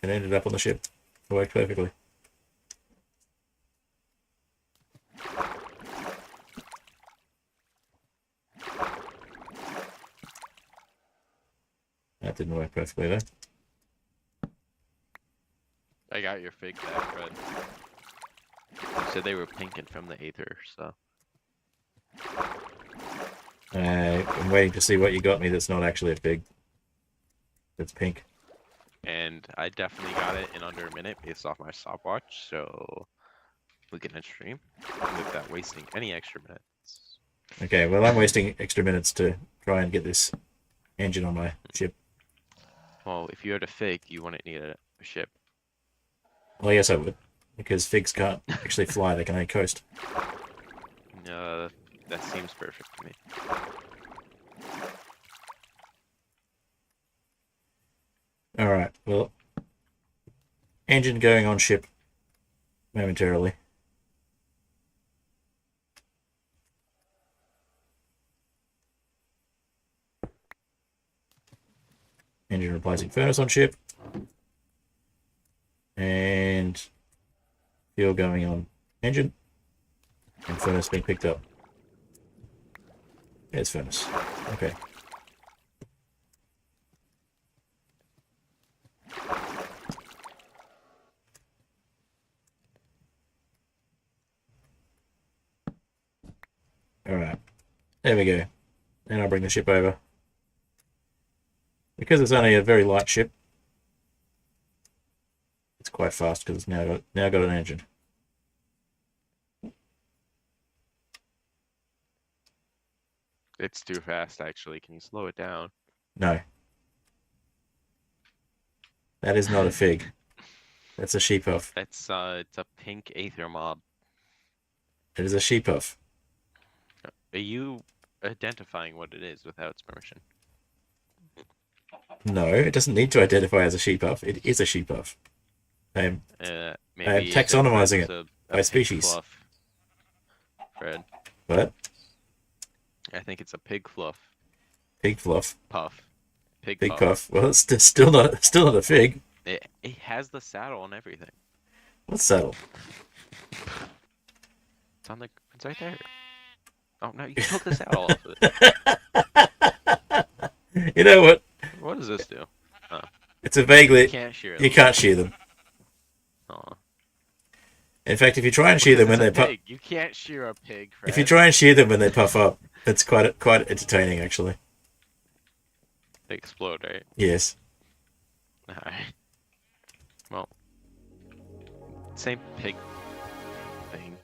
and ended up on the ship. It worked perfectly. That didn't work perfectly though. I got your fig back, Fred. You said they were pinking from the Aether, so. I'm waiting to see what you got me that's not actually a fig. That's pink. And I definitely got it in under a minute based off my stopwatch, so we can end stream without wasting any extra minutes. Okay, well I'm wasting extra minutes to try and get this engine on my ship. Well, if you had a fig, you wouldn't need a ship. Well, yes I would, because figs can't actually fly; they can only coast. That seems perfect to me. All right. Well, engine going on ship momentarily. Engine replacing furnace on ship. And fuel going on engine. And furnace being picked up. There's furnace. Okay. Alright. There we go. And I'll bring the ship over. Because it's only a very light ship, it's quite fast because it's now got an engine. It's too fast, actually. Can you slow it down? No. That is not a fig. That's a sheep puff. It's a pink Aether mob. It is a sheep puff. Are you identifying what it is without its permission? No, it doesn't need to identify as a sheep puff. It is a sheep puff. I'm Maybe taxonomizing it a by pig species. fluff, Fred. What? I think it's a pig fluff. Pig fluff. Puff. Pig Pig puff. puff. Well, it's still not a fig. It has the saddle and everything. What saddle? It's right there. Oh no, you took the saddle off of it. You know what? What does this do? Oh. It's a vaguely... You can't shear them. You can't shear them. Aw. In fact, if you try and shear them when they puff... You can't shear a pig, Fred. If you try and shear them when they puff up, it's quite entertaining, actually. They explode, right? Yes. Alright. Well, same pig thing.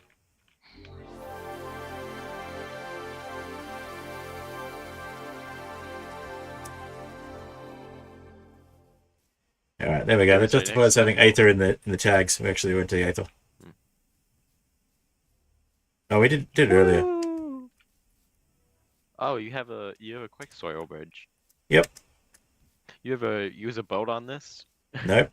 All right, there we go. That justifies having Aether in the tags. We actually went to the Aether. Oh, we did it earlier. Oh, you have a quick soil bridge. Yep. You use a boat on this? Nope.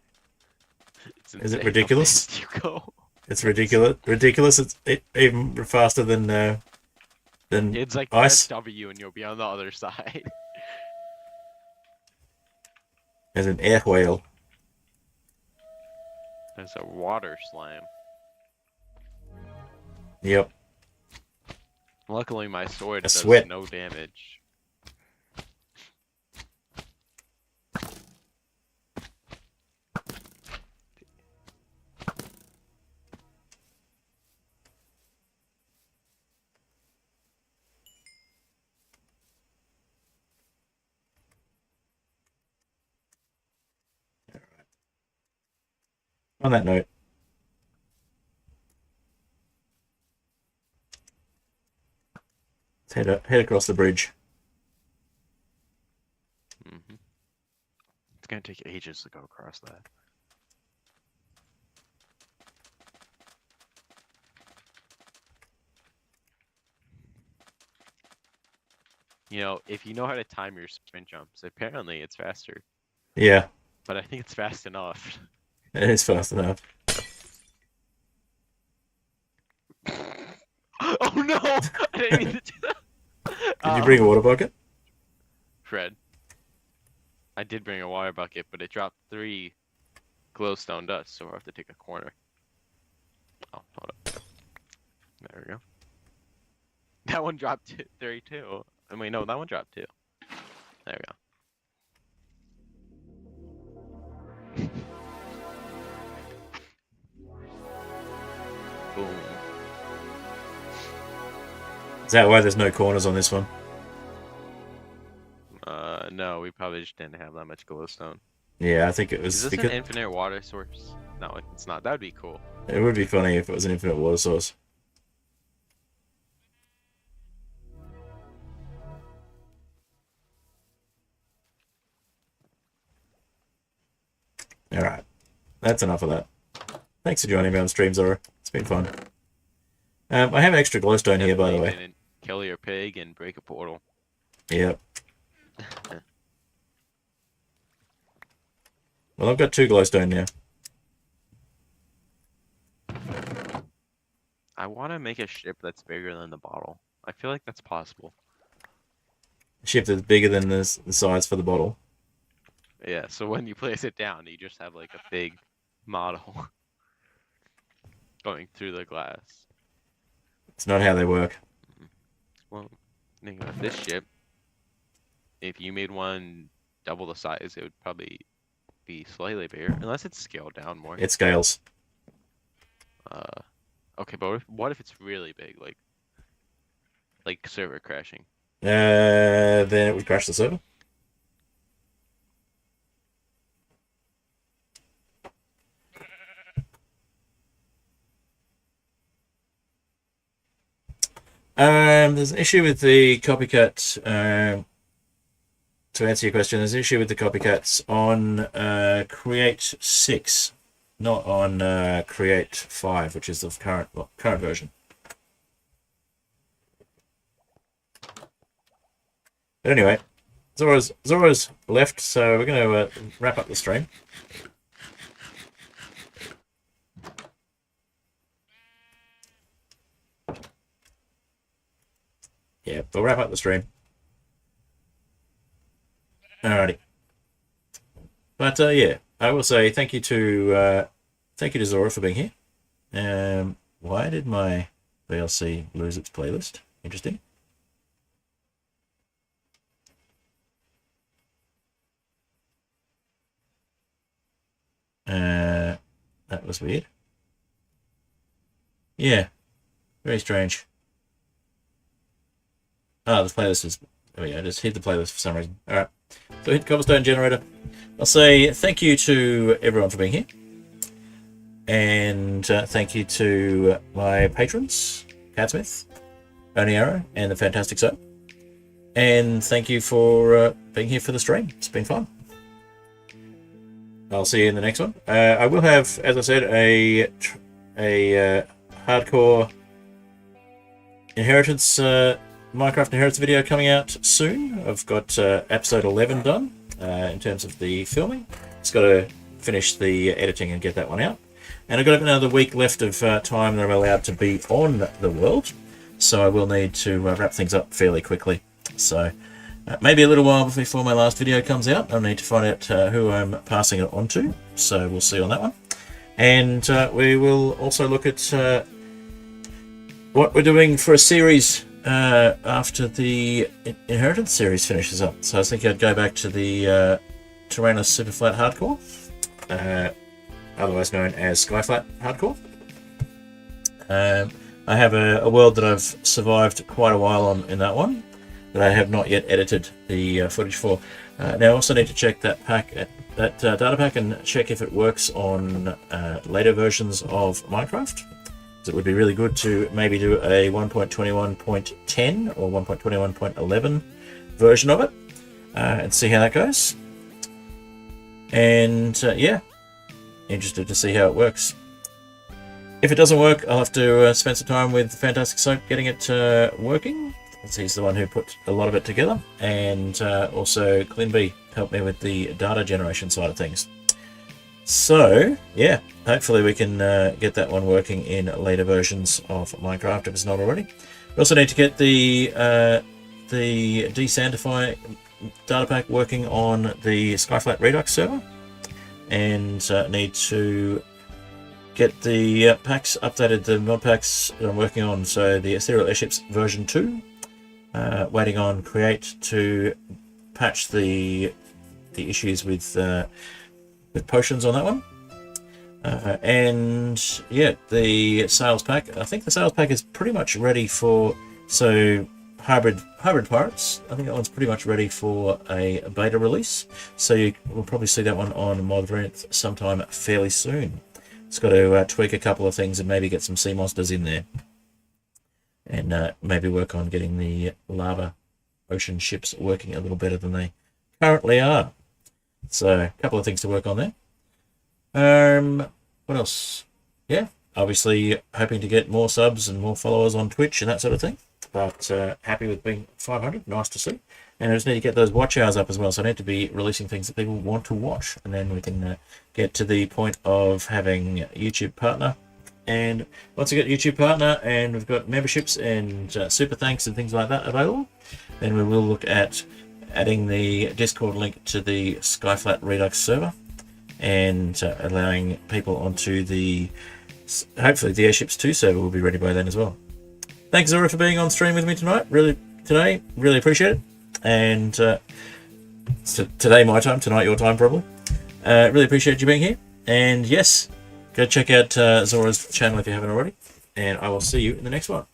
Is it ridiculous? You go. It's ridiculous. Ridiculous. It's even faster than It's like ice. press W and you'll be on the other side. As an air whale. There's a water slime. Yep. Luckily, my sword does sweat. no damage. On that note. Let's head across the bridge. Mm-hmm. It's gonna take ages to go across that. You know, if you know how to time your sprint jumps, apparently it's faster. Yeah. But I think it's fast enough. It is fast enough. Oh no! I didn't mean to do that. Did you bring a water bucket? Fred. I did bring a water bucket, but it dropped 3 glowstone dust, so we'll have to take a corner. Oh, hold up. There we go. That one dropped 3 too. I mean, no, that one dropped 2. There we go. Boom. Is that why there's no corners on this one? No, we probably just didn't have that much glowstone. Yeah, I think it was Is this because an infinite water source? No, it's not. That would be cool. it would be funny if it was an infinite water source. Alright. That's enough of that. Thanks for joining me on stream, Zora. It's been fun. I have an extra glowstone here, by the way. Didn't kill your pig and break a portal. Yep. Well, I've got 2 glowstone now. I want to make a ship that's bigger than the bottle. I feel like that's possible. A ship that's bigger than the size for the bottle. Yeah, so when you place it down, you just have like a big model going through the glass. It's not how they work. Well, think about this ship. If you made one double the size, it would probably be slightly bigger, unless it's scaled down more. It scales. Okay, but what if it's really big, like server crashing? Then it would crash the server. There's an issue with the copycat. To answer your question, there's an issue with the copycats on Create 6, not on Create 5, which is the current version. But anyway, Zora's left, so we're going to wrap up the stream. yeah, we'll wrap up the stream. Alrighty. But yeah, I will say thank you to Zora for being here. Why did my VLC lose its playlist? Interesting. That was weird. Yeah, very strange. Oh, the playlist is... There we go, just hit the playlist for some reason. Alright, so hit Cobblestone Generator. I'll say thank you to everyone for being here. And thank you to my patrons, Catsmith, Only Arrow, and the Fantastic Soap. And thank you for being here for the stream. It's been fun. I'll see you in the next one. I will have, as I said, a hardcore inheritance, Minecraft inheritance video coming out soon. I've got episode 11 done in terms of the filming. Just got to finish the editing and get that one out. And I've got another week left of time that I'm allowed to be on the world, so I will need to wrap things up fairly quickly. So maybe a little while before my last video comes out. I'll need to find out who I'm passing it on to, so we'll see on that one. And we will also look at what we're doing for a series after the Inheritance series finishes up. So I was thinking I'd go back to the Tyrannus Super Flat Hardcore, otherwise known as Skyflat Hardcore. I have a world that I've survived quite a while on in that one, that I have not yet edited the footage for. Now I also need to check that pack, that data pack, and check if it works on later versions of Minecraft. It would be really good to maybe do a 1.21.10 or 1.21.11 version of it and see how that goes. And yeah, interested to see how it works. If it doesn't work, I'll have to spend some time with Fantastic Soap getting it working. He's the one who put a lot of it together, and also Clinby helped me with the data generation side of things. So yeah, hopefully we can get that one working in later versions of Minecraft if it's not already. We also need to get the Desantify data pack working on the Skyflat Redux server, and need to get the packs updated, the mod packs that I'm working on. So the Aetherial Airships version 2, waiting on Create to patch the issues with potions on that one. And yeah, the sales pack, I think the sales pack is pretty much ready for, so hybrid pirates, I think that one's pretty much ready for a beta release, so you will probably see that one on Modpack sometime fairly soon. It's got to tweak a couple of things and maybe get some sea monsters in there, and maybe work on getting the lava ocean ships working a little better than they currently are. So a couple of things to work on there. What else? Yeah, obviously hoping to get more subs and more followers on Twitch and that sort of thing, but happy with being 500. Nice to see. And I just need to get those watch hours up as well, so I need to be releasing things that people want to watch, and then we can get to the point of having YouTube partner. And once we get YouTube partner and we've got memberships and super thanks and things like that available, then we will look at adding the Discord link to the Skyflat Redux server, and allowing people onto the, hopefully the Airships 2 server will be ready by then as well. Thanks Zora for being on stream with me tonight. Really appreciate it. And so today my time, tonight your time probably. Really appreciate you being here. And yes, go check out Zora's channel if you haven't already. And I will see you in the next one.